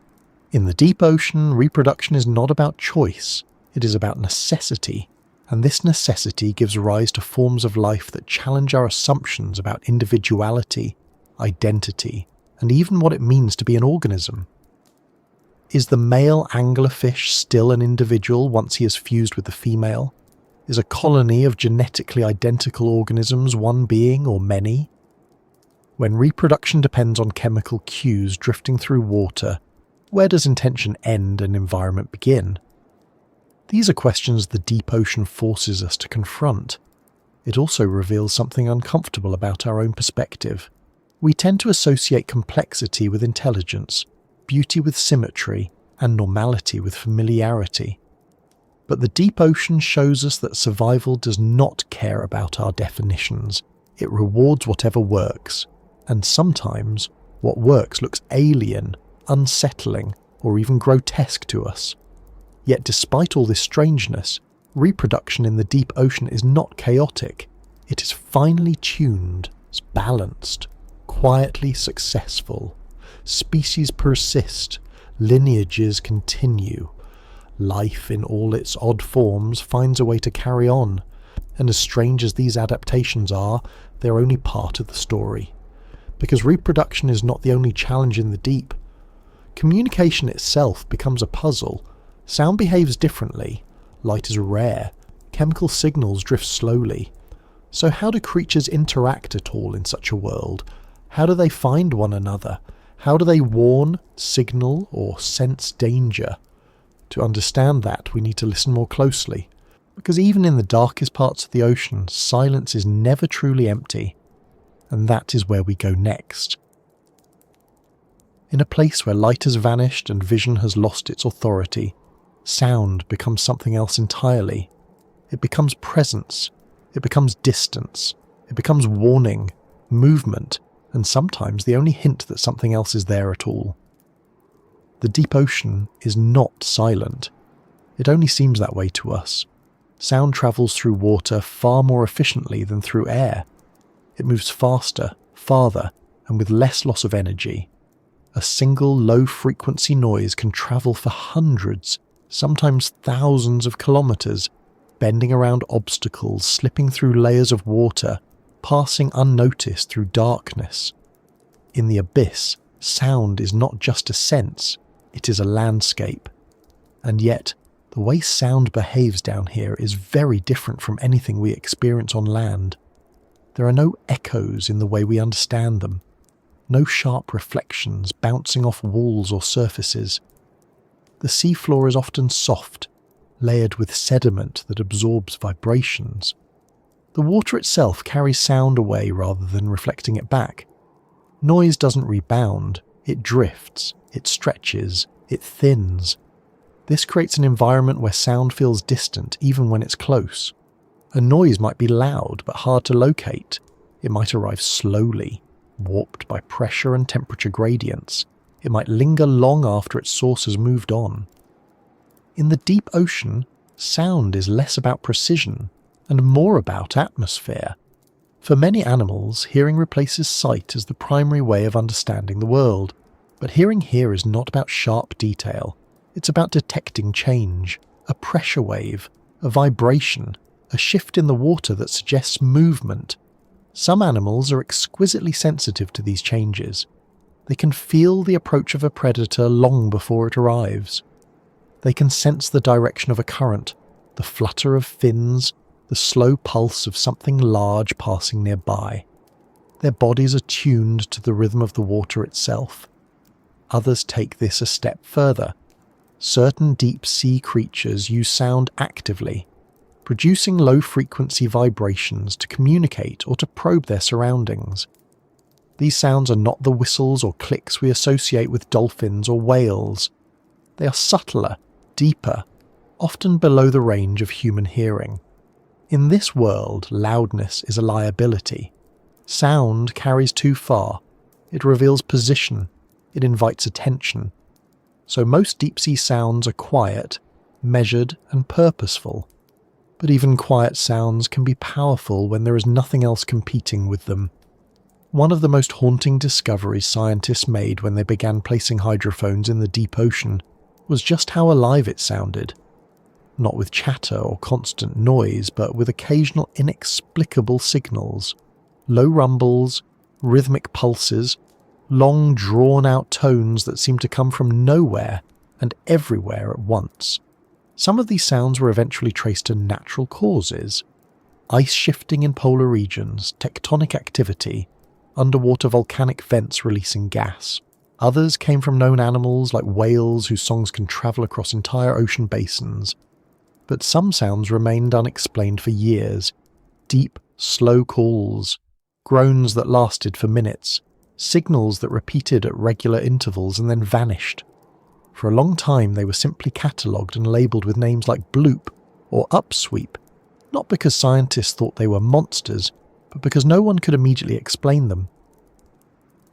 In the deep ocean, reproduction is not about choice, it is about necessity, and this necessity gives rise to forms of life that challenge our assumptions about individuality, identity, and even what it means to be an organism. Is the male anglerfish still an individual once he is fused with the female? Is a colony of genetically identical organisms one being or many? When reproduction depends on chemical cues drifting through water, where does intention end and environment begin? These are questions the deep ocean forces us to confront. It also reveals something uncomfortable about our own perspective. We tend to associate complexity with intelligence, beauty with symmetry, and normality with familiarity. But the deep ocean shows us that survival does not care about our definitions. It rewards whatever works, and sometimes what works looks alien, unsettling, or even grotesque to us. Yet despite all this strangeness, reproduction in the deep ocean is not chaotic. It is finely tuned, balanced, quietly successful. Species persist, lineages continue. Life in all its odd forms finds a way to carry on, and as strange as these adaptations are, they're only part of the story. Because reproduction is not the only challenge in the deep. Communication itself becomes a puzzle. Sound behaves differently. Light is rare. Chemical signals drift slowly. So how do creatures interact at all in such a world? How do they find one another? How do they warn, signal, or sense danger? To understand that, we need to listen more closely. Because even in the darkest parts of the ocean, silence is never truly empty. And that is where we go next. In a place where light has vanished and vision has lost its authority, sound becomes something else entirely. It becomes presence. It becomes distance. It becomes warning, movement, and sometimes the only hint that something else is there at all. The deep ocean is not silent. It only seems that way to us. Sound travels through water far more efficiently than through air. It moves faster, farther, and with less loss of energy. A single low-frequency noise can travel for hundreds, sometimes thousands of kilometers, bending around obstacles, slipping through layers of water, passing unnoticed through darkness. In the abyss, sound is not just a sense, it is a landscape. And yet, the way sound behaves down here is very different from anything we experience on land. There are no echoes in the way we understand them, no sharp reflections bouncing off walls or surfaces. The seafloor is often soft, layered with sediment that absorbs vibrations. The water itself carries sound away rather than reflecting it back. Noise doesn't rebound, it drifts, it stretches, it thins. This creates an environment where sound feels distant even when it's close. A noise might be loud but hard to locate. It might arrive slowly, warped by pressure and temperature gradients. It might linger long after its source has moved on. In the deep ocean, sound is less about precision and more about atmosphere. For many animals, hearing replaces sight as the primary way of understanding the world. But hearing here is not about sharp detail. It's about detecting change, a pressure wave, a vibration, a shift in the water that suggests movement. Some animals are exquisitely sensitive to these changes. They can feel the approach of a predator long before it arrives. They can sense the direction of a current, the flutter of fins, the slow pulse of something large passing nearby. Their bodies are tuned to the rhythm of the water itself. Others take this a step further. Certain deep-sea creatures use sound actively, producing low-frequency vibrations to communicate or to probe their surroundings. These sounds are not the whistles or clicks we associate with dolphins or whales. They are subtler, deeper, often below the range of human hearing. In this world, loudness is a liability. Sound carries too far. It reveals position. It invites attention. So most deep-sea sounds are quiet, measured, and purposeful. But even quiet sounds can be powerful when there is nothing else competing with them. One of the most haunting discoveries scientists made when they began placing hydrophones in the deep ocean was just how alive it sounded. Not with chatter or constant noise, but with occasional inexplicable signals. Low rumbles, rhythmic pulses, long drawn-out tones that seemed to come from nowhere and everywhere at once. Some of these sounds were eventually traced to natural causes. Ice shifting in polar regions, tectonic activity, underwater volcanic vents releasing gas. Others came from known animals like whales whose songs can travel across entire ocean basins. But some sounds remained unexplained for years. Deep, slow calls, groans that lasted for minutes, signals that repeated at regular intervals and then vanished. For a long time they were simply catalogued and labelled with names like bloop or upsweep, not because scientists thought they were monsters, but because no one could immediately explain them.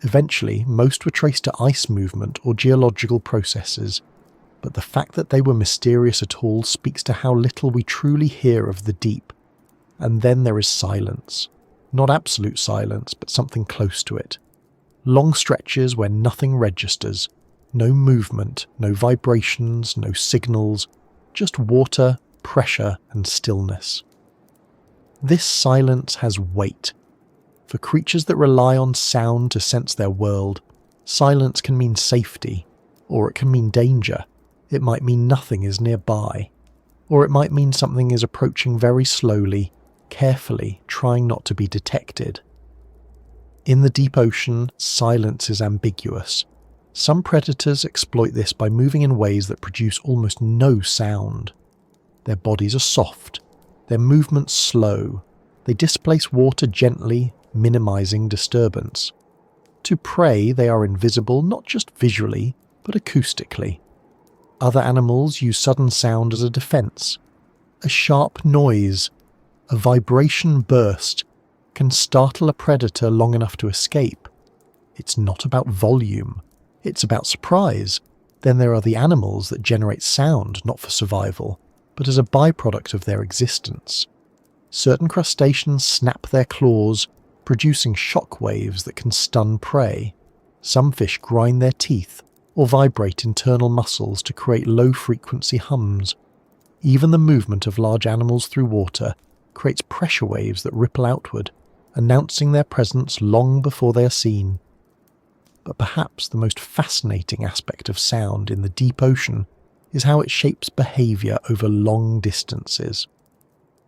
Eventually, most were traced to ice movement or geological processes, but the fact that they were mysterious at all speaks to how little we truly hear of the deep. And then there is silence. Not absolute silence, but something close to it. Long stretches where nothing registers. No movement, no vibrations, no signals, just water, pressure, and stillness. This silence has weight. For creatures that rely on sound to sense their world, silence can mean safety, or it can mean danger. It might mean nothing is nearby, or it might mean something is approaching very slowly, carefully, trying not to be detected. In the deep ocean, silence is ambiguous. Some predators exploit this by moving in ways that produce almost no sound. Their bodies are soft, their movements slow. They displace water gently, minimizing disturbance. To prey, they are invisible not just visually, but acoustically. Other animals use sudden sound as a defense. A sharp noise, a vibration burst, can startle a predator long enough to escape. It's not about volume. It's about surprise. Then there are the animals that generate sound not for survival, but as a byproduct of their existence. Certain crustaceans snap their claws, producing shock waves that can stun prey. Some fish grind their teeth or vibrate internal muscles to create low-frequency hums. Even the movement of large animals through water creates pressure waves that ripple outward, announcing their presence long before they are seen. But perhaps the most fascinating aspect of sound in the deep ocean is how it shapes behaviour over long distances.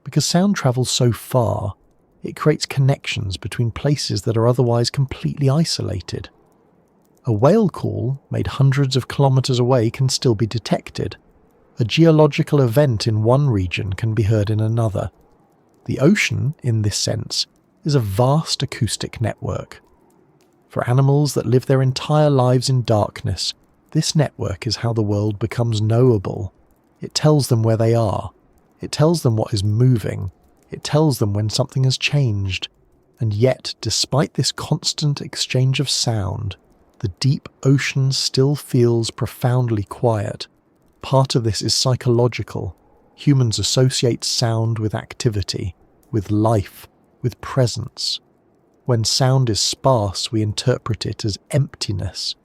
Because sound travels so far, it creates connections between places that are otherwise completely isolated. A whale call made hundreds of kilometres away can still be detected. A geological event in one region can be heard in another. The ocean, in this sense, is a vast acoustic network. For animals that live their entire lives in darkness, this network is how the world becomes knowable. It tells them where they are. It tells them what is moving. It tells them when something has changed. And yet, despite this constant exchange of sound, the deep ocean still feels profoundly quiet. Part of this is psychological. Humans associate sound with activity, with life, with presence. When sound is sparse, we interpret it as emptiness.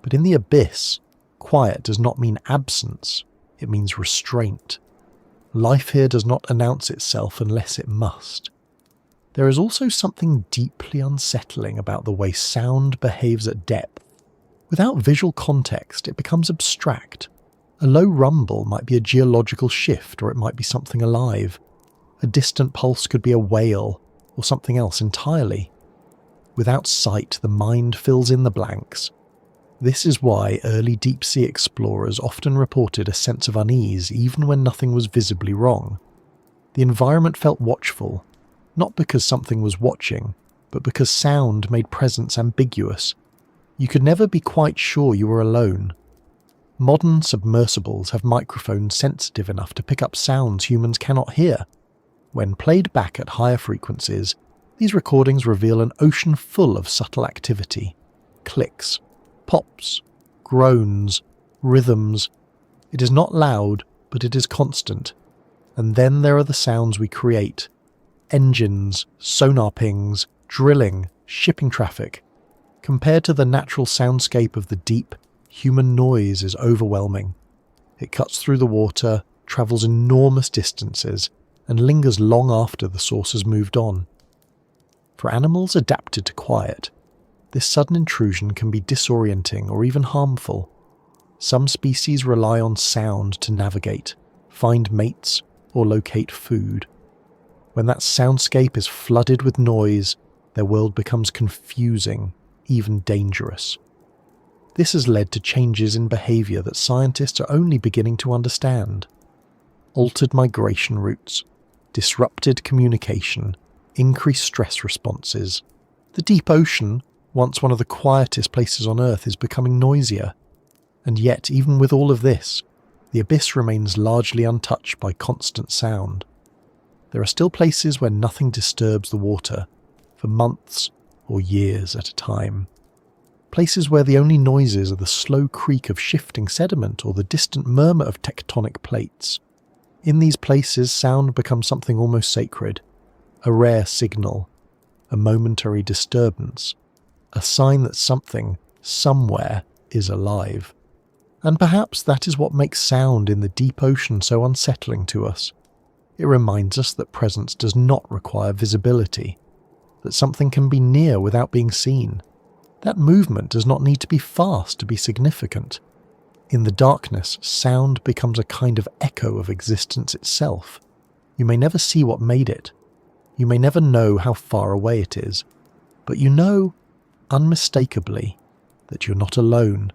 But in the abyss, quiet does not mean absence, it means restraint. Life here does not announce itself unless it must. There is also something deeply unsettling about the way sound behaves at depth. Without visual context, it becomes abstract. A low rumble might be a geological shift, or it might be something alive. A distant pulse could be a whale, or something else entirely. Without sight, the mind fills in the blanks. This is why early deep-sea explorers often reported a sense of unease even when nothing was visibly wrong. The environment felt watchful, not because something was watching, but because sound made presence ambiguous. You could never be quite sure you were alone. Modern submersibles have microphones sensitive enough to pick up sounds humans cannot hear. When played back at higher frequencies, these recordings reveal an ocean full of subtle activity, clicks, pops, groans, rhythms. It is not loud, but it is constant. And then there are the sounds we create. Engines, sonar pings, drilling, shipping traffic. Compared to the natural soundscape of the deep, human noise is overwhelming. It cuts through the water, travels enormous distances, and lingers long after the source has moved on. For animals adapted to quiet, this sudden intrusion can be disorienting or even harmful. Some species rely on sound to navigate, find mates, or locate food. When that soundscape is flooded with noise, their world becomes confusing, even dangerous. This has led to changes in behavior that scientists are only beginning to understand. Altered migration routes, disrupted communication, increased stress responses. The deep ocean, once one of the quietest places on Earth, is becoming noisier. And yet, even with all of this, the abyss remains largely untouched by constant sound. There are still places where nothing disturbs the water, for months or years at a time. Places where the only noises are the slow creak of shifting sediment or the distant murmur of tectonic plates. In these places, sound becomes something almost sacred, a rare signal, a momentary disturbance, a sign that something, somewhere, is alive. And perhaps that is what makes sound in the deep ocean so unsettling to us. It reminds us that presence does not require visibility, that something can be near without being seen. That movement does not need to be fast to be significant. In the darkness, sound becomes a kind of echo of existence itself. You may never see what made it. You may never know how far away it is. But you know, unmistakably, that you're not alone.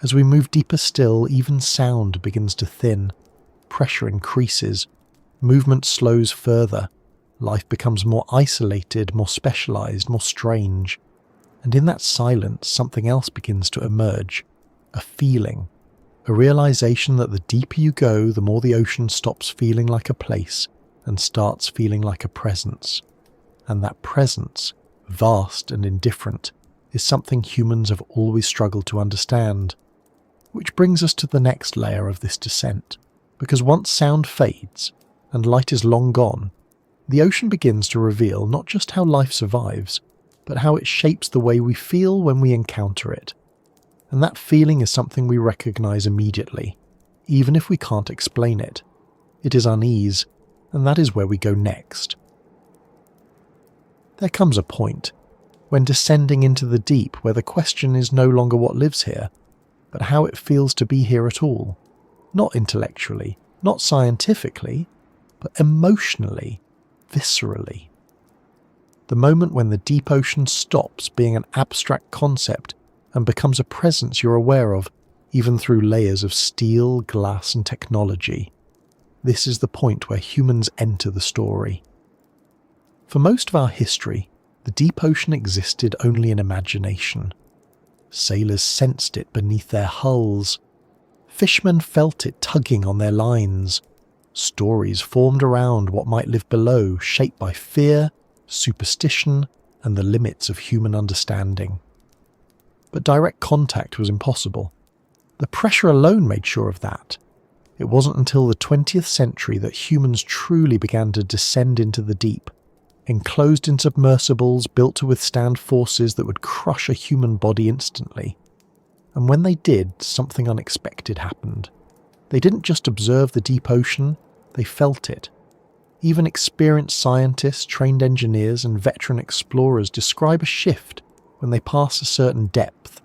As we move deeper still, even sound begins to thin. Pressure increases. Movement slows further. Life becomes more isolated, more specialized, more strange. And in that silence, something else begins to emerge. A feeling. A realization that the deeper you go, the more the ocean stops feeling like a place and starts feeling like a presence. And that presence, vast and indifferent, is something humans have always struggled to understand. Which brings us to the next layer of this descent. Because once sound fades, and light is long gone, the ocean begins to reveal not just how life survives, but how it shapes the way we feel when we encounter it. And that feeling is something we recognize immediately, even if we can't explain it. It is unease, and that is where we go next. There comes a point, when descending into the deep, where the question is no longer what lives here, but how it feels to be here at all. Not intellectually, not scientifically, but emotionally, viscerally. The moment when the deep ocean stops being an abstract concept and becomes a presence you're aware of, even through layers of steel, glass, and technology. This is the point where humans enter the story. For most of our history, the deep ocean existed only in imagination. Sailors sensed it beneath their hulls. Fishermen felt it tugging on their lines. Stories formed around what might live below, shaped by fear, superstition, and the limits of human understanding. But direct contact was impossible. The pressure alone made sure of that. It wasn't until the 20th century that humans truly began to descend into the deep, enclosed in submersibles built to withstand forces that would crush a human body instantly. And when they did, something unexpected happened. They didn't just observe the deep ocean, they felt it. Even experienced scientists, trained engineers, and veteran explorers describe a shift when they pass a certain depth,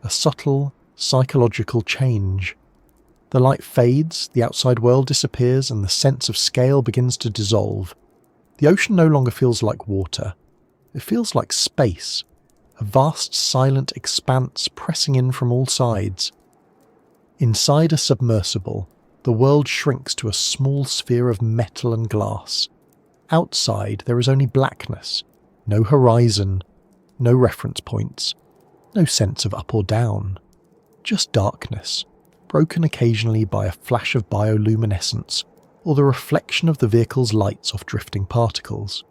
a subtle, psychological change. The light fades, the outside world disappears, and the sense of scale begins to dissolve. The ocean no longer feels like water. It feels like space, a vast silent expanse pressing in from all sides. Inside a submersible, the world shrinks to a small sphere of metal and glass. Outside, there is only blackness, no horizon, no reference points, no sense of up or down. Just darkness, broken occasionally by a flash of bioluminescence or the reflection of the vehicle's lights off drifting particles.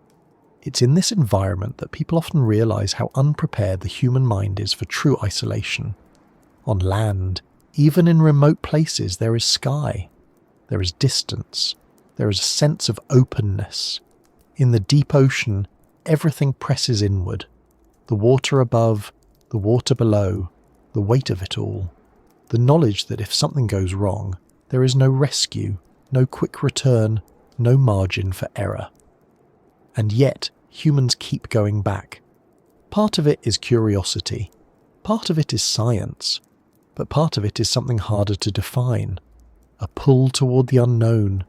It's in this environment that people often realise how unprepared the human mind is for true isolation. On land, even in remote places, there is sky. There is distance. There is a sense of openness. In the deep ocean, everything presses inward. The water above, the water below, the weight of it all. The knowledge that if something goes wrong, there is no rescue, no quick return, no margin for error. And yet, humans keep going back. Part of it is curiosity. Part of it is science. But part of it is something harder to define. A pull toward the unknown.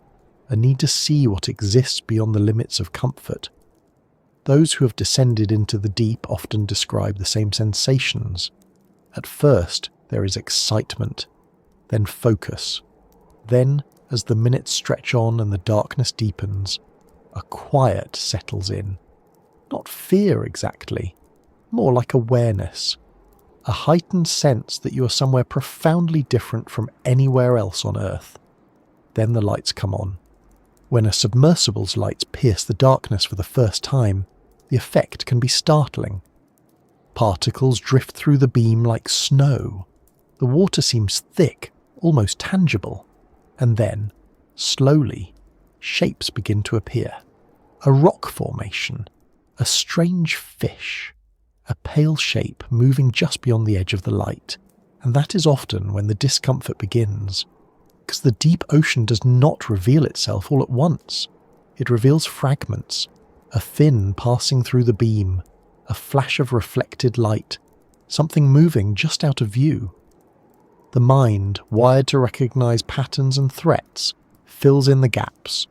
A need to see what exists beyond the limits of comfort. Those who have descended into the deep often describe the same sensations. At first, there is excitement, then focus. Then, as the minutes stretch on and the darkness deepens, a quiet settles in. Not fear exactly, more like awareness. A heightened sense that you are somewhere profoundly different from anywhere else on Earth. Then the lights come on. When a submersible's lights pierce the darkness for the first time, the effect can be startling. Particles drift through the beam like snow. The water seems thick, almost tangible. And then, slowly, shapes begin to appear. A rock formation, a strange fish, a pale shape moving just beyond the edge of the light. And that is often when the discomfort begins. Because the deep ocean does not reveal itself all at once. It reveals fragments, a fin passing through the beam, a flash of reflected light, something moving just out of view. The mind, wired to recognize patterns and threats, fills in the gaps.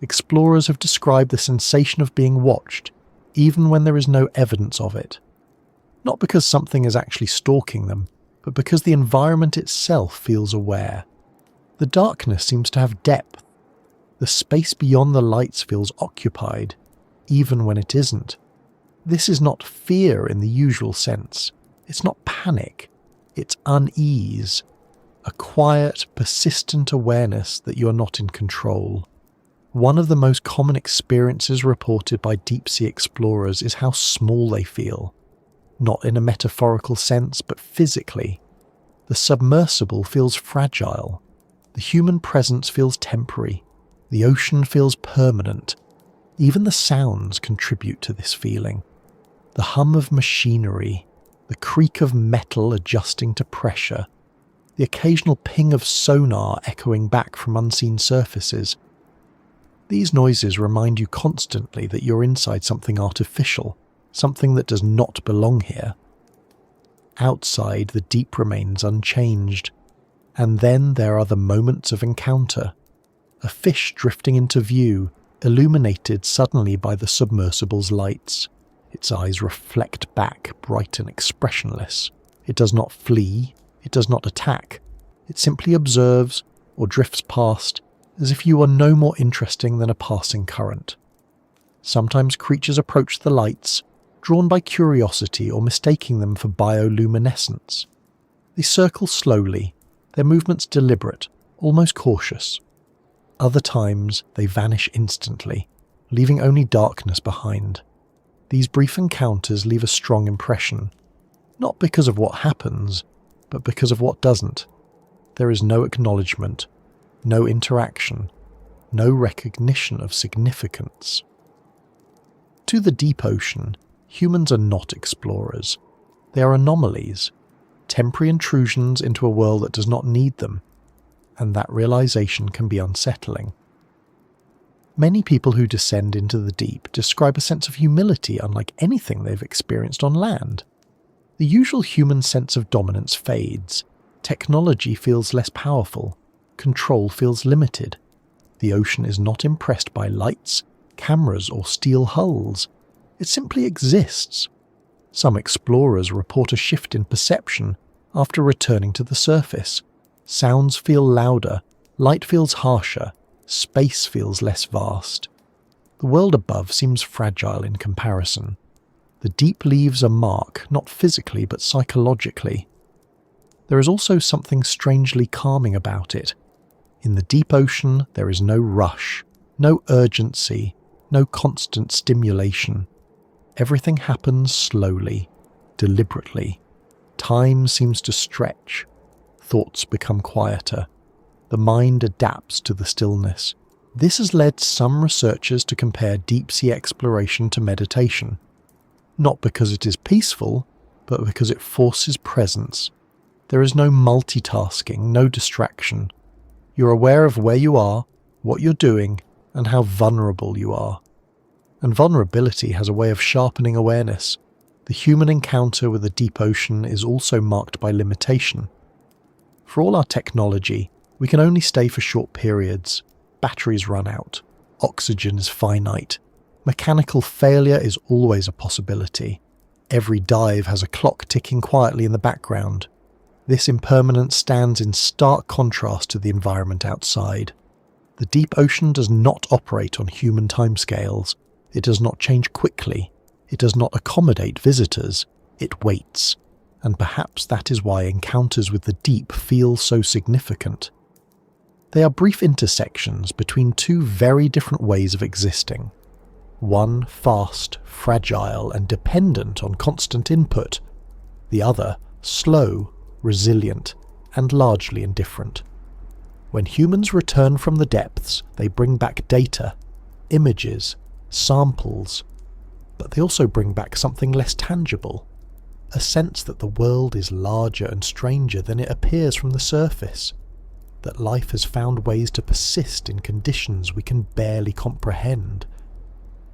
Explorers have described the sensation of being watched, even when there is no evidence of it. Not because something is actually stalking them, but because the environment itself feels aware. The darkness seems to have depth. The space beyond the lights feels occupied, even when it isn't. This is not fear in the usual sense. It's not panic. It's unease. A quiet, persistent awareness that you are not in control. One of the most common experiences reported by deep-sea explorers is how small they feel. Not in a metaphorical sense, but physically. The submersible feels fragile. The human presence feels temporary. The ocean feels permanent. Even the sounds contribute to this feeling. The hum of machinery, the creak of metal adjusting to pressure, the occasional ping of sonar echoing back from unseen surfaces. These noises remind you constantly that you're inside something artificial, something that does not belong here. Outside, the deep remains unchanged. And then there are the moments of encounter. A fish drifting into view, illuminated suddenly by the submersible's lights. Its eyes reflect back, bright and expressionless. It does not flee. It does not attack. It simply observes or drifts past, as if you are no more interesting than a passing current. Sometimes creatures approach the lights, drawn by curiosity or mistaking them for bioluminescence. They circle slowly, their movements deliberate, almost cautious. Other times they vanish instantly, leaving only darkness behind. These brief encounters leave a strong impression, not because of what happens, but because of what doesn't. There is no acknowledgement, no interaction, no recognition of significance. To the deep ocean, humans are not explorers. They are anomalies, temporary intrusions into a world that does not need them, and that realization can be unsettling. Many people who descend into the deep describe a sense of humility unlike anything they've experienced on land. The usual human sense of dominance fades. Technology feels less powerful. Control feels limited. The ocean is not impressed by lights, cameras, or steel hulls. It simply exists. Some explorers report a shift in perception after returning to the surface. Sounds feel louder, light feels harsher, space feels less vast. The world above seems fragile in comparison. The deep leaves a mark, not physically but psychologically. There is also something strangely calming about it. In the deep ocean, there is no rush, no urgency, no constant stimulation. Everything happens slowly, deliberately. Time seems to stretch. Thoughts become quieter. The mind adapts to the stillness. This has led some researchers to compare deep-sea exploration to meditation. Not because it is peaceful, but because it forces presence. There is no multitasking, no distraction. You're aware of where you are, what you're doing, and how vulnerable you are. And vulnerability has a way of sharpening awareness. The human encounter with the deep ocean is also marked by limitation. For all our technology, we can only stay for short periods. Batteries run out. Oxygen is finite. Mechanical failure is always a possibility. Every dive has a clock ticking quietly in the background. This impermanence stands in stark contrast to the environment outside. The deep ocean does not operate on human timescales. It does not change quickly. It does not accommodate visitors. It waits. And perhaps that is why encounters with the deep feel so significant. They are brief intersections between two very different ways of existing. One fast, fragile, and dependent on constant input. The other slow, resilient, and largely indifferent. When humans return from the depths, they bring back data, images, samples, but they also bring back something less tangible, a sense that the world is larger and stranger than it appears from the surface, that life has found ways to persist in conditions we can barely comprehend,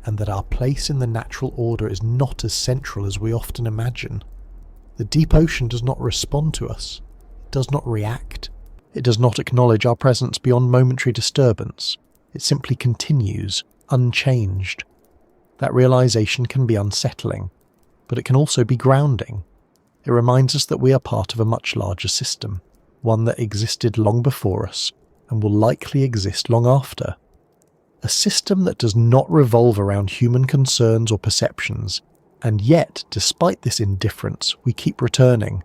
and that our place in the natural order is not as central as we often imagine. The deep ocean does not respond to us. It does not react. It does not acknowledge our presence beyond momentary disturbance. It simply continues, unchanged. That realization can be unsettling, but it can also be grounding. It reminds us that we are part of a much larger system, one that existed long before us and will likely exist long after. A system that does not revolve around human concerns or perceptions, and yet, despite this indifference, we keep returning.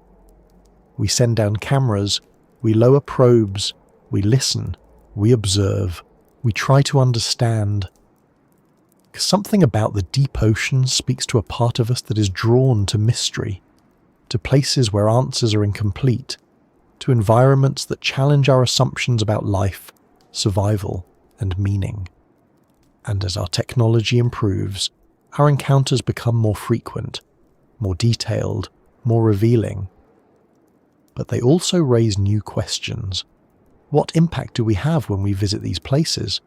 We send down cameras, we lower probes, we listen, we observe, we try to understand. Something about the deep ocean speaks to a part of us that is drawn to mystery, to places where answers are incomplete, to environments that challenge our assumptions about life, survival, and meaning. And as our technology improves, our encounters become more frequent, more detailed, more revealing. But they also raise new questions. What impact do we have when we visit these places?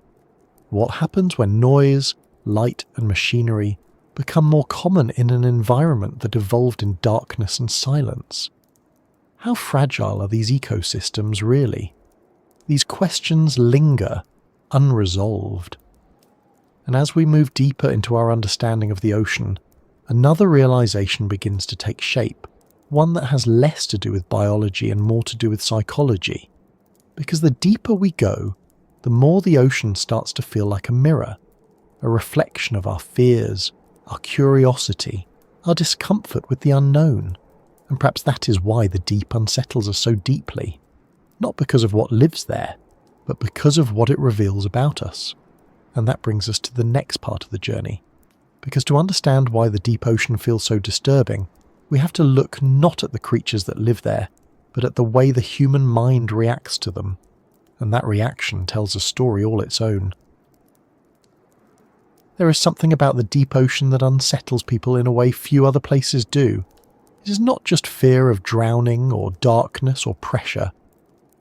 What happens when noise, light, and machinery become more common in an environment that evolved in darkness and silence? How fragile are these ecosystems really? These questions linger, unresolved. And as we move deeper into our understanding of the ocean, another realization begins to take shape, one that has less to do with biology and more to do with psychology. Because the deeper we go, the more the ocean starts to feel like a mirror, a reflection of our fears, our curiosity, our discomfort with the unknown. And perhaps that is why the deep unsettles us so deeply. Not because of what lives there, but because of what it reveals about us. And that brings us to the next part of the journey. Because to understand why the deep ocean feels so disturbing, we have to look not at the creatures that live there, but at the way the human mind reacts to them. And that reaction tells a story all its own. There is something about the deep ocean that unsettles people in a way few other places do. It is not just fear of drowning or darkness or pressure.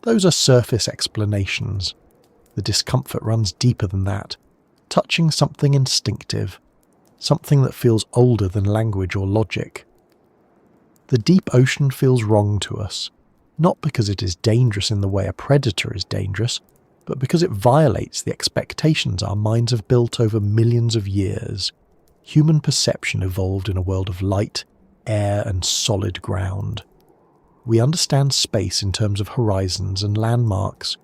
Those are surface explanations. The discomfort runs deeper than that, touching something instinctive, something that feels older than language or logic. The deep ocean feels wrong to us, not because it is dangerous in the way a predator is dangerous, but because it violates the expectations our minds have built over millions of years. Human perception evolved in a world of light, air, and solid ground. We understand space in terms of horizons and landmarks.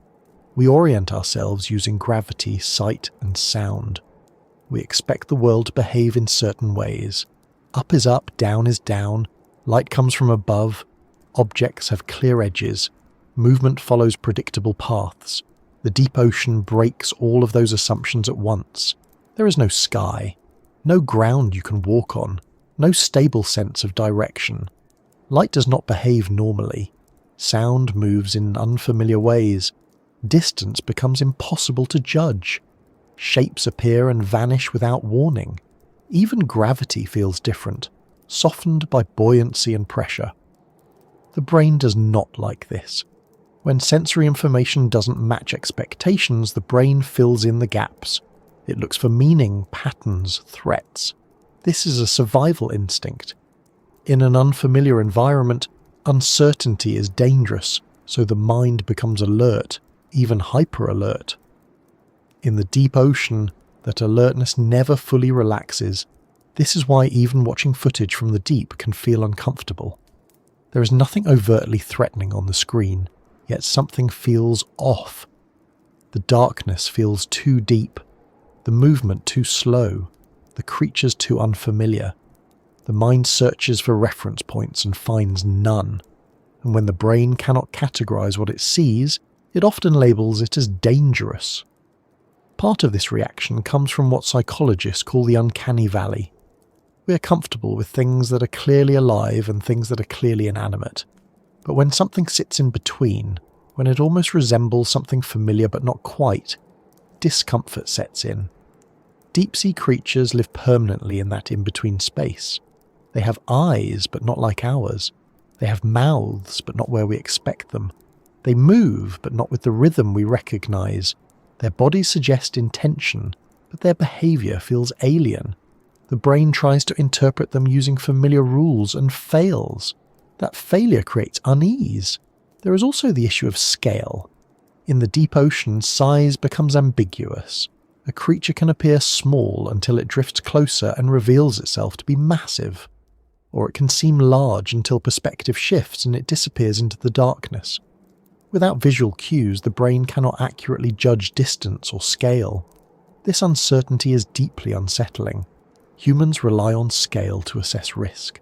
We orient ourselves using gravity, sight, and sound. We expect the world to behave in certain ways. Up is up, down is down, light comes from above, objects have clear edges, movement follows predictable paths. The deep ocean breaks all of those assumptions at once. There is no sky, no ground you can walk on, no stable sense of direction. Light does not behave normally. Sound moves in unfamiliar ways. Distance becomes impossible to judge. Shapes appear and vanish without warning. Even gravity feels different, softened by buoyancy and pressure. The brain does not like this. When sensory information doesn't match expectations, the brain fills in the gaps. It looks for meaning, patterns, threats. This is a survival instinct. In an unfamiliar environment, uncertainty is dangerous, so the mind becomes alert, even hyper-alert. In the deep ocean, that alertness never fully relaxes. This is why even watching footage from the deep can feel uncomfortable. There is nothing overtly threatening on the screen, yet something feels off. The darkness feels too deep, the movement too slow, the creatures too unfamiliar. The mind searches for reference points and finds none, and when the brain cannot categorize what it sees, it often labels it as dangerous. Part of this reaction comes from what psychologists call the uncanny valley. We are comfortable with things that are clearly alive and things that are clearly inanimate. But when something sits in between, when it almost resembles something familiar but not quite, discomfort sets in. Deep-sea creatures live permanently in that in-between space. They have eyes, but not like ours. They have mouths, but not where we expect them. They move, but not with the rhythm we recognize. Their bodies suggest intention, but their behavior feels alien. The brain tries to interpret them using familiar rules and fails. That failure creates unease. There is also the issue of scale. In the deep ocean, size becomes ambiguous. A creature can appear small until it drifts closer and reveals itself to be massive. Or it can seem large until perspective shifts and it disappears into the darkness. Without visual cues, the brain cannot accurately judge distance or scale. This uncertainty is deeply unsettling. Humans rely on scale to assess risk.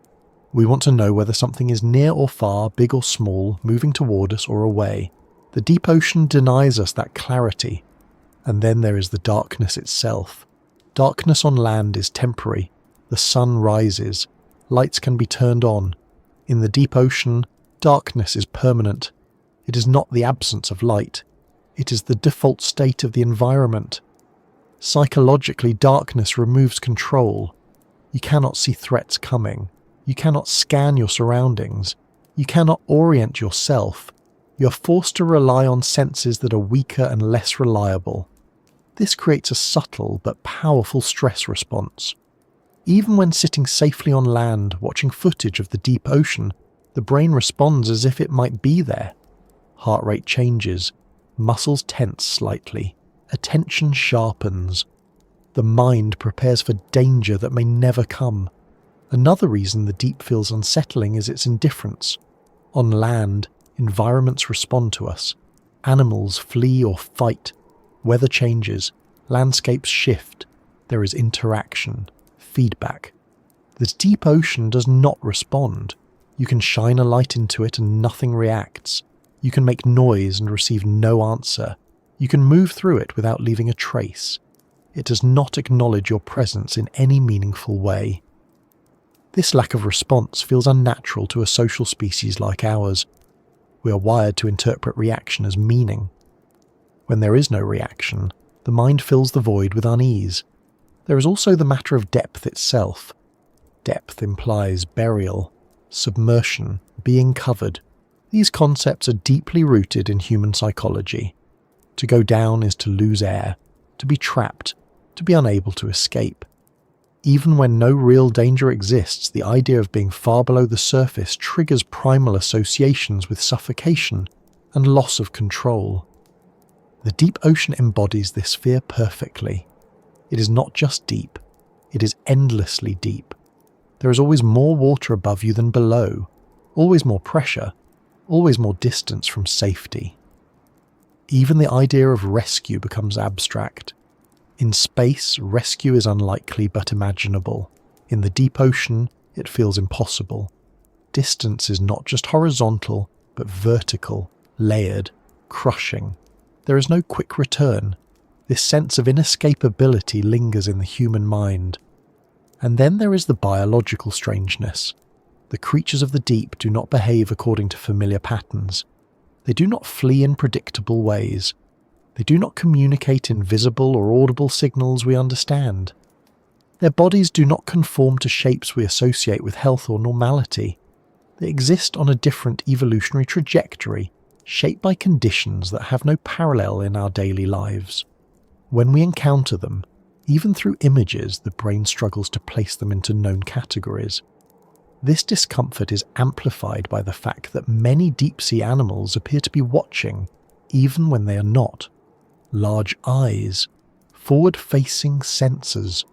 We want to know whether something is near or far, big or small, moving toward us or away. The deep ocean denies us that clarity. And then there is the darkness itself. Darkness on land is temporary. The sun rises. Lights can be turned on. In the deep ocean, darkness is permanent. It is not the absence of light. It is the default state of the environment. Psychologically, darkness removes control. You cannot see threats coming. You cannot scan your surroundings. You cannot orient yourself. You are forced to rely on senses that are weaker and less reliable. This creates a subtle but powerful stress response. Even when sitting safely on land, watching footage of the deep ocean, the brain responds as if it might be there. Heart rate changes, muscles tense slightly, attention sharpens. The mind prepares for danger that may never come. Another reason the deep feels unsettling is its indifference. On land, environments respond to us. Animals flee or fight. Weather changes. Landscapes shift. There is interaction, feedback. The deep ocean does not respond. You can shine a light into it and nothing reacts. You can make noise and receive no answer. You can move through it without leaving a trace. It does not acknowledge your presence in any meaningful way. This lack of response feels unnatural to a social species like ours. We are wired to interpret reaction as meaning. When there is no reaction, the mind fills the void with unease. There is also the matter of depth itself. Depth implies burial, submersion, being covered. These concepts are deeply rooted in human psychology. To go down is to lose air, to be trapped, to be unable to escape. Even when no real danger exists, the idea of being far below the surface triggers primal associations with suffocation and loss of control. The deep ocean embodies this fear perfectly. It is not just deep, it is endlessly deep. There is always more water above you than below, always more pressure, always more distance from safety. Even the idea of rescue becomes abstract. In space, rescue is unlikely but imaginable. In the deep ocean, it feels impossible. Distance is not just horizontal, but vertical, layered, crushing. There is no quick return. This sense of inescapability lingers in the human mind. And then there is the biological strangeness. The creatures of the deep do not behave according to familiar patterns. They do not flee in predictable ways. They do not communicate in visible or audible signals we understand. Their bodies do not conform to shapes we associate with health or normality. They exist on a different evolutionary trajectory, shaped by conditions that have no parallel in our daily lives. When we encounter them, even through images, the brain struggles to place them into known categories. This discomfort is amplified by the fact that many deep-sea animals appear to be watching, even when they are not. Large eyes, forward-facing sensors,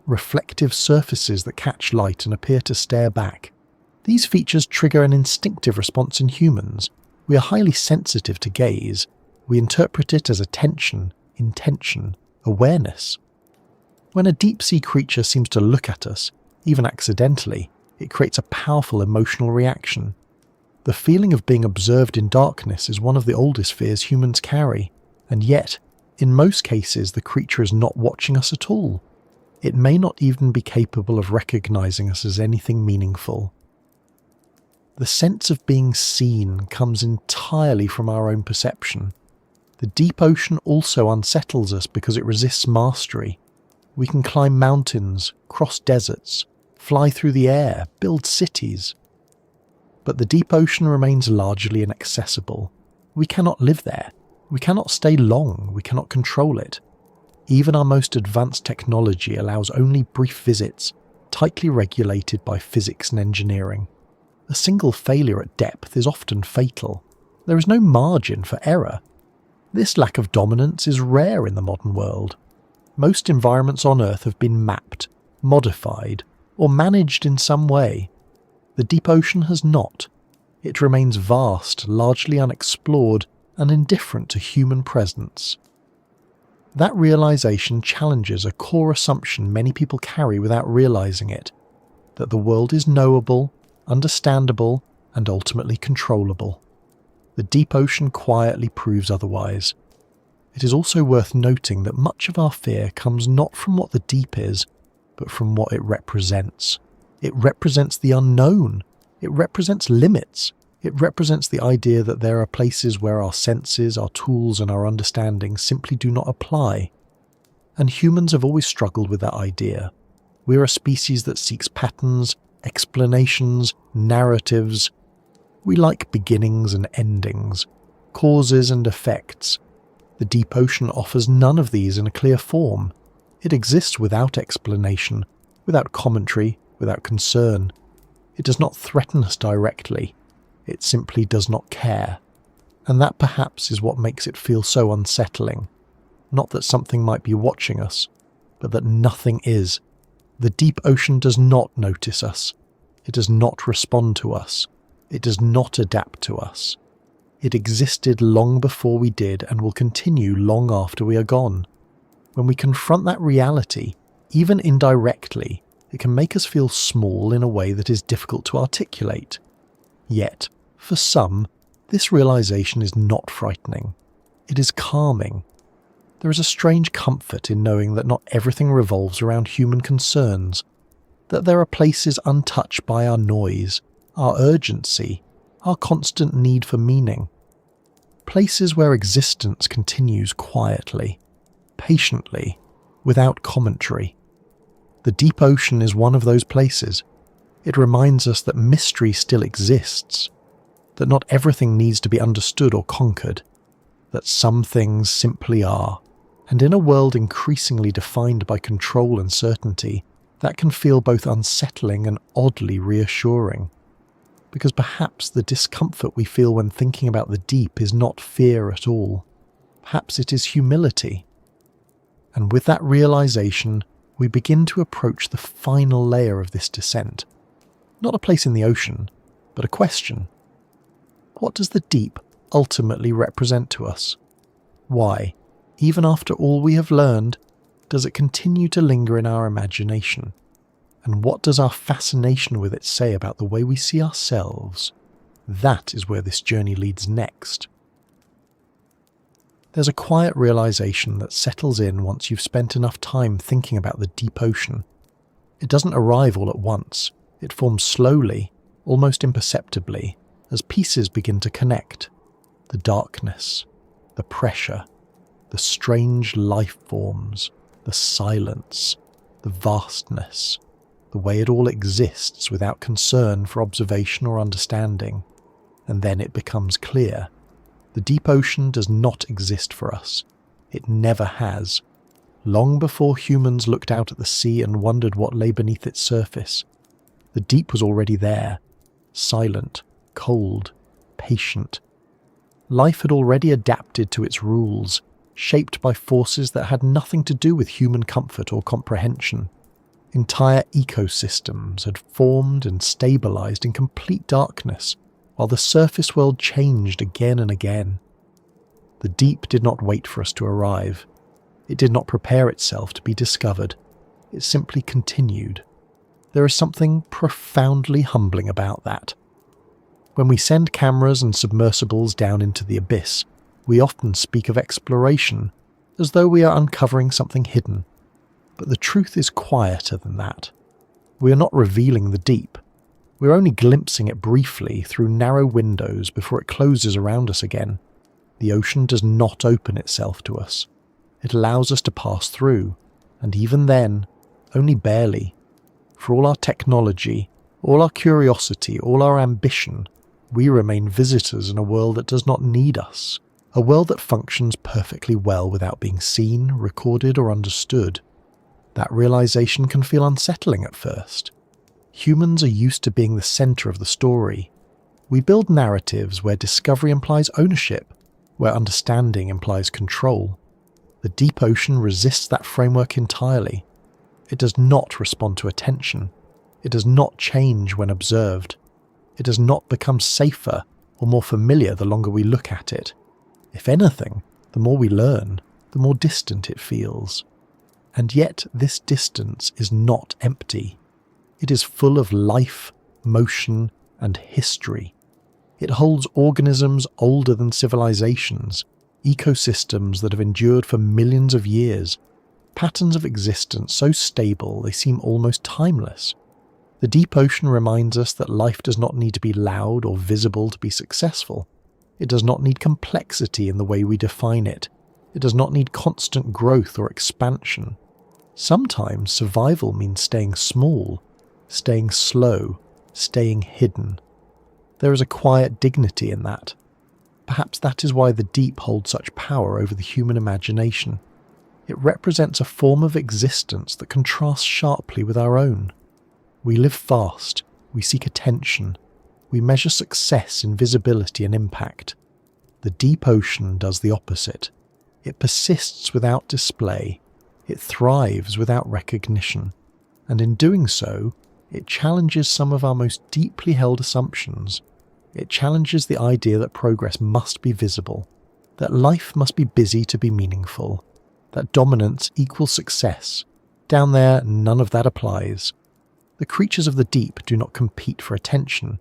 reflective surfaces that catch light and appear to stare back. These features trigger an instinctive response in humans. We are highly sensitive to gaze. We interpret it as attention, intention, awareness. When a deep-sea creature seems to look at us, even accidentally, it creates a powerful emotional reaction. The feeling of being observed in darkness is one of the oldest fears humans carry, and yet, in most cases, the creature is not watching us at all. It may not even be capable of recognizing us as anything meaningful. The sense of being seen comes entirely from our own perception. The deep ocean also unsettles us because it resists mastery. We can climb mountains, cross deserts, fly through the air, build cities. But the deep ocean remains largely inaccessible. We cannot live there. We cannot stay long. We cannot control it. Even our most advanced technology allows only brief visits, tightly regulated by physics and engineering. A single failure at depth is often fatal. There is no margin for error. This lack of dominance is rare in the modern world. Most environments on Earth have been mapped, modified, or managed in some way. The deep ocean has not. It remains vast, largely unexplored, and indifferent to human presence. That realization challenges a core assumption many people carry without realizing it, that the world is knowable, understandable, and ultimately controllable. The deep ocean quietly proves otherwise. It is also worth noting that much of our fear comes not from what the deep is, but from what it represents. It represents the unknown. It represents limits. It represents the idea that there are places where our senses, our tools, and our understanding simply do not apply. And humans have always struggled with that idea. We are a species that seeks patterns, explanations, narratives. We like beginnings and endings, causes and effects. The deep ocean offers none of these in a clear form. It exists without explanation, without commentary, without concern. It does not threaten us directly. It simply does not care. And that perhaps is what makes it feel so unsettling. Not that something might be watching us, but that nothing is. The deep ocean does not notice us. It does not respond to us. It does not adapt to us. It existed long before we did and will continue long after we are gone. When we confront that reality, even indirectly, it can make us feel small in a way that is difficult to articulate. Yet, for some, this realization is not frightening. It is calming. There is a strange comfort in knowing that not everything revolves around human concerns, that there are places untouched by our noise, our urgency, our constant need for meaning. Places where existence continues quietly, patiently, without commentary. The deep ocean is one of those places. It reminds us that mystery still exists, that not everything needs to be understood or conquered, that some things simply are. And in a world increasingly defined by control and certainty, that can feel both unsettling and oddly reassuring. Because perhaps the discomfort we feel when thinking about the deep is not fear at all. Perhaps it is humility. And with that realization, we begin to approach the final layer of this descent. Not a place in the ocean, but a question. What does the deep ultimately represent to us? Why, even after all we have learned, does it continue to linger in our imagination? And what does our fascination with it say about the way we see ourselves? That is where this journey leads next. There's a quiet realization that settles in once you've spent enough time thinking about the deep ocean. It doesn't arrive all at once. It forms slowly, almost imperceptibly, as pieces begin to connect. The darkness, the pressure, the strange life forms, the silence, the vastness, the way it all exists without concern for observation or understanding. And then it becomes clear. The deep ocean does not exist for us. It never has. Long before humans looked out at the sea and wondered what lay beneath its surface, the deep was already there, silent, cold, patient. Life had already adapted to its rules, shaped by forces that had nothing to do with human comfort or comprehension. Entire ecosystems had formed and stabilized in complete darkness, while the surface world changed again and again. The deep did not wait for us to arrive. It did not prepare itself to be discovered. It simply continued. There is something profoundly humbling about that. When we send cameras and submersibles down into the abyss, we often speak of exploration, as though we are uncovering something hidden. But the truth is quieter than that. We are not revealing the deep. We're only glimpsing it briefly through narrow windows before it closes around us again. The ocean does not open itself to us. It allows us to pass through, and even then, only barely. For all our technology, all our curiosity, all our ambition, we remain visitors in a world that does not need us, a world that functions perfectly well without being seen, recorded, or understood. That realization can feel unsettling at first. Humans are used to being the center of the story. We build narratives where discovery implies ownership, where understanding implies control. The deep ocean resists that framework entirely. It does not respond to attention. It does not change when observed. It does not become safer or more familiar the longer we look at it. If anything, the more we learn, the more distant it feels. And yet this distance is not empty. It is full of life, motion, and history. It holds organisms older than civilizations, ecosystems that have endured for millions of years, patterns of existence so stable they seem almost timeless. The deep ocean reminds us that life does not need to be loud or visible to be successful. It does not need complexity in the way we define it. It does not need constant growth or expansion. Sometimes survival means staying small, staying slow, staying hidden. There is a quiet dignity in that. Perhaps that is why the deep holds such power over the human imagination. It represents a form of existence that contrasts sharply with our own. We live fast, we seek attention, we measure success in visibility and impact. The deep ocean does the opposite. It persists without display, it thrives without recognition, and in doing so, it challenges some of our most deeply held assumptions. It challenges the idea that progress must be visible, that life must be busy to be meaningful, that dominance equals success. Down there, none of that applies. The creatures of the deep do not compete for attention.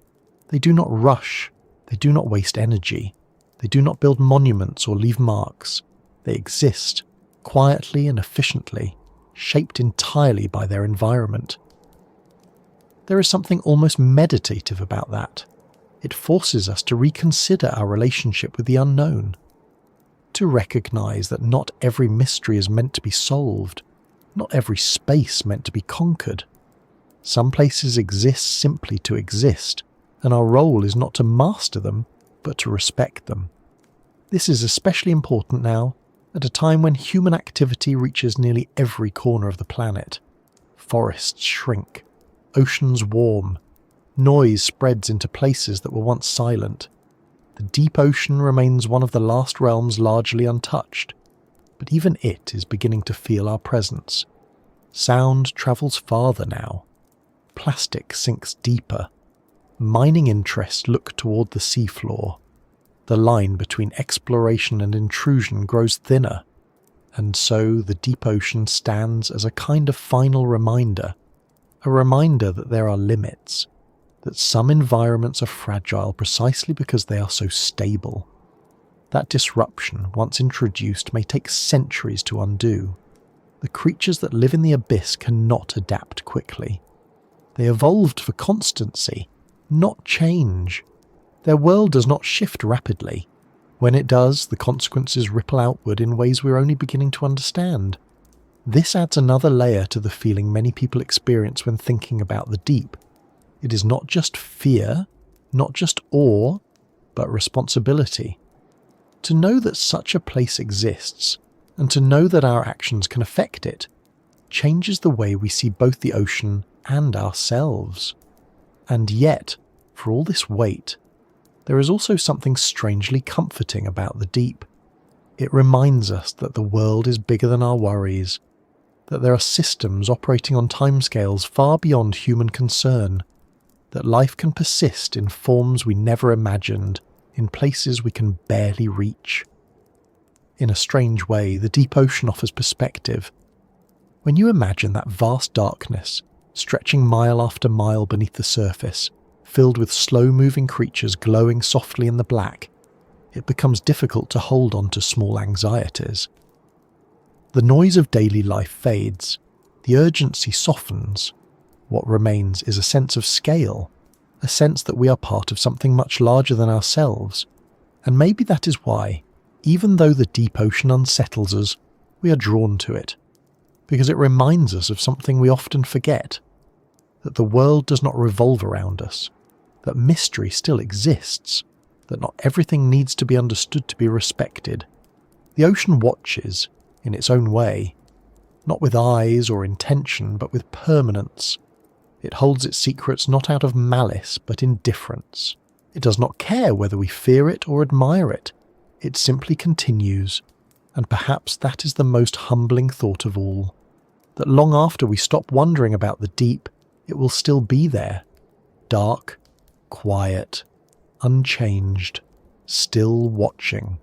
They do not rush. They do not waste energy. They do not build monuments or leave marks. They exist, quietly and efficiently, shaped entirely by their environment. There is something almost meditative about that. It forces us to reconsider our relationship with the unknown, to recognize that not every mystery is meant to be solved, not every space meant to be conquered. Some places exist simply to exist, and our role is not to master them, but to respect them. This is especially important now, at a time when human activity reaches nearly every corner of the planet. Forests shrink, oceans warm, noise spreads into places that were once silent. The deep ocean remains one of the last realms largely untouched, but even it is beginning to feel our presence. Sound travels farther now. Plastic sinks deeper. Mining interests look toward the seafloor. The line between exploration and intrusion grows thinner, and so the deep ocean stands as a kind of final reminder, a reminder that there are limits, that some environments are fragile precisely because they are so stable. That disruption, once introduced, may take centuries to undo. The creatures that live in the abyss cannot adapt quickly. They evolved for constancy, not change. Their world does not shift rapidly. When it does, the consequences ripple outward in ways we're only beginning to understand. This adds another layer to the feeling many people experience when thinking about the deep. It is not just fear, not just awe, but responsibility. To know that such a place exists, and to know that our actions can affect it, changes the way we see both the ocean and ourselves. And yet, for all this weight, there is also something strangely comforting about the deep. It reminds us that the world is bigger than our worries, that there are systems operating on timescales far beyond human concern, that life can persist in forms we never imagined, in places we can barely reach. In a strange way, the deep ocean offers perspective. When you imagine that vast darkness, stretching mile after mile beneath the surface, filled with slow-moving creatures glowing softly in the black, it becomes difficult to hold on to small anxieties. The noise of daily life fades, the urgency softens. What remains is a sense of scale, a sense that we are part of something much larger than ourselves. And maybe that is why, even though the deep ocean unsettles us, we are drawn to it, because it reminds us of something we often forget, that the world does not revolve around us, that mystery still exists, that not everything needs to be understood to be respected. The ocean watches, in its own way, not with eyes or intention, but with permanence. It holds its secrets not out of malice, but indifference. It does not care whether we fear it or admire it. It simply continues, and perhaps that is the most humbling thought of all, that long after we stop wondering about the deep, it will still be there, dark, quiet, unchanged, still watching.